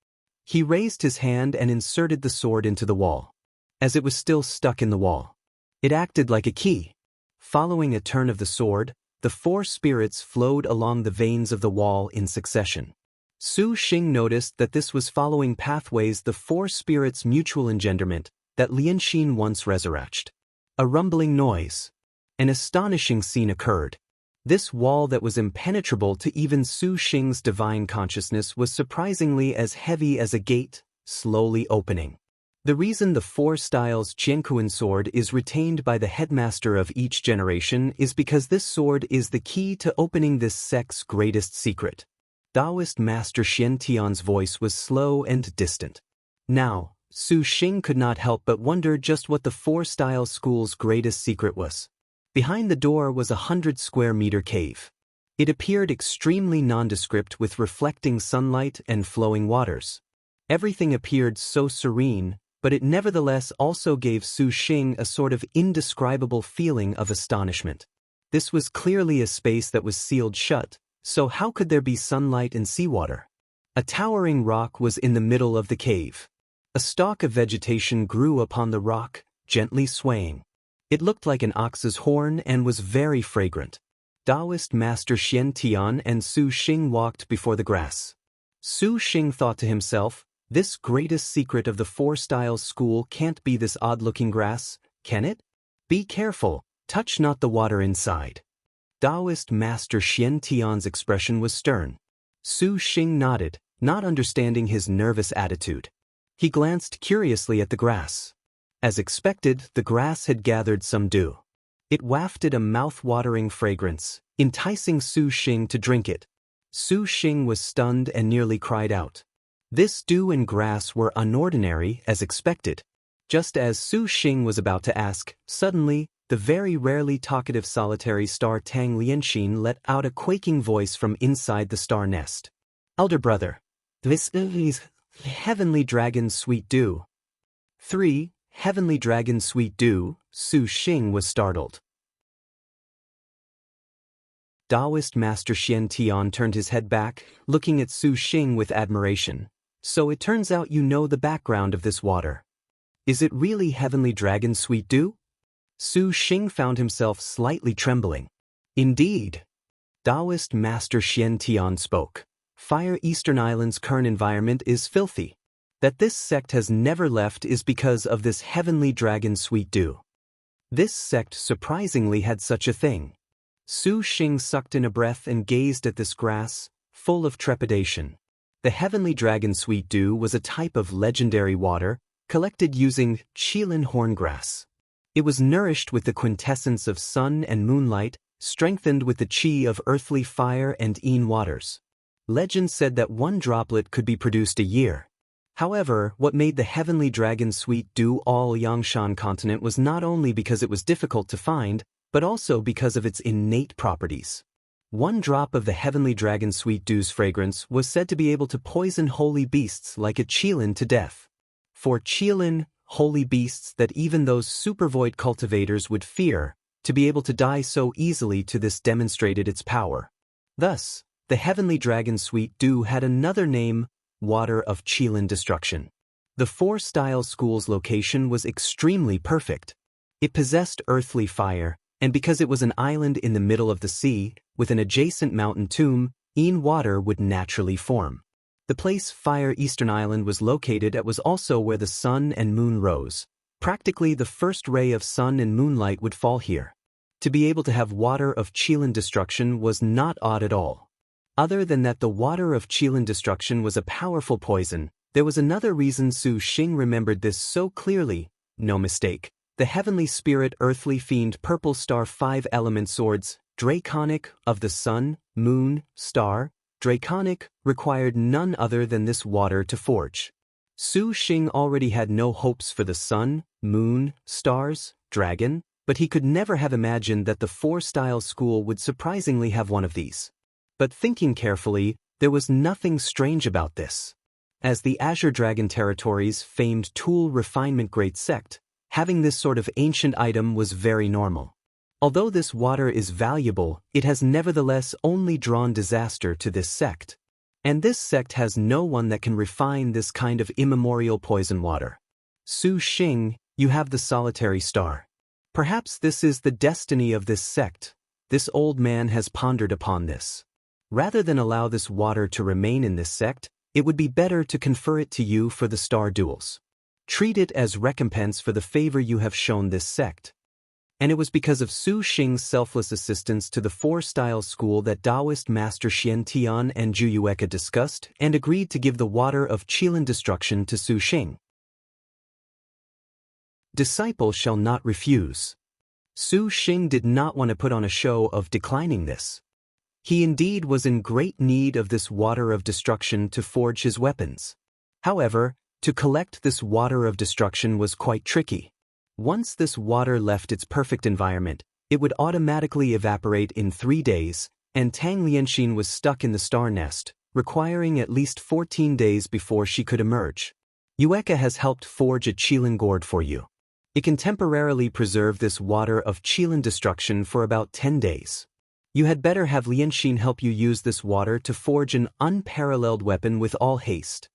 He raised his hand and inserted the sword into the wall. As it was still stuck in the wall, it acted like a key. Following a turn of the sword, the 4 spirits flowed along the veins of the wall in succession. Su Xing noticed that this was following pathways the 4 spirits' mutual engenderment that Lianxin once resurrected. A rumbling noise. An astonishing scene occurred. This wall that was impenetrable to even Su Xing's divine consciousness was surprisingly as heavy as a gate, slowly opening. The reason the 4 styles Qingkuan sword is retained by the headmaster of each generation is because this sword is the key to opening this sect's greatest secret. Taoist Master Xian Tian's voice was slow and distant. Now, Su Xing could not help but wonder just what the 4-style school's greatest secret was. Behind the door was a 100-square-meter cave. It appeared extremely nondescript with reflecting sunlight and flowing waters. Everything appeared so serene, but it nevertheless also gave Su Xing a sort of indescribable feeling of astonishment. This was clearly a space that was sealed shut, so how could there be sunlight and seawater? A towering rock was in the middle of the cave. A stalk of vegetation grew upon the rock, gently swaying. It looked like an ox's horn and was very fragrant. Taoist Master Xian Tian and Su Xing walked before the grass. Su Xing thought to himself, this greatest secret of the 4-style school can't be this odd-looking grass, can it? Be careful, touch not the water inside. Taoist Master Xian Tian's expression was stern. Su Xing nodded, not understanding his nervous attitude. He glanced curiously at the grass. As expected, the grass had gathered some dew. It wafted a mouth-watering fragrance, enticing Su Xing to drink it. Su Xing was stunned and nearly cried out. This dew and grass were unordinary, as expected. Just as Su Xing was about to ask, suddenly, the very rarely talkative solitary star Tang Lianxin let out a quaking voice from inside the star nest. Elder brother, this is Heavenly Dragon Sweet Dew. 3. Heavenly Dragon Sweet Dew. Su Xing was startled. Taoist Master Xian Tian turned his head back, looking at Su Xing with admiration. So it turns out you know the background of this water. Is it really Heavenly Dragon Sweet Dew? Su Xing found himself slightly trembling. Indeed. Taoist Master Xian Tian spoke. Fire Eastern Island's current environment is filthy. That this sect has never left is because of this Heavenly Dragon Sweet Dew. This sect surprisingly had such a thing. Su Xing sucked in a breath and gazed at this grass, full of trepidation. The Heavenly Dragon Sweet Dew was a type of legendary water, collected using Qilin horngrass. It was nourished with the quintessence of sun and moonlight, strengthened with the qi of earthly fire and Yin waters. Legend said that one droplet could be produced a year. However, what made the Heavenly Dragon Sweet Dew all Yangshan continent was not only because it was difficult to find, but also because of its innate properties. One drop of the Heavenly Dragon Sweet Dew's fragrance was said to be able to poison holy beasts like a Qilin to death. For Qilin, holy beasts that even those supervoid cultivators would fear, to be able to die so easily to this demonstrated its power. Thus, the Heavenly Dragon Sweet Dew had another name, Water of Qilin Destruction. The Four-Style School's location was extremely perfect. It possessed earthly fire, and because it was an island in the middle of the sea, with an adjacent mountain tomb, Yin water would naturally form. The place Fire Eastern Island was located at was also where the sun and moon rose. Practically the first ray of sun and moonlight would fall here. To be able to have water of Qilin destruction was not odd at all. Other than that the water of Qilin destruction was a powerful poison, there was another reason Su Xing remembered this so clearly. No mistake. The heavenly spirit earthly fiend purple star 5-element swords, draconic, of the sun, moon, star, draconic, required none other than this water to forge. Su Xing already had no hopes for the sun, moon, stars, dragon, but he could never have imagined that the Four-Style School would surprisingly have one of these. But thinking carefully, there was nothing strange about this. As the Azure Dragon Territory's famed tool refinement great sect, having this sort of ancient item was very normal. Although this water is valuable, it has nevertheless only drawn disaster to this sect. And this sect has no one that can refine this kind of immemorial poison water. Su Xing, you have the solitary star. Perhaps this is the destiny of this sect. This old man has pondered upon this. Rather than allow this water to remain in this sect, it would be better to confer it to you for the star duels. Treat it as recompense for the favor you have shown this sect. And it was because of Su Xing's selfless assistance to the Four-Style School that Taoist Master Xian Tian and Zhu Yueka discussed and agreed to give the water of Qilin destruction to Su Xing. Disciple shall not refuse. Su Xing did not want to put on a show of declining this. He indeed was in great need of this water of destruction to forge his weapons. However, to collect this water of destruction was quite tricky. Once this water left its perfect environment, it would automatically evaporate in 3 days, and Tang Lianxin was stuck in the star nest, requiring at least 14 days before she could emerge. Yueka has helped forge a Qilin gourd for you. It can temporarily preserve this water of Qilin destruction for about 10 days. You had better have Lianxin help you use this water to forge an unparalleled weapon with all haste.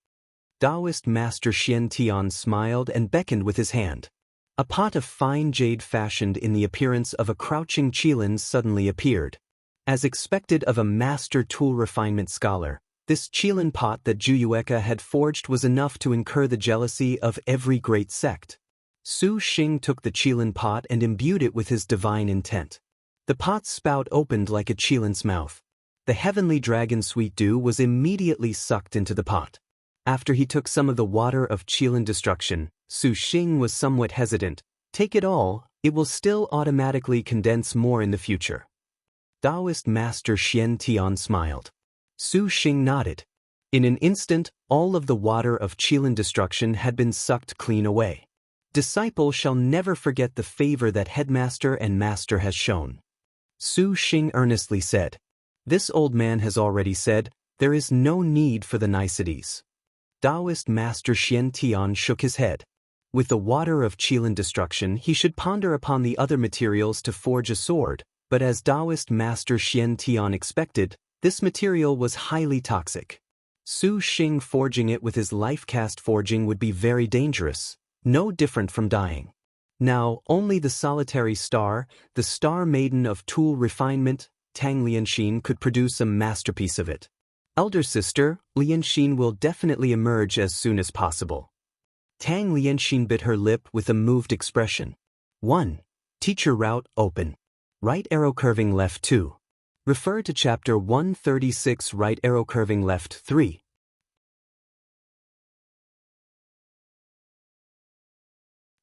Taoist Master Xian Tian smiled and beckoned with his hand. A pot of fine jade fashioned in the appearance of a crouching Qilin suddenly appeared. As expected of a master tool refinement scholar, this Qilin pot that Zhu Yueka had forged was enough to incur the jealousy of every great sect. Su Xing took the Qilin pot and imbued it with his divine intent. The pot's spout opened like a Qilin's mouth. The Heavenly Dragon Sweet Dew was immediately sucked into the pot. After he took some of the water of Qilin destruction, Su Xing was somewhat hesitant. Take it all, it will still automatically condense more in the future. Taoist Master Xian Tian smiled. Su Xing nodded. In an instant, all of the water of Qilin destruction had been sucked clean away. Disciple shall never forget the favor that headmaster and master has shown. Su Xing earnestly said. This old man has already said, there is no need for the niceties. Taoist Master Xian Tian shook his head. With the water of Qilin destruction, he should ponder upon the other materials to forge a sword, but as Taoist Master Xian Tian expected, this material was highly toxic. Su Xing forging it with his life-cast forging would be very dangerous, no different from dying. Now, only the solitary star, the star maiden of tool refinement, Tang Lianxin, could produce a masterpiece of it. Elder sister, Lianxin will definitely emerge as soon as possible. Tang Lianxin bit her lip with a moved expression. 1. Teacher route open. Right arrow curving left 2. Refer to chapter 136 right arrow curving left 3.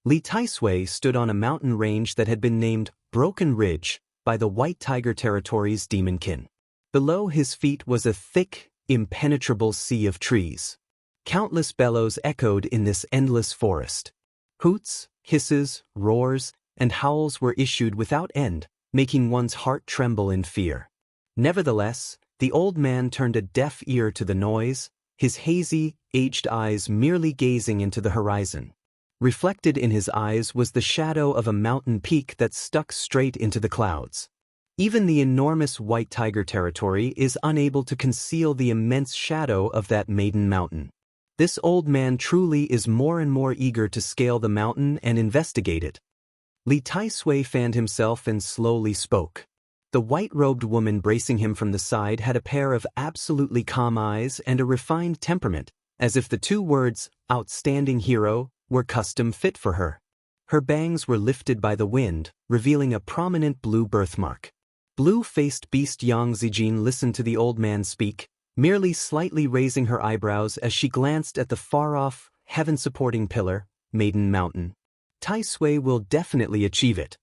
Li Taisui stood on a mountain range that had been named Broken Ridge by the White Tiger Territory's demonkin. Below his feet was a thick, impenetrable sea of trees. Countless bellows echoed in this endless forest. Hoots, hisses, roars, and howls were issued without end, making one's heart tremble in fear. Nevertheless, the old man turned a deaf ear to the noise, his hazy, aged eyes merely gazing into the horizon. Reflected in his eyes was the shadow of a mountain peak that stuck straight into the clouds. Even the enormous White Tiger Territory is unable to conceal the immense shadow of that maiden mountain. This old man truly is more and more eager to scale the mountain and investigate it. Li Taisui fanned himself and slowly spoke. The white-robed woman bracing him from the side had a pair of absolutely calm eyes and a refined temperament, as if the two words, outstanding hero, were custom fit for her. Her bangs were lifted by the wind, revealing a prominent blue birthmark. Blue-faced beast Yang Zijin listened to the old man speak, merely slightly raising her eyebrows as she glanced at the far-off, heaven-supporting pillar, Maiden Mountain. Taisui will definitely achieve it.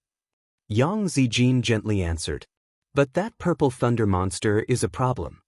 Yang Zijin gently answered. But that purple thunder monster is a problem.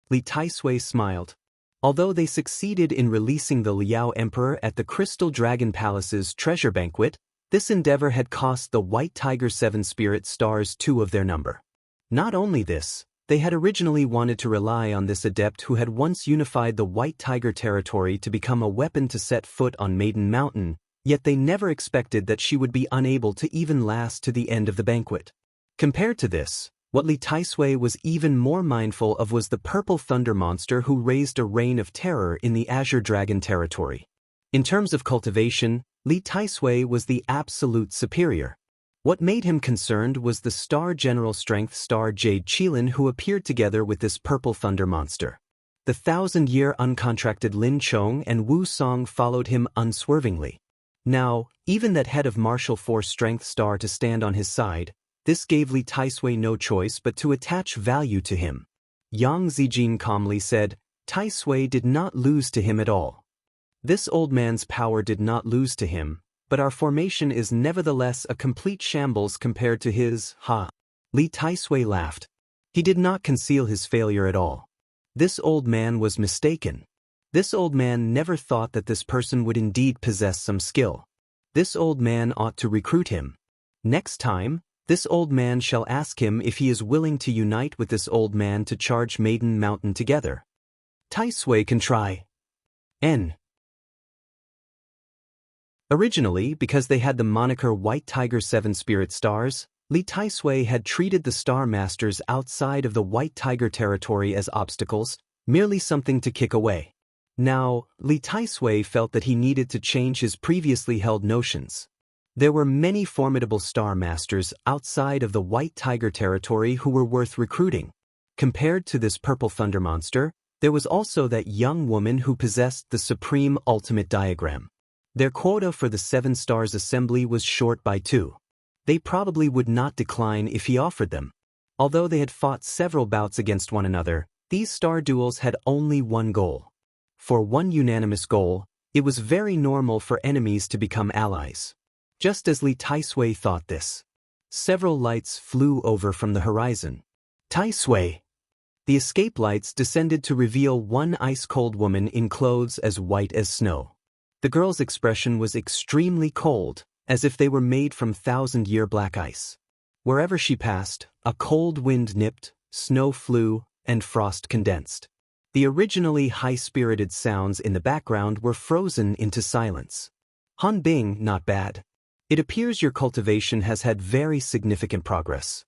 Li Taisui smiled. Although they succeeded in releasing the Liao Emperor at the Crystal Dragon Palace's treasure banquet, this endeavor had cost the White Tiger 7 Spirit Stars 2 of their number. Not only this, they had originally wanted to rely on this adept who had once unified the White Tiger territory to become a weapon to set foot on Maiden Mountain, yet they never expected that she would be unable to even last to the end of the banquet. Compared to this, what Li Taisui was even more mindful of was the purple thunder monster who raised a reign of terror in the Azure Dragon territory. In terms of cultivation, Li Taisui was the absolute superior. What made him concerned was the Star General Strength Star Jade Qilin who appeared together with this purple thunder monster. The 1,000-year uncontracted Lin Chong and Wu Song followed him unswervingly. Now, even that head of martial force Strength Star to stand on his side, this gave Li Taisui no choice but to attach value to him. Yang Zijin calmly said, Taisui did not lose to him at all. This old man's power did not lose to him, but our formation is nevertheless a complete shambles compared to his, Li Taisui laughed. He did not conceal his failure at all. This old man was mistaken. This old man never thought that this person would indeed possess some skill. This old man ought to recruit him. Next time, this old man shall ask him if he is willing to unite with this old man to charge Maiden Mountain together. Taisui can try. N. Originally, because they had the moniker White Tiger 7 Spirit Stars, Li Taisui had treated the Star Masters outside of the White Tiger territory as obstacles, merely something to kick away. Now, Li Taisui felt that he needed to change his previously held notions. There were many formidable Star Masters outside of the White Tiger territory who were worth recruiting. Compared to this purple thunder monster, there was also that young woman who possessed the supreme ultimate diagram. Their quota for the 7 Stars Assembly was short by 2. They probably would not decline if he offered them. Although they had fought several bouts against one another, these star duels had only one goal. For one unanimous goal, it was very normal for enemies to become allies. Just as Li Taisui thought this, several lights flew over from the horizon. Taisui! The escape lights descended to reveal one ice-cold woman in clothes as white as snow. The girl's expression was extremely cold, as if they were made from thousand-year black ice. Wherever she passed, a cold wind nipped, snow flew, and frost condensed. The originally high-spirited sounds in the background were frozen into silence. Han Bing, not bad. It appears your cultivation has had very significant progress.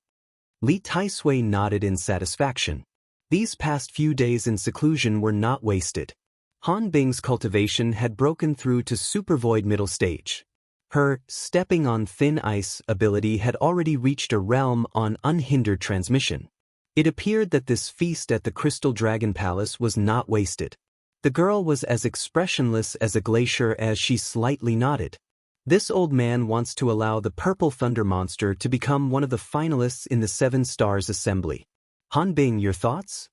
Li Taisui nodded in satisfaction. These past few days in seclusion were not wasted. Han Bing's cultivation had broken through to Super Void middle stage. Her stepping on thin ice ability had already reached a realm on unhindered transmission. It appeared that this feast at the Crystal Dragon Palace was not wasted. The girl was as expressionless as a glacier as she slightly nodded. This old man wants to allow the Purple Thunder Monster to become one of the finalists in the 7 Stars Assembly. Han Bing, your thoughts?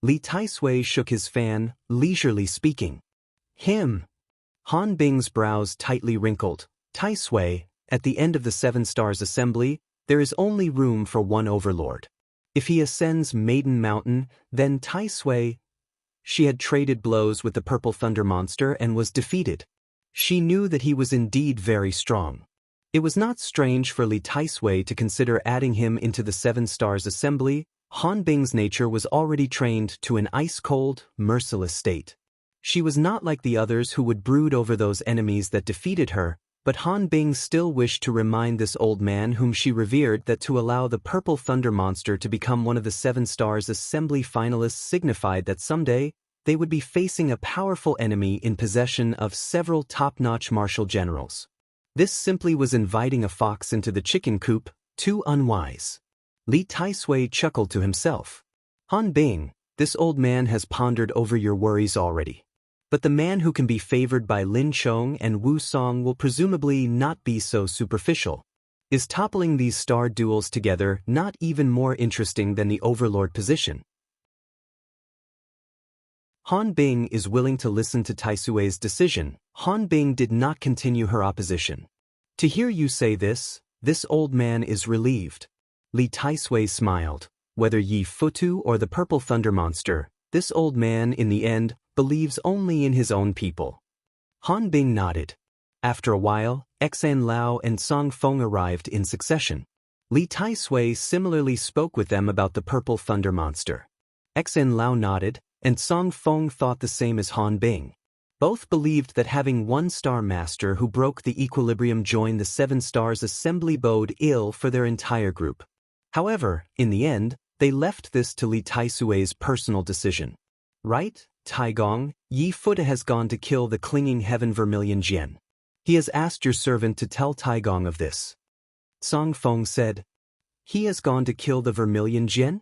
Li Taisui shook his fan, leisurely speaking. Him. Han Bing's brows tightly wrinkled. Taisui, at the end of the 7 Stars Assembly, there is only room for one overlord. If he ascends Maiden Mountain, then Taisui... She had traded blows with the Purple Thunder Monster and was defeated. She knew that he was indeed very strong. It was not strange for Li Taisui to consider adding him into the 7 Stars Assembly. Han Bing's nature was already trained to an ice-cold, merciless state. She was not like the others who would brood over those enemies that defeated her, but Han Bing still wished to remind this old man whom she revered that to allow the Purple Thunder Monster to become one of the 7 Stars Assembly finalists signified that someday they would be facing a powerful enemy in possession of several top-notch martial generals. This simply was inviting a fox into the chicken coop, too unwise. Li Taisui chuckled to himself. Han Bing, this old man has pondered over your worries already. But the man who can be favored by Lin Chong and Wu Song will presumably not be so superficial. Is toppling these star duels together not even more interesting than the overlord position? Han Bing is willing to listen to Taisui's decision. Han Bing did not continue her opposition. To hear you say this old man is relieved. Li Taisui smiled. Whether Yi Futu or the Purple Thunder Monster, this old man, in the end, believes only in his own people. Han Bing nodded. After a while, Xan Lao and Song Feng arrived in succession. Li Taisui similarly spoke with them about the Purple Thunder Monster. Xan Lao nodded, and Song Feng thought the same as Han Bing. Both believed that having one Star Master who broke the equilibrium join the 7 Stars Assembly bode ill for their entire group. However, in the end, they left this to Li Taisui's personal decision. Right, Taigong, Yi Futa has gone to kill the clinging Heaven Vermilion Jian. He has asked your servant to tell Taigong of this. Song Feng said. He has gone to kill the Vermilion Jian?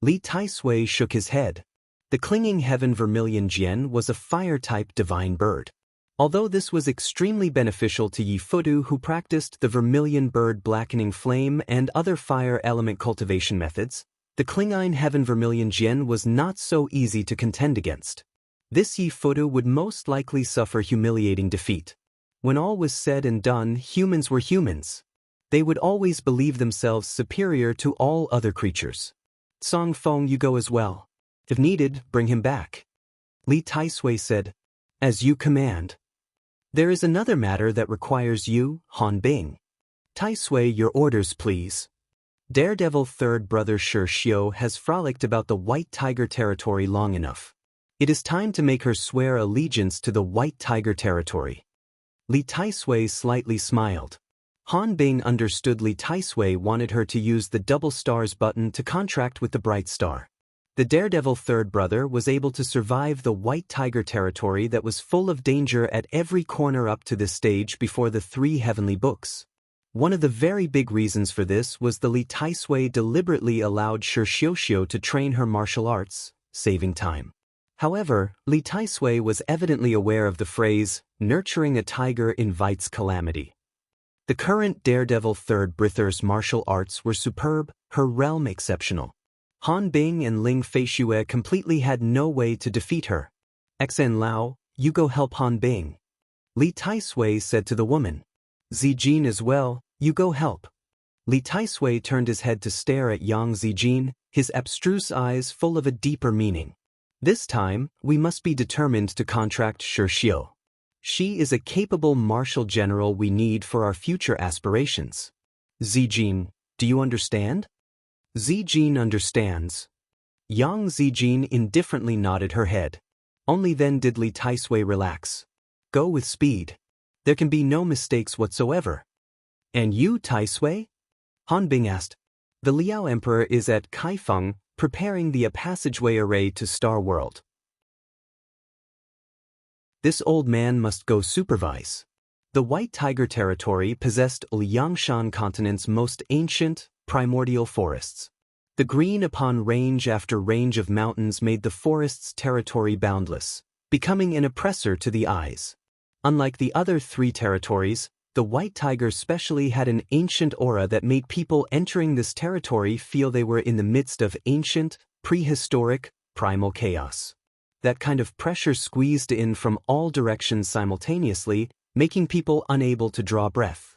Li Taisui shook his head. The clinging Heaven Vermilion Jian was a fire-type divine bird. Although this was extremely beneficial to Yi Futu, who practiced the Vermilion Bird Blackening Flame and other fire element cultivation methods, the Klingon Heaven Vermilion Jian was not so easy to contend against. This Yi Futu would most likely suffer humiliating defeat. When all was said and done, humans were humans. They would always believe themselves superior to all other creatures. Song Feng, you go as well. If needed, bring him back. Li Taisui said. As you command. There is another matter that requires you, Han Bing. Taisui, your orders, please. Daredevil third brother Shi Xiu has frolicked about the White Tiger territory long enough. It is time to make her swear allegiance to the White Tiger territory. Li Taisui slightly smiled. Han Bing understood Li Taisui wanted her to use the double stars button to contract with the Bright Star. The Daredevil third brother was able to survive the White Tiger territory that was full of danger at every corner up to this stage before the 3 heavenly books. One of the very big reasons for this was the Li Taisui deliberately allowed Shi Xiu to train her martial arts, saving time. However, Li Taisui was evidently aware of the phrase, nurturing a tiger invites calamity. The current Daredevil third brother's martial arts were superb, her realm exceptional. Han Bing and Ling Feishue completely had no way to defeat her. Xan Lao, you go help Han Bing. Li Taisui said to the woman. Zijin as well, you go help. Li Taisui turned his head to stare at Yang Zijin, his abstruse eyes full of a deeper meaning. This time, we must be determined to contract Shi Xiu. She is a capable martial general we need for our future aspirations. Zijin, do you understand? Zijin understands. Yang Zijin indifferently nodded her head. Only then did Li Taisui relax. Go with speed. There can be no mistakes whatsoever. And you, Taisui? Han Bing asked. The Liao Emperor is at Kaifeng, preparing the passageway array to Star World. This old man must go supervise. The White Tiger territory possessed Liangshan continent's most ancient, primordial forests. The green upon range after range of mountains made the forest's territory boundless, becoming an oppressor to the eyes. Unlike the other three territories, the White Tiger specially had an ancient aura that made people entering this territory feel they were in the midst of ancient, prehistoric, primal chaos. That kind of pressure squeezed in from all directions simultaneously, making people unable to draw breath.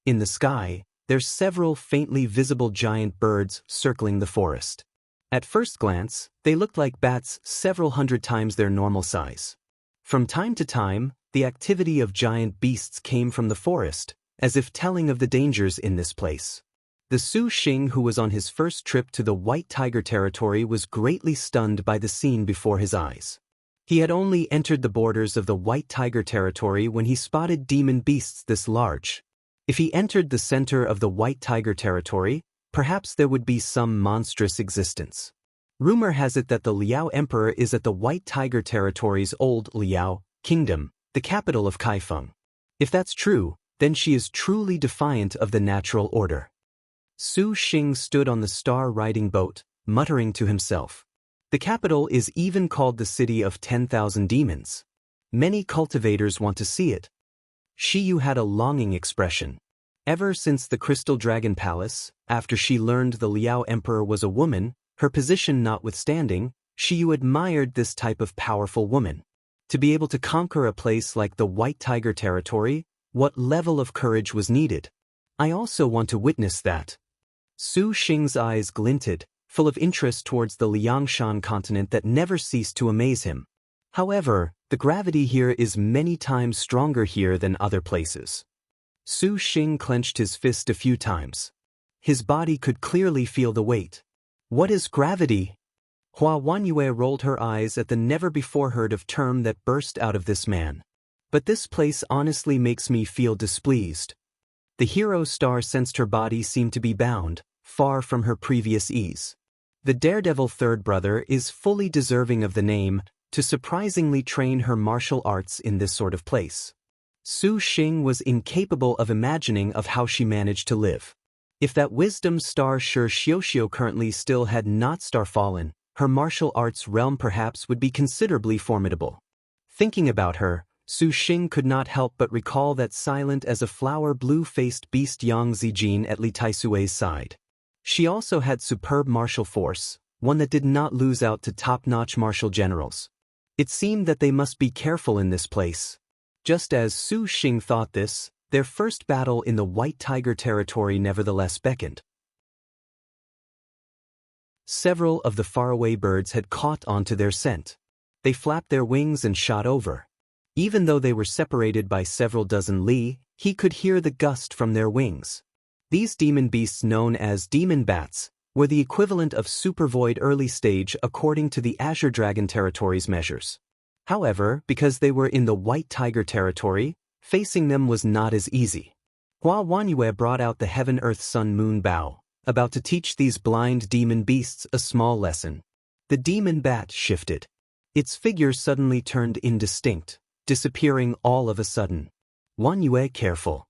In the sky, there's several faintly visible giant birds circling the forest. At first glance, they looked like bats several hundred times their normal size. From time to time, the activity of giant beasts came from the forest, as if telling of the dangers in this place. The Su Xing who was on his first trip to the White Tiger territory was greatly stunned by the scene before his eyes. He had only entered the borders of the White Tiger territory when he spotted demon beasts this large. If he entered the center of the White Tiger territory, perhaps there would be some monstrous existence. Rumor has it that the Liao Emperor is at the White Tiger territory's old Liao kingdom, the capital of Kaifeng. If that's true, then she is truly defiant of the natural order. Su Xing stood on the star-riding boat, muttering to himself. The capital is even called the City of 10,000 Demons. Many cultivators want to see it. Shiyu had a longing expression. Ever since the Crystal Dragon Palace, after she learned the Liao Emperor was a woman, her position notwithstanding, Shiyu admired this type of powerful woman. To be able to conquer a place like the White Tiger territory, what level of courage was needed? I also want to witness that. Su Xing's eyes glinted, full of interest towards the Liangshan continent that never ceased to amaze him. However, the gravity here is many times stronger here than other places. Su Xing clenched his fist a few times. His body could clearly feel the weight. What is gravity? Hua Wanyue rolled her eyes at the never-before-heard-of term that burst out of this man. But this place honestly makes me feel displeased. The hero star sensed her body seemed to be bound, far from her previous ease. The daredevil third brother is fully deserving of the name, to surprisingly train her martial arts in this sort of place. Su Xing was incapable of imagining of how she managed to live. If that wisdom star Shi Xiu currently still had not star-fallen, her martial arts realm perhaps would be considerably formidable. Thinking about her, Su Xing could not help but recall that silent as a flower blue-faced beast Yang Zijin at Li Taisui's side. She also had superb martial force, one that did not lose out to top-notch martial generals. It seemed that they must be careful in this place. Just as Su Xing thought this, their first battle in the White Tiger territory nevertheless beckoned. Several of the faraway birds had caught onto their scent. They flapped their wings and shot over. Even though they were separated by several dozen li, he could hear the gust from their wings. These demon beasts known as demon bats were the equivalent of supervoid early stage according to the Azure Dragon territory's measures. However, because they were in the White Tiger territory, facing them was not as easy. Hua Wanyue brought out the Heaven Earth Sun Moon bow, about to teach these blind demon beasts a small lesson. The demon bat shifted. Its figure suddenly turned indistinct, disappearing all of a sudden. Wanyue careful.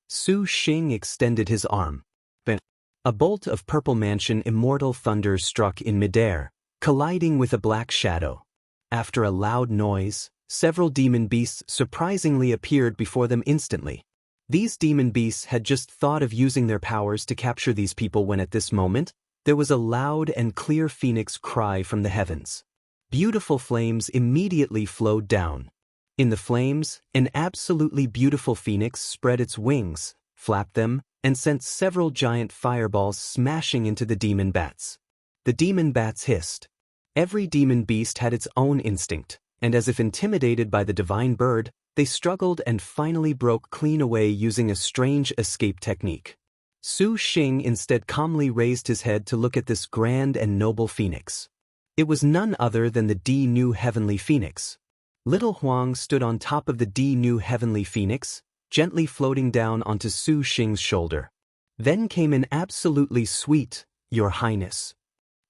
Su Xing extended his arm. Then, a bolt of purple mansion immortal thunder struck in midair, colliding with a black shadow. After a loud noise, several demon beasts surprisingly appeared before them instantly. These demon beasts had just thought of using their powers to capture these people when at this moment, there was a loud and clear phoenix cry from the heavens. Beautiful flames immediately flowed down. In the flames, an absolutely beautiful phoenix spread its wings, flapped them, and sent several giant fireballs smashing into the demon bats. The demon bats hissed. Every demon beast had its own instinct, and as if intimidated by the divine bird, they struggled and finally broke clean away using a strange escape technique. Su Xing instead calmly raised his head to look at this grand and noble phoenix. It was none other than the New Heavenly Phoenix. Little Huang stood on top of the New Heavenly Phoenix, gently floating down onto Su Xing's shoulder. Then came an absolutely sweet, "Your Highness.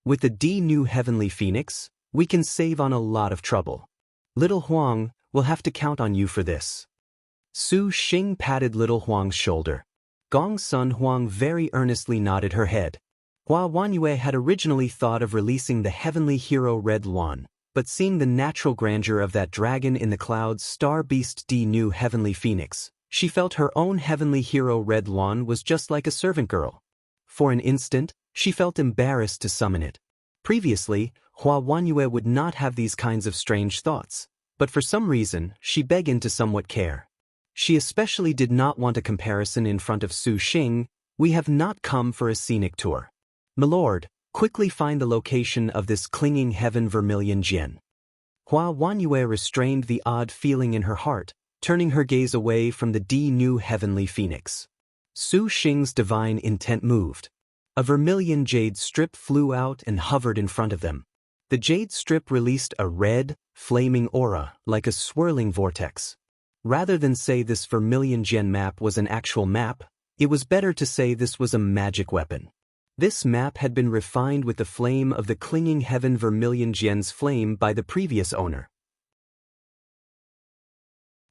With the New Heavenly Phoenix, we can save on a lot of trouble. Little Huang, we'll have to count on you for this." Su Xing patted Little Huang's shoulder. Gong Sun Huang very earnestly nodded her head. Hua Wanyue had originally thought of releasing the heavenly hero Red Luan, but seeing the natural grandeur of that dragon in the clouds star beast New Heavenly Phoenix, she felt her own heavenly hero Red Luan was just like a servant girl. For an instant, she felt embarrassed to summon it. Previously, Hua Wanyue would not have these kinds of strange thoughts, but for some reason, she began to somewhat care. She especially did not want a comparison in front of Su Xing. "We have not come for a scenic tour. Milord, quickly find the location of this clinging heaven vermilion gem." Hua Wanyue restrained the odd feeling in her heart, turning her gaze away from the New Heavenly Phoenix. Su Xing's divine intent moved. A vermilion jade strip flew out and hovered in front of them. The jade strip released a red, flaming aura, like a swirling vortex. Rather than say this vermilion gem map was an actual map, it was better to say this was a magic weapon. This map had been refined with the flame of the clinging heaven vermilion gem's flame by the previous owner.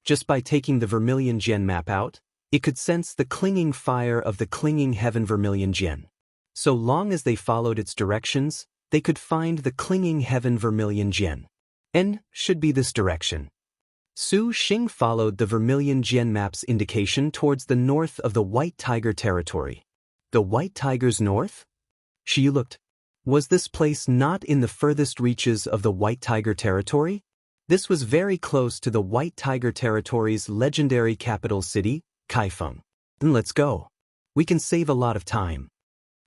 Just by taking the vermilion gem map out, it could sense the clinging fire of the clinging heaven vermilion gem. So long as they followed its directions, they could find the clinging heaven vermilion gem. N should be this direction. Su Xing followed the vermilion gem map's indication towards the north of the White Tiger territory. The White Tiger's north? She looked. Was this place not in the furthest reaches of the White Tiger territory? This was very close to the White Tiger territory's legendary capital city, Kaifeng. Then let's go. We can save a lot of time.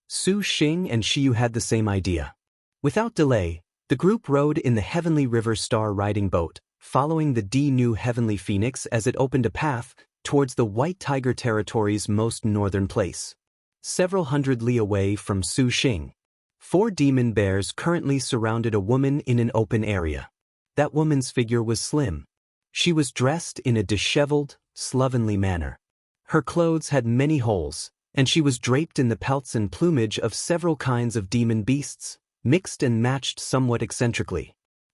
Su Xing and Shiyu had the same idea. Without delay, the group rode in the Heavenly River Star riding boat, following the New Heavenly Phoenix as it opened a path towards the White Tiger territory's most northern place. Several hundred li away from Su Xing, 4 demon bears currently surrounded a woman in an open area. That woman's figure was slim. She was dressed in a disheveled, slovenly manner. Her clothes had many holes, and she was draped in the pelts and plumage of several kinds of demon beasts, mixed and matched somewhat eccentrically.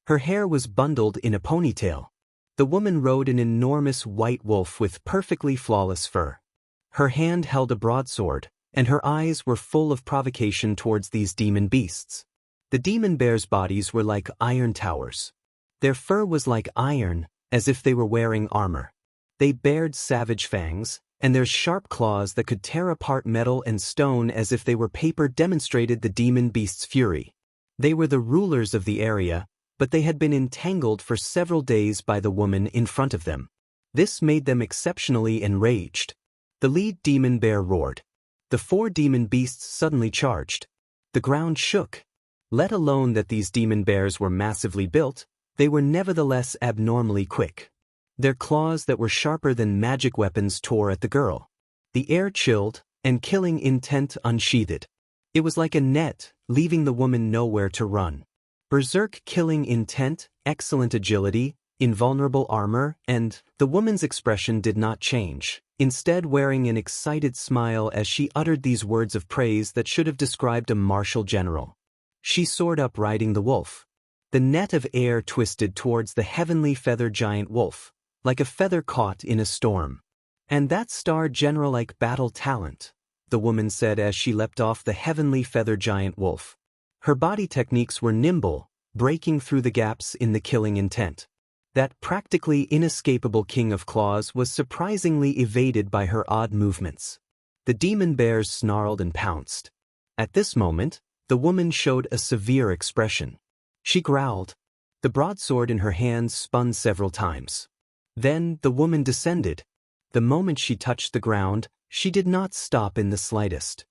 Her hair was bundled in a ponytail. The woman rode an enormous white wolf with perfectly flawless fur. Her hand held a broadsword, and her eyes were full of provocation towards these demon beasts. The demon bears' bodies were like iron towers. Their fur was like iron, as if they were wearing armor. They bared savage fangs, and their sharp claws that could tear apart metal and stone as if they were paper demonstrated the demon beast's fury. They were the rulers of the area, but they had been entangled for several days by the woman in front of them. This made them exceptionally enraged. The lead demon bear roared. The 4 demon beasts suddenly charged. The ground shook. Let alone that these demon bears were massively built, they were nevertheless abnormally quick. Their claws that were sharper than magic weapons tore at the girl. The air chilled, and killing intent unsheathed. It was like a net, leaving the woman nowhere to run. Berserk killing intent, excellent agility, invulnerable armor, and the woman's expression did not change, instead wearing an excited smile as she uttered these words of praise that should have described a martial general. She soared up riding the wolf. The net of air twisted towards the heavenly feather giant wolf, like a feather caught in a storm. "And that star general-like battle talent," the woman said as she leapt off the heavenly feather giant wolf. Her body techniques were nimble, breaking through the gaps in the killing intent. That practically inescapable king of claws was surprisingly evaded by her odd movements. The demon bears snarled and pounced. At this moment, the woman showed a severe expression. She growled. The broadsword in her hands spun several times. Then the woman descended. The moment she touched the ground, she did not stop in the slightest.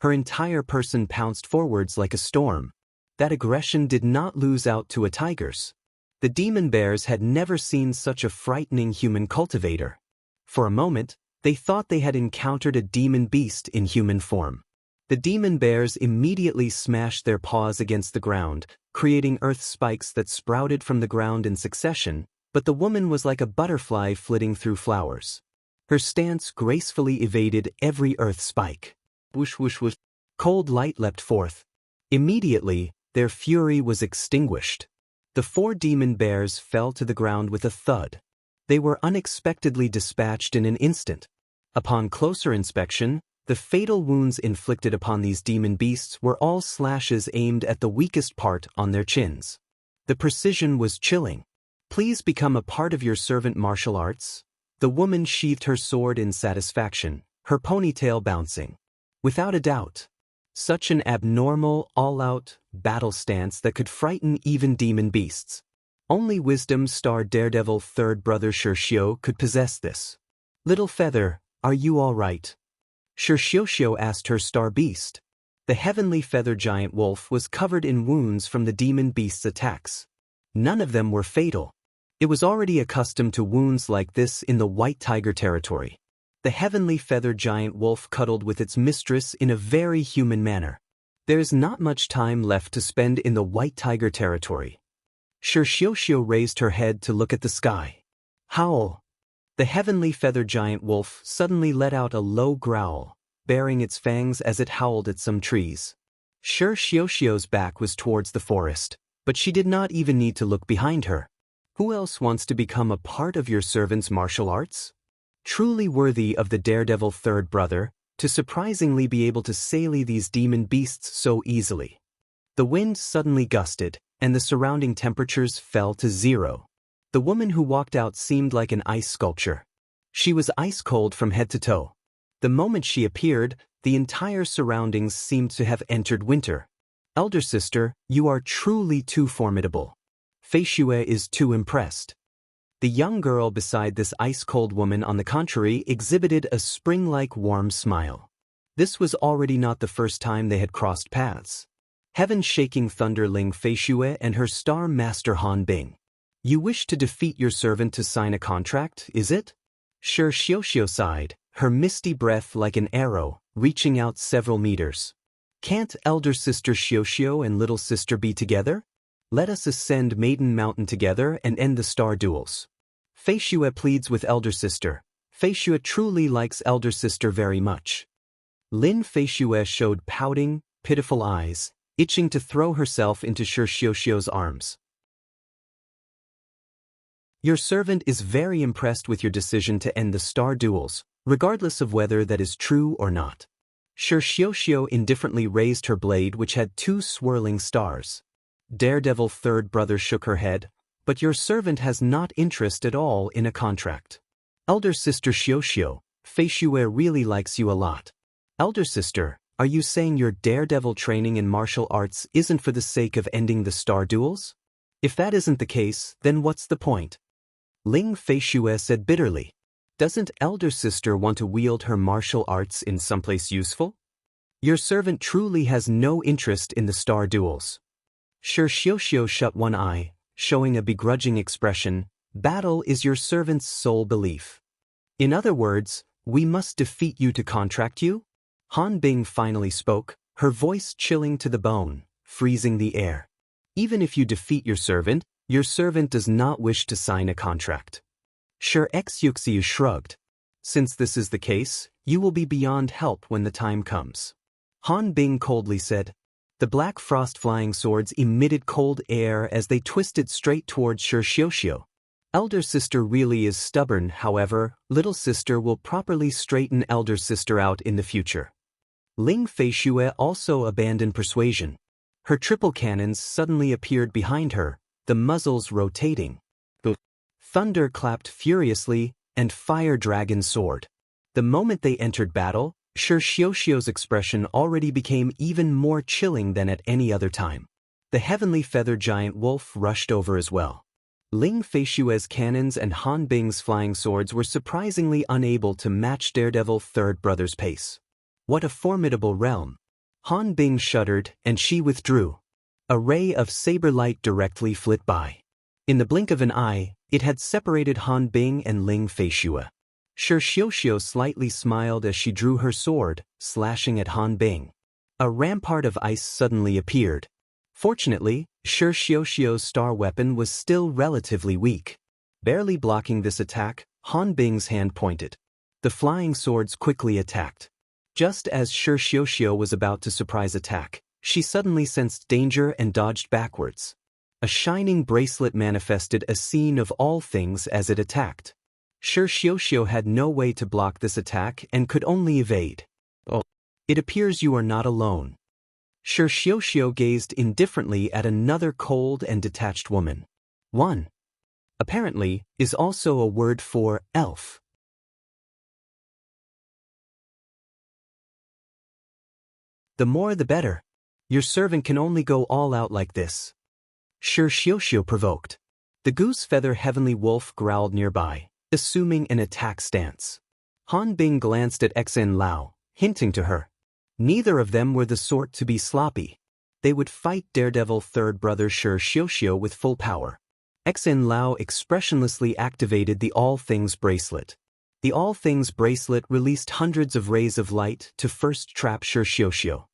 Her entire person pounced forwards like a storm. That aggression did not lose out to a tiger's. The demon bears had never seen such a frightening human cultivator. For a moment, they thought they had encountered a demon beast in human form. The demon bears immediately smashed their paws against the ground, creating earth spikes that sprouted from the ground in succession, but the woman was like a butterfly flitting through flowers. Her stance gracefully evaded every earth spike. Whoosh whoosh whoosh. Cold light leapt forth. Immediately, their fury was extinguished. The 4 demon bears fell to the ground with a thud. They were unexpectedly dispatched in an instant. Upon closer inspection, the fatal wounds inflicted upon these demon beasts were all slashes aimed at the weakest part on their chins. The precision was chilling. Please become a part of your servant martial arts? The woman sheathed her sword in satisfaction, her ponytail bouncing. Without a doubt. Such an abnormal, all-out battle stance that could frighten even demon beasts. Only Wisdom Star Daredevil third brother Shirshio could possess this. Little Feather, are you all right? Shirshio asked her star beast. The heavenly feather giant wolf was covered in wounds from the demon beast's attacks. None of them were fatal. It was already accustomed to wounds like this in the white tiger territory. The heavenly feather giant wolf cuddled with its mistress in a very human manner. There's not much time left to spend in the white tiger territory. Shirshio raised her head to look at the sky. Howl! The heavenly feather giant wolf suddenly let out a low growl, baring its fangs as it howled at some trees. Shirshio's back was towards the forest, but she did not even need to look behind her. Who else wants to become a part of your servant's martial arts? Truly worthy of the daredevil third brother, to surprisingly be able to sally these demon beasts so easily. The wind suddenly gusted, and the surrounding temperatures fell to 0. The woman who walked out seemed like an ice sculpture. She was ice cold from head to toe. The moment she appeared, the entire surroundings seemed to have entered winter. Elder sister, you are truly too formidable. Feishue is too impressed. The young girl beside this ice-cold woman, on the contrary, exhibited a spring-like warm smile. This was already not the first time they had crossed paths. Heaven-shaking thunderling Feishue and her star master Han Bing. You wish to defeat your servant to sign a contract, is it? Shirshio sighed, her misty breath like an arrow, reaching out several meters. Can't elder sister Shioshio and little sister be together? Let us ascend Maiden Mountain together and end the star duels. Feishue pleads with elder sister. Feishue truly likes elder sister very much. Lin Feishue showed pouting, pitiful eyes, itching to throw herself into Shirshio's arms. Your servant is very impressed with your decision to end the star duels, regardless of whether that is true or not. Shirshio indifferently raised her blade, which had 2 swirling stars. Daredevil third brother shook her head, but your servant has not interest at all in a contract. Elder sister Shioshio, Feishue really likes you a lot. Elder sister, are you saying your daredevil training in martial arts isn't for the sake of ending the star duels? If that isn't the case, then what's the point? Ling Feishue said bitterly. Doesn't elder sister want to wield her martial arts in someplace useful? Your servant truly has no interest in the star duels. Shirshio shut one eye, showing a begrudging expression. Battle is your servant's sole belief. In other words, we must defeat you to contract you? Han Bing finally spoke, her voice chilling to the bone, freezing the air. Even if you defeat your servant does not wish to sign a contract. Shirshio shrugged. Since this is the case, you will be beyond help when the time comes. Han Bing coldly said. The black frost flying swords emitted cold air as they twisted straight towards Shirshio. Elder sister really is stubborn, however, little sister will properly straighten elder sister out in the future. Ling Feishue also abandoned persuasion. Her triple cannons suddenly appeared behind her, the muzzles rotating. The thunder clapped furiously, and fire dragon soared. The moment they entered battle, Shirshio's expression already became even more chilling than at any other time. The heavenly feather giant wolf rushed over as well. Ling Feishue's cannons and Han Bing's flying swords were surprisingly unable to match Daredevil Third Brother's pace. What a formidable realm! Han Bing shuddered, and she withdrew. A ray of saber light directly flit by. In the blink of an eye, it had separated Han Bing and Ling Feishue. Shi Xiuxiu slightly smiled as she drew her sword, slashing at Han Bing. A rampart of ice suddenly appeared. Fortunately, Shi Xiuxiu's star weapon was still relatively weak. Barely blocking this attack, Han Bing's hand pointed. The flying swords quickly attacked. Just as Shi Xiuxiu was about to surprise attack, she suddenly sensed danger and dodged backwards. A shining bracelet manifested a scene of all things as it attacked. Shi Xiuxiu had no way to block this attack and could only evade. "Oh, it appears you are not alone." Shi Xiuxiu gazed indifferently at another cold and detached woman. One, apparently, is also a word for elf. The more the better. Your servant can only go all out like this. Shi Xiuxiu provoked. The goose feather heavenly wolf growled nearby, assuming an attack stance. Han Bing glanced at Xen Lao, hinting to her. Neither of them were the sort to be sloppy. They would fight Daredevil Third Brother Shi Xiuxiu with full power. Xen Lao expressionlessly activated the All Things bracelet. The All Things bracelet released hundreds of rays of light to first trap Shi Xiuxiu.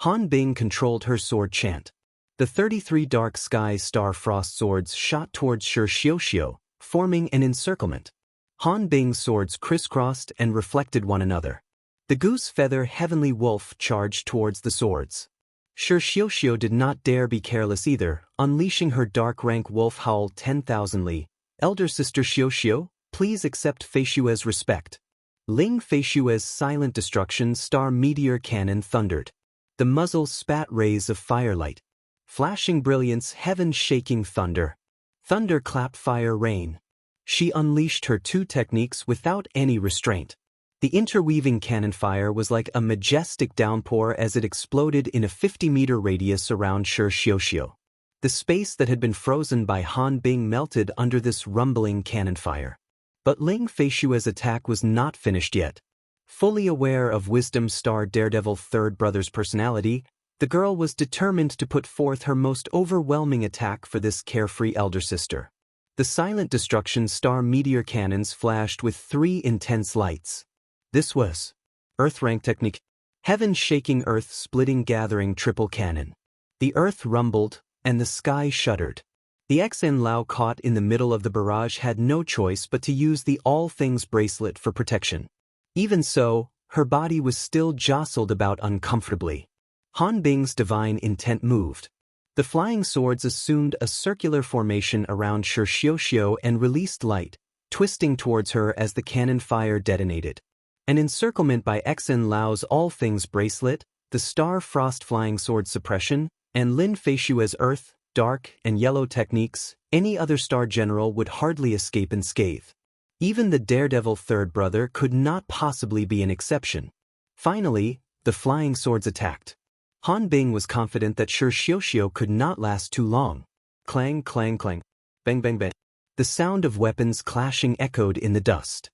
Han Bing controlled her sword chant. The 33 Dark Sky Star Frost swords shot towards Shi Xiuxiu, forming an encirclement. Han Bing's swords crisscrossed and reflected one another. The goose feather heavenly wolf charged towards the swords. Shi Xiuxiu did not dare be careless either, unleashing her dark rank wolf howl 10,000 li. Elder Sister Xiuxiu, please accept Feishue's respect. Ling Feishue's silent destruction star meteor cannon thundered. The muzzle spat rays of firelight. Flashing brilliance heaven-shaking thunder. Thunderclap fire rain. She unleashed her two techniques without any restraint. The interweaving cannon fire was like a majestic downpour as it exploded in a 50-meter radius around Shi Xiuxiu. The space that had been frozen by Han Bing melted under this rumbling cannon fire. But Ling Feishue's attack was not finished yet. Fully aware of Wisdom Star Daredevil Third Brother's personality, the girl was determined to put forth her most overwhelming attack for this carefree elder sister. The silent destruction star meteor cannons flashed with 3 intense lights. This was Earth rank technique. Heaven-shaking earth-splitting gathering triple cannon. The earth rumbled, and the sky shuddered. The Xen Lao caught in the middle of the barrage had no choice but to use the All Things bracelet for protection. Even so, her body was still jostled about uncomfortably. Han Bing's divine intent moved. The flying swords assumed a circular formation around Shi Xiuxiu and released light, twisting towards her as the cannon fire detonated. An encirclement by Xen Lao's All Things bracelet, the Star Frost flying sword suppression, and Lin Feishue's Earth, Dark, and Yellow techniques, any other star general would hardly escape unscathed. Even the Daredevil Third Brother could not possibly be an exception. Finally, the flying swords attacked. Han Bing was confident that Shi Xiuxiu could not last too long. Clang, clang, clang. Bang, bang, bang. The sound of weapons clashing echoed in the dust.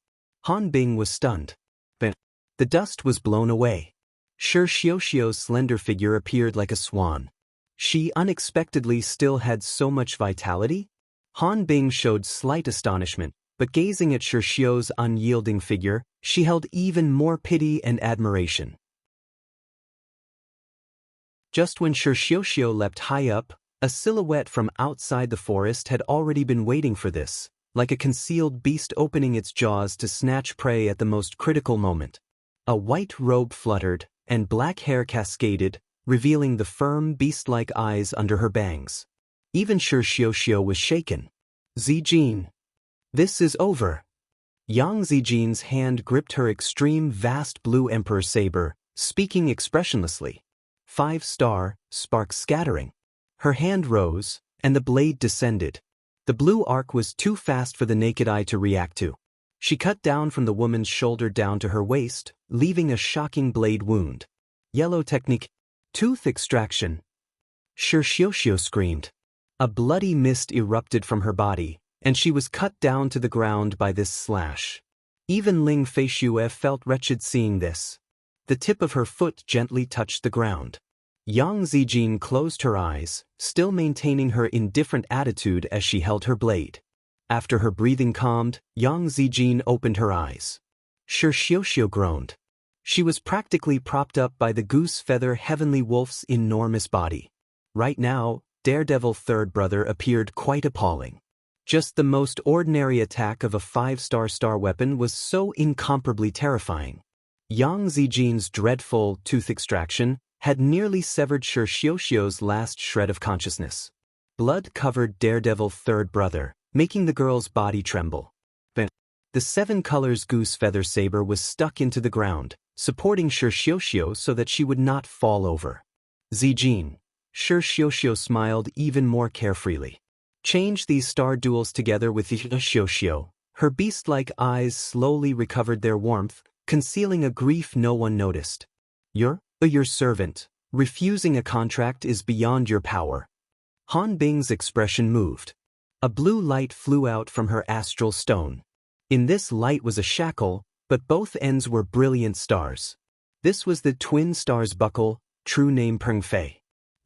Han Bing was stunned. Bang. The dust was blown away. Shi Xiuxiu's slender figure appeared like a swan. She unexpectedly still had so much vitality? Han Bing showed slight astonishment, but gazing at Shi Xiu's unyielding figure, she held even more pity and admiration. Just when Shi Xiuxiu leapt high up, a silhouette from outside the forest had already been waiting for this, like a concealed beast opening its jaws to snatch prey at the most critical moment. A white robe fluttered, and black hair cascaded, revealing the firm beast-like eyes under her bangs. Even Shi Xiuxiu was shaken. Zijin. This is over. Yang Zijin's hand gripped her extreme vast blue emperor saber, speaking expressionlessly. 5-star, sparks scattering. Her hand rose, and the blade descended. The blue arc was too fast for the naked eye to react to. She cut down from the woman's shoulder down to her waist, leaving a shocking blade wound. Yellow technique. Tooth extraction. Shi Xiuxiu screamed. A bloody mist erupted from her body, and she was cut down to the ground by this slash. Even Ling Feishue felt wretched seeing this. The tip of her foot gently touched the ground. Yang Zijin closed her eyes, still maintaining her indifferent attitude as she held her blade. After her breathing calmed, Yang Zijin opened her eyes. Shi Xiuxiu groaned. She was practically propped up by the goose feather heavenly wolf's enormous body. Right now, Daredevil Third Brother appeared quite appalling. Just the most ordinary attack of a 5-star weapon was so incomparably terrifying. Yang Zijin's dreadful tooth extraction had nearly severed Shi Xiuxiu's last shred of consciousness. Blood covered Daredevil Third Brother, making the girl's body tremble. The 7 colors goose feather saber was stuck into the ground, supporting Shi Xiuxiu so that she would not fall over. Zijin. Shi Xiuxiu smiled even more carefreely. Change these star duels together with Shi Xiuxiu. Her beast-like eyes slowly recovered their warmth, concealing a grief no one noticed. You're your servant. Refusing a contract is beyond your power. Han Bing's expression moved. A blue light flew out from her astral stone. In this light was a shackle, but both ends were brilliant stars. This was the twin stars buckle, true name Pengfei.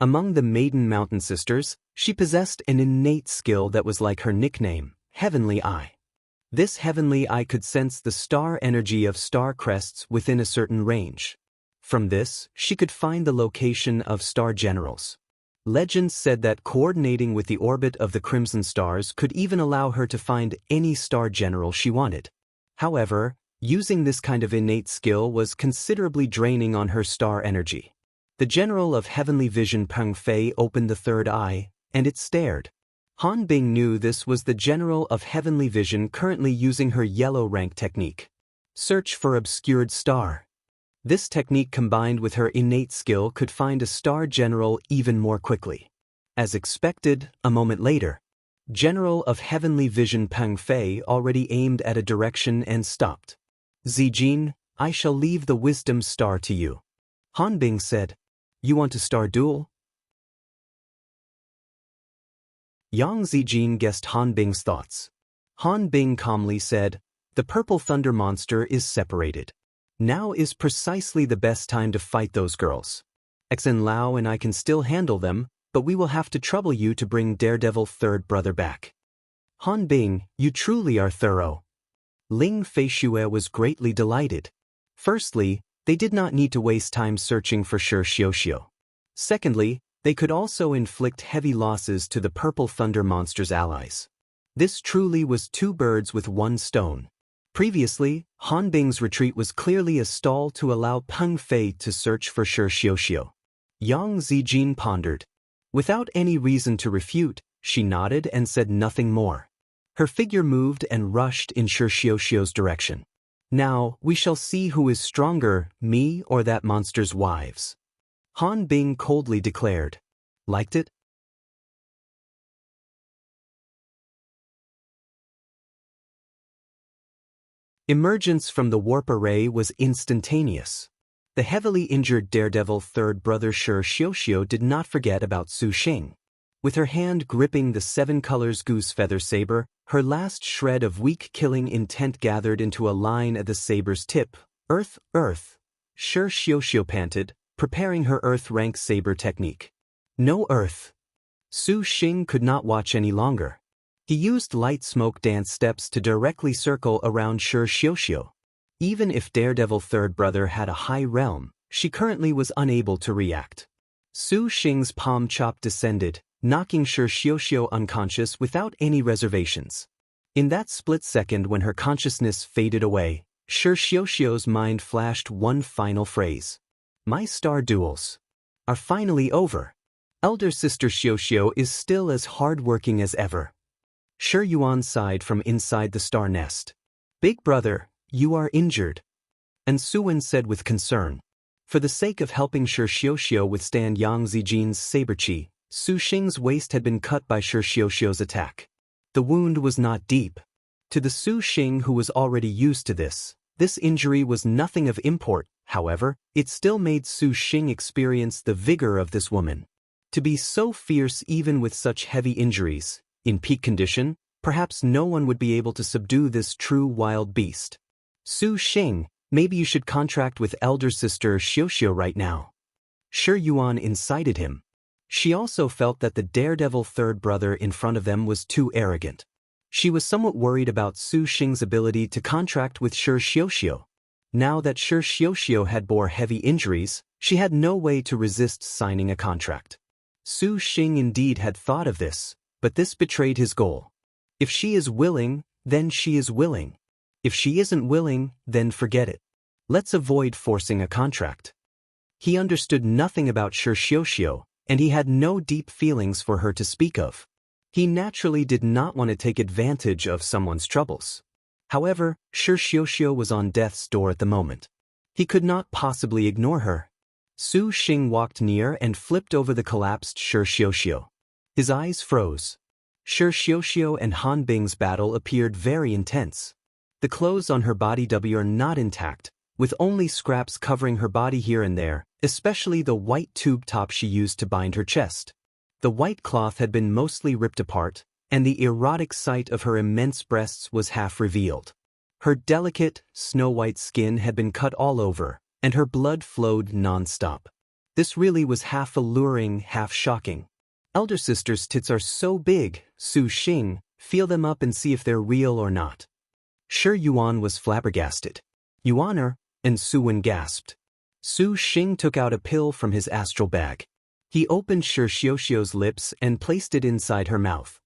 Among the Maiden Mountain Sisters, she possessed an innate skill that was like her nickname, Heavenly Eye. This Heavenly Eye could sense the star energy of star crests within a certain range. From this, she could find the location of star generals. Legends said that coordinating with the orbit of the crimson stars could even allow her to find any star general she wanted. However, using this kind of innate skill was considerably draining on her star energy. The general of heavenly vision Peng Fei opened the third eye, and it stared. Han Bing knew this was the general of heavenly vision currently using her yellow rank technique. Search for obscured star. This technique combined with her innate skill could find a star general even more quickly. As expected, a moment later, General of Heavenly Vision Peng Fei already aimed at a direction and stopped. Zijin, I shall leave the wisdom star to you. Han Bing said, You want a star duel? Yang Zijin guessed Han Bing's thoughts. Han Bing calmly said, The purple thunder monster is separated. Now is precisely the best time to fight those girls. Xen Lao and I can still handle them, but we will have to trouble you to bring Daredevil Third Brother back. Han Bing, you truly are thorough. Ling Feishue was greatly delighted. Firstly, they did not need to waste time searching for Shi Xiuxiu. Secondly, they could also inflict heavy losses to the Purple Thunder Monster's allies. This truly was 2 birds with 1 stone. Previously, Han Bing's retreat was clearly a stall to allow Peng Fei to search for Shi Xiuxiu. Yang Zijin pondered. Without any reason to refute, she nodded and said nothing more. Her figure moved and rushed in Shi Xiuxiu's direction. Now, we shall see who is stronger, me or that monster's wives. Han Bing coldly declared. Liked it? Emergence from the warp array was instantaneous. The heavily injured Daredevil Third Brother Shi Xiuxiu did not forget about Su Xing. With her hand gripping the 7 colors goose feather saber, her last shred of weak killing intent gathered into a line at the saber's tip. Earth, earth. Shi Xiuxiu panted, preparing her earth rank saber technique. No earth. Su Xing could not watch any longer. He used light smoke dance steps to directly circle around Shi Xiuxiu. Even if Daredevil Third Brother had a high realm, she currently was unable to react. Su Xing's palm chop descended, knocking Shi Xiuxiu unconscious without any reservations. In that split second when her consciousness faded away, Shi Xiuxiu's mind flashed one final phrase. My star duels are finally over. Elder Sister Xiuxiu is still as hard-working as ever. Shi Yuan sighed from inside the star nest. Big brother, you are injured. And Su Wen said with concern. For the sake of helping Shi Xiuxiu withstand Yang Zijin's saber chi, Su Xing's waist had been cut by Shi Xiuxiu's attack. The wound was not deep. To the Su Xing who was already used to this injury was nothing of import. However, it still made Su Xing experience the vigor of this woman. To be so fierce even with such heavy injuries, in peak condition, Perhaps no one would be able to subdue this true wild beast. Su Xing, maybe you should contract with elder sister Xiuxiu right now. Shi Yuan incited him. She also felt that the daredevil third brother in front of them was too arrogant. She was somewhat worried about Su Xing's ability to contract with Shi Xiuxiu. Now that Shi Xiuxiu had bore heavy injuries, she had no way to resist signing a contract. Su Xing indeed had thought of this, but this betrayed his goal. If she is willing, then she is willing. If she isn't willing, then forget it. Let's avoid forcing a contract. He understood nothing about Shi Xiuxiu, and he had no deep feelings for her to speak of. He naturally did not want to take advantage of someone's troubles. However, Shi Xiuxiu was on death's door at the moment. He could not possibly ignore her. Su Xing walked near and flipped over the collapsed Shi Xiuxiu. His eyes froze. Shi Xiuxiu and Han Bing's battle appeared very intense. The clothes on her body were not intact, with only scraps covering her body here and there, especially the white tube top she used to bind her chest. The white cloth had been mostly ripped apart, and the erotic sight of her immense breasts was half revealed. Her delicate, snow-white skin had been cut all over, and her blood flowed non-stop. This really was half alluring, half shocking. Elder sister's tits are so big, Su Xing, feel them up and see if they're real or not. Shi Yuan was flabbergasted. Yuaner, and Su Wen gasped. Su Xing took out a pill from his astral bag. He opened Shi Xiuxiu's lips and placed it inside her mouth.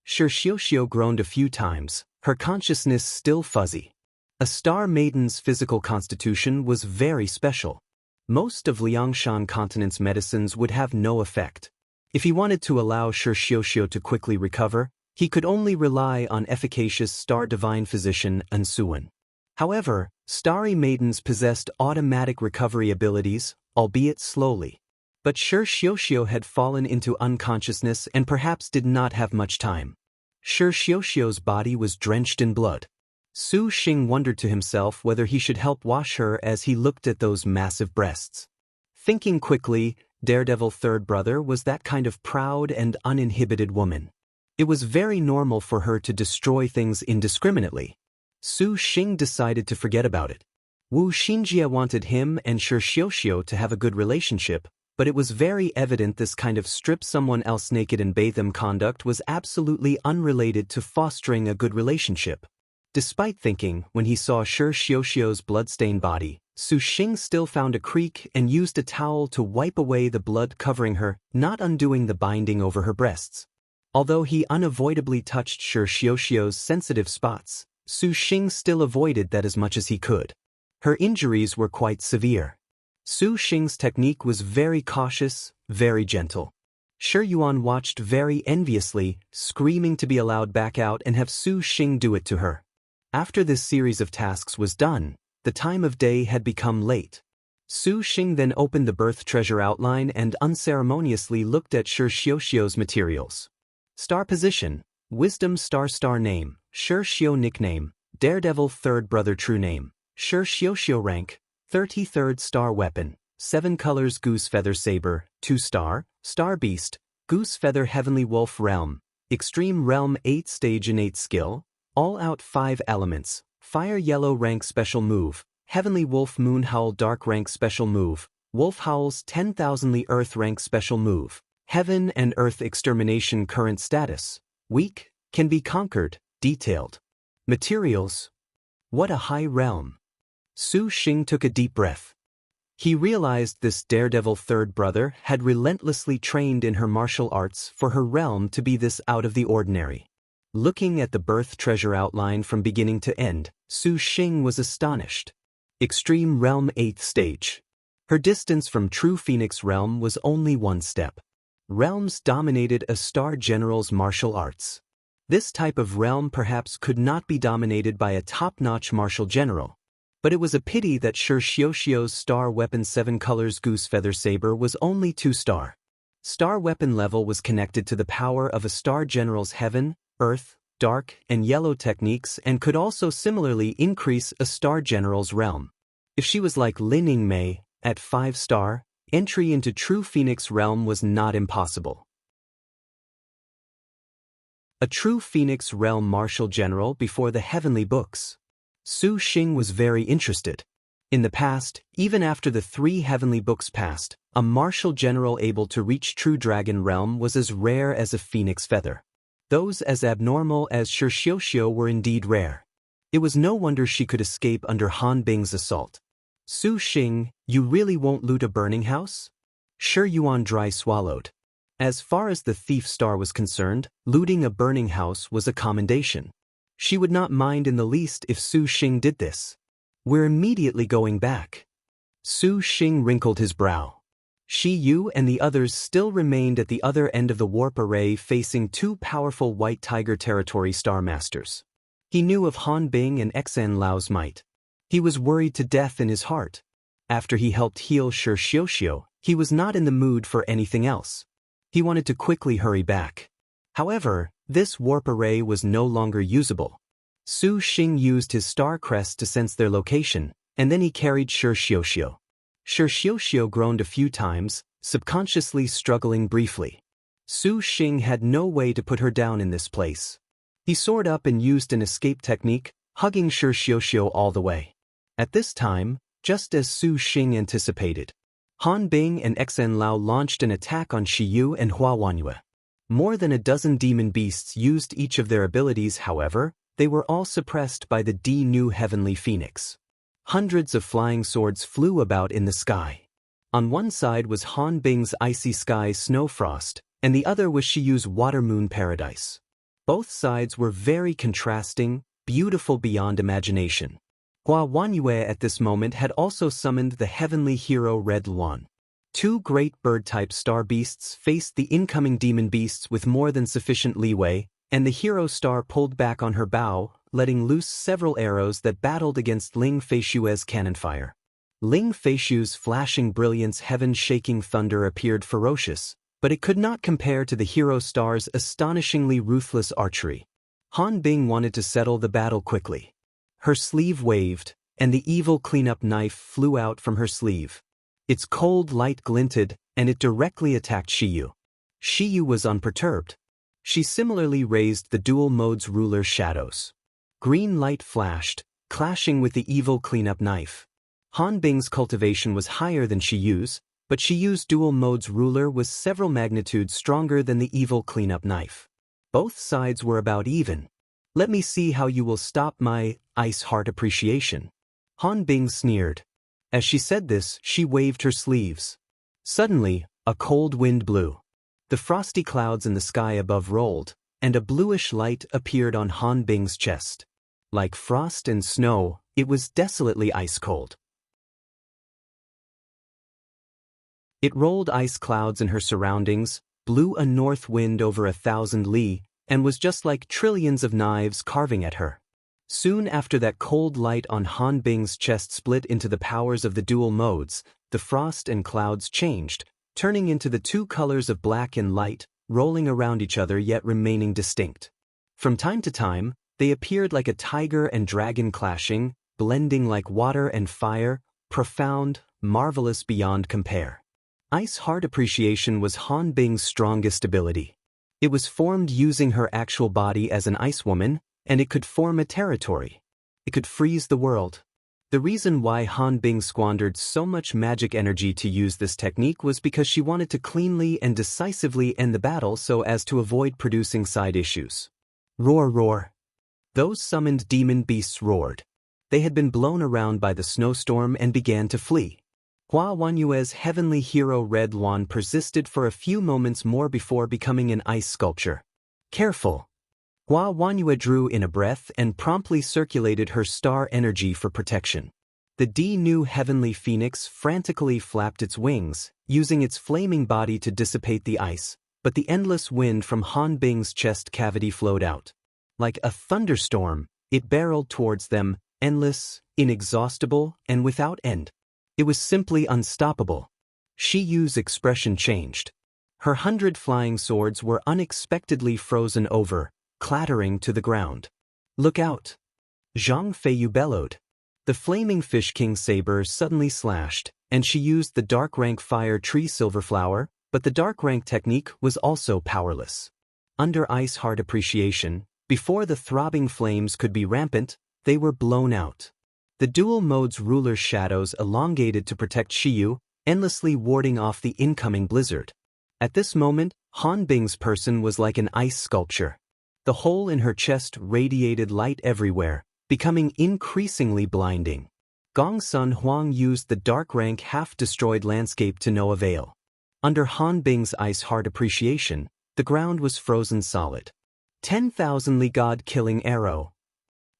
Shi Xiuxiu groaned a few times, her consciousness still fuzzy. A star maiden's physical constitution was very special. Most of Liangshan continent's medicines would have no effect. If he wanted to allow Shi Xiuxiu to quickly recover, he could only rely on efficacious star divine physician Ansuan. However, starry maidens possessed automatic recovery abilities, albeit slowly. But Shi Xiuxiu had fallen into unconsciousness and perhaps did not have much time. Shi Xiuxiu's body was drenched in blood. Su Xing wondered to himself whether he should help wash her as he looked at those massive breasts. Thinking quickly, Daredevil third brother was that kind of proud and uninhibited woman. It was very normal for her to destroy things indiscriminately. Su Xing decided to forget about it. Wu Xinjie wanted him and Shi Xiuxiu to have a good relationship, but it was very evident this kind of strip someone else naked and bathe them conduct was absolutely unrelated to fostering a good relationship. Despite thinking, when he saw Shi Xiuxiu's bloodstained body, Su Xing still found a creek and used a towel to wipe away the blood covering her, not undoing the binding over her breasts. Although he unavoidably touched Shi Xiuxiu's sensitive spots, Su Xing still avoided that as much as he could. Her injuries were quite severe. Su Xing's technique was very cautious, very gentle. Shi Yuan watched very enviously, screaming to be allowed back out and have Su Xing do it to her. After this series of tasks was done, the time of day had become late. Su Xing then opened the birth treasure outline and unceremoniously looked at Shi Xiuxiu's materials. Star position, Wisdom star name, Shi Xiu nickname, Daredevil third brother true name, Shi Xiuxiu rank, 33rd star weapon, 7 colors goose feather saber, 2 star, star beast, goose feather heavenly wolf realm, extreme realm 8 stage innate skill, all out 5 elements, fire yellow rank special move, heavenly wolf moon howl dark rank special move, wolf howls 10,000ly earth rank special move. Heaven and Earth extermination current status. Weak, can be conquered, detailed. Materials. What a high realm. Su Xing took a deep breath. He realized this daredevil third brother had relentlessly trained in her martial arts for her realm to be this out of the ordinary. Looking at the birth treasure outline from beginning to end, Su Xing was astonished. Extreme Realm 8th stage. Her distance from True Phoenix Realm was only 1 step. Realms dominated a star general's martial arts. This type of realm perhaps could not be dominated by a top-notch martial general. But it was a pity that Shi Xiuxiu's star weapon 7 colors goose feather saber was only 2 star. Star weapon level was connected to the power of a star general's heaven, earth, dark, and yellow techniques and could also similarly increase a star general's realm. If she was like Lin Yingmei, at 5 star, entry into True Phoenix Realm was not impossible. a true Phoenix Realm Marshal General before the heavenly books. Su Xing was very interested. In the past, even after the 3 heavenly books passed, a martial general able to reach true dragon realm was as rare as a phoenix feather. Those as abnormal as Shi Xiuxiu were indeed rare. It was no wonder she could escape under Han Bing's assault. Su Xing, you really won't loot a burning house? Shi Yuan dry swallowed. As far as the thief star was concerned, looting a burning house was a commendation. She would not mind in the least if Su Xing did this. We're immediately going back. Su Xing wrinkled his brow. Shi Yu and the others still remained at the other end of the warp array facing 2 powerful White Tiger Territory Star Masters. He knew of Han Bing and Xan Lao's might. He was worried to death in his heart. After he helped heal Shi Xiuxiu, he was not in the mood for anything else. He wanted to quickly hurry back. However, this warp array was no longer usable. Su Xing used his star crest to sense their location, and then he carried Shi Xiuxiu. Shi Xiuxiu groaned a few times, subconsciously struggling briefly. Su Xing had no way to put her down in this place. He soared up and used an escape technique, hugging Shi Xiuxiu all the way. At this time, just as Su Xing anticipated, Han Bing and Xan Lao launched an attack on Shi Yu and Hua Wanyue. More than a dozen demon beasts used each of their abilities. However, they were all suppressed by the new heavenly phoenix. Hundreds of flying swords flew about in the sky. On one side was Han Bing's icy sky Snowfrost, and the other was Shi Yu's water moon paradise. Both sides were very contrasting, beautiful beyond imagination. Hua Wanyue at this moment had also summoned the heavenly hero Red Luan. 2 great bird-type star beasts faced the incoming demon beasts with more than sufficient leeway, and the hero star pulled back on her bow, letting loose several arrows that battled against Ling Feishue's cannon fire. Ling Feishue's flashing brilliance heaven-shaking thunder appeared ferocious, but it could not compare to the hero star's astonishingly ruthless archery. Han Bing wanted to settle the battle quickly. Her sleeve waved, and the evil cleanup knife flew out from her sleeve. Its cold light glinted, and it directly attacked Shi Yu. Shi Yu was unperturbed. She similarly raised the dual mode's ruler shadows. Green light flashed, clashing with the evil cleanup knife. Han Bing's cultivation was higher than Shi Yu's, but Shi Yu's dual mode's ruler was several magnitudes stronger than the evil cleanup knife. Both sides were about even. Let me see how you will stop my ice heart appreciation. Han Bing sneered. As she said this, she waved her sleeves. Suddenly, a cold wind blew. The frosty clouds in the sky above rolled, and a bluish light appeared on Han Bing's chest. Like frost and snow, it was desolately ice-cold. It rolled ice clouds in her surroundings, blew a north wind over 1,000 li, and was just like trillions of knives carving at her. Soon after that cold light on Han Bing's chest split into the powers of the dual modes, the frost and clouds changed, turning into the 2 colors of black and light, rolling around each other yet remaining distinct. From time to time, they appeared like a tiger and dragon clashing, blending like water and fire, profound, marvelous beyond compare. Ice heart appreciation was Han Bing's strongest ability. It was formed using her actual body as an ice woman, and it could form a territory. It could freeze the world. The reason why Han Bing squandered so much magic energy to use this technique was because she wanted to cleanly and decisively end the battle so as to avoid producing side issues. Roar, roar. Those summoned demon beasts roared. They had been blown around by the snowstorm and began to flee. Hua Wanyue's heavenly hero Red Luan persisted for a few moments more before becoming an ice sculpture. Careful. Hua Wanyue drew in a breath and promptly circulated her star energy for protection. The new heavenly phoenix frantically flapped its wings, using its flaming body to dissipate the ice, but the endless wind from Han Bing's chest cavity flowed out. Like a thunderstorm, it barreled towards them, endless, inexhaustible, and without end. It was simply unstoppable. Shi Yu's expression changed. Her 100 flying swords were unexpectedly frozen over, clattering to the ground. Look out! Zhang Feiyu bellowed. The flaming fish king saber suddenly slashed, and she used the dark rank fire tree silver flower, but the dark rank technique was also powerless. under ice-hard appreciation, before the throbbing flames could be rampant, they were blown out. The dual mode's ruler's shadows elongated to protect Shiyu, endlessly warding off the incoming blizzard. At this moment, Han Bing's person was like an ice sculpture. The hole in her chest radiated light everywhere, becoming increasingly blinding. Gong Sun Huang used the dark rank half-destroyed landscape to no avail. Under Han Bing's ice-hard appreciation, the ground was frozen solid. 10,000 Li God-killing arrow.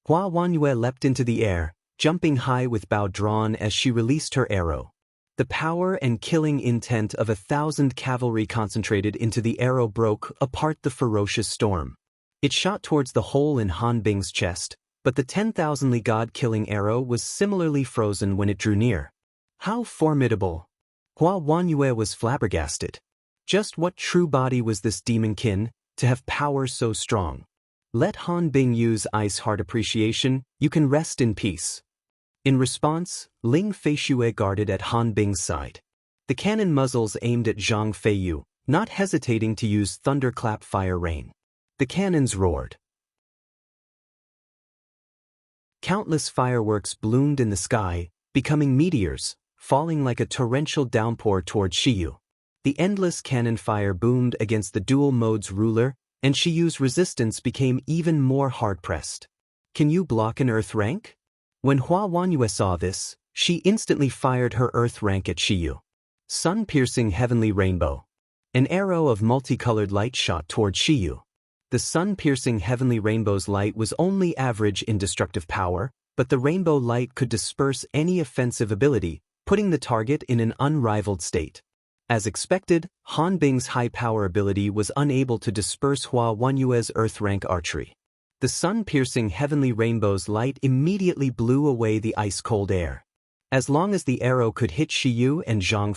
Hua Wanyue leapt into the air, jumping high with bow drawn as she released her arrow. The power and killing intent of 1,000 cavalry concentrated into the arrow broke apart the ferocious storm. It shot towards the hole in Han Bing's chest, but the 10,000 Li God-killing arrow was similarly frozen when it drew near. How formidable! Hua Wanyue was flabbergasted. Just what true body was this demonkin, to have power so strong? Let Han Bing use ice-hard appreciation, you can rest in peace. In response, Ling Feishue guarded at Han Bing's side. The cannon muzzles aimed at Zhang Feiyu, not hesitating to use thunderclap fire rain. The cannons roared. Countless fireworks bloomed in the sky, becoming meteors, falling like a torrential downpour toward Shiyu. The endless cannon fire boomed against the dual mode's ruler, and Shiyu's resistance became even more hard-pressed. Can you block an earth rank? When Hua Wanyue saw this, she instantly fired her earth rank at Shiyu. Sun-piercing heavenly rainbow. An arrow of multicolored light shot toward Shiyu. The sun-piercing heavenly rainbow's light was only average in destructive power, but the rainbow light could disperse any offensive ability, putting the target in an unrivaled state. As expected, Han Bing's high-power ability was unable to disperse Hua Wanyue's earth rank archery. The sun-piercing heavenly rainbow's light immediately blew away the ice-cold air. As long as the arrow could hit Shiyu and Zhang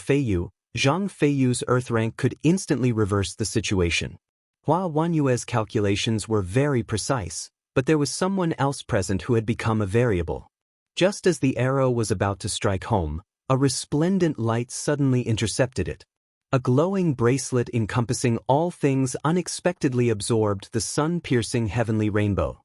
Feiyu's earth rank could instantly reverse the situation. Hua Wanyue's calculations were very precise, but there was someone else present who had become a variable. Just as the arrow was about to strike home, a resplendent light suddenly intercepted it. A glowing bracelet encompassing all things unexpectedly absorbed the sun-piercing heavenly rainbow.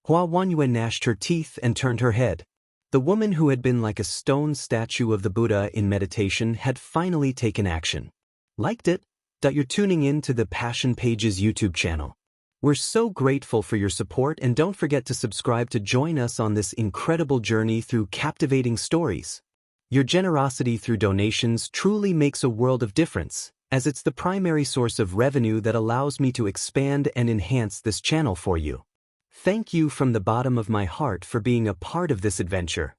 Hua Wanyue gnashed her teeth and turned her head. The woman who had been like a stone statue of the Buddha in meditation had finally taken action. Liked it? You're tuning in to the Passion Pages YouTube channel. We're so grateful for your support, and don't forget to subscribe to join us on this incredible journey through captivating stories. Your generosity through donations truly makes a world of difference, as it's the primary source of revenue that allows me to expand and enhance this channel for you. Thank you from the bottom of my heart for being a part of this adventure.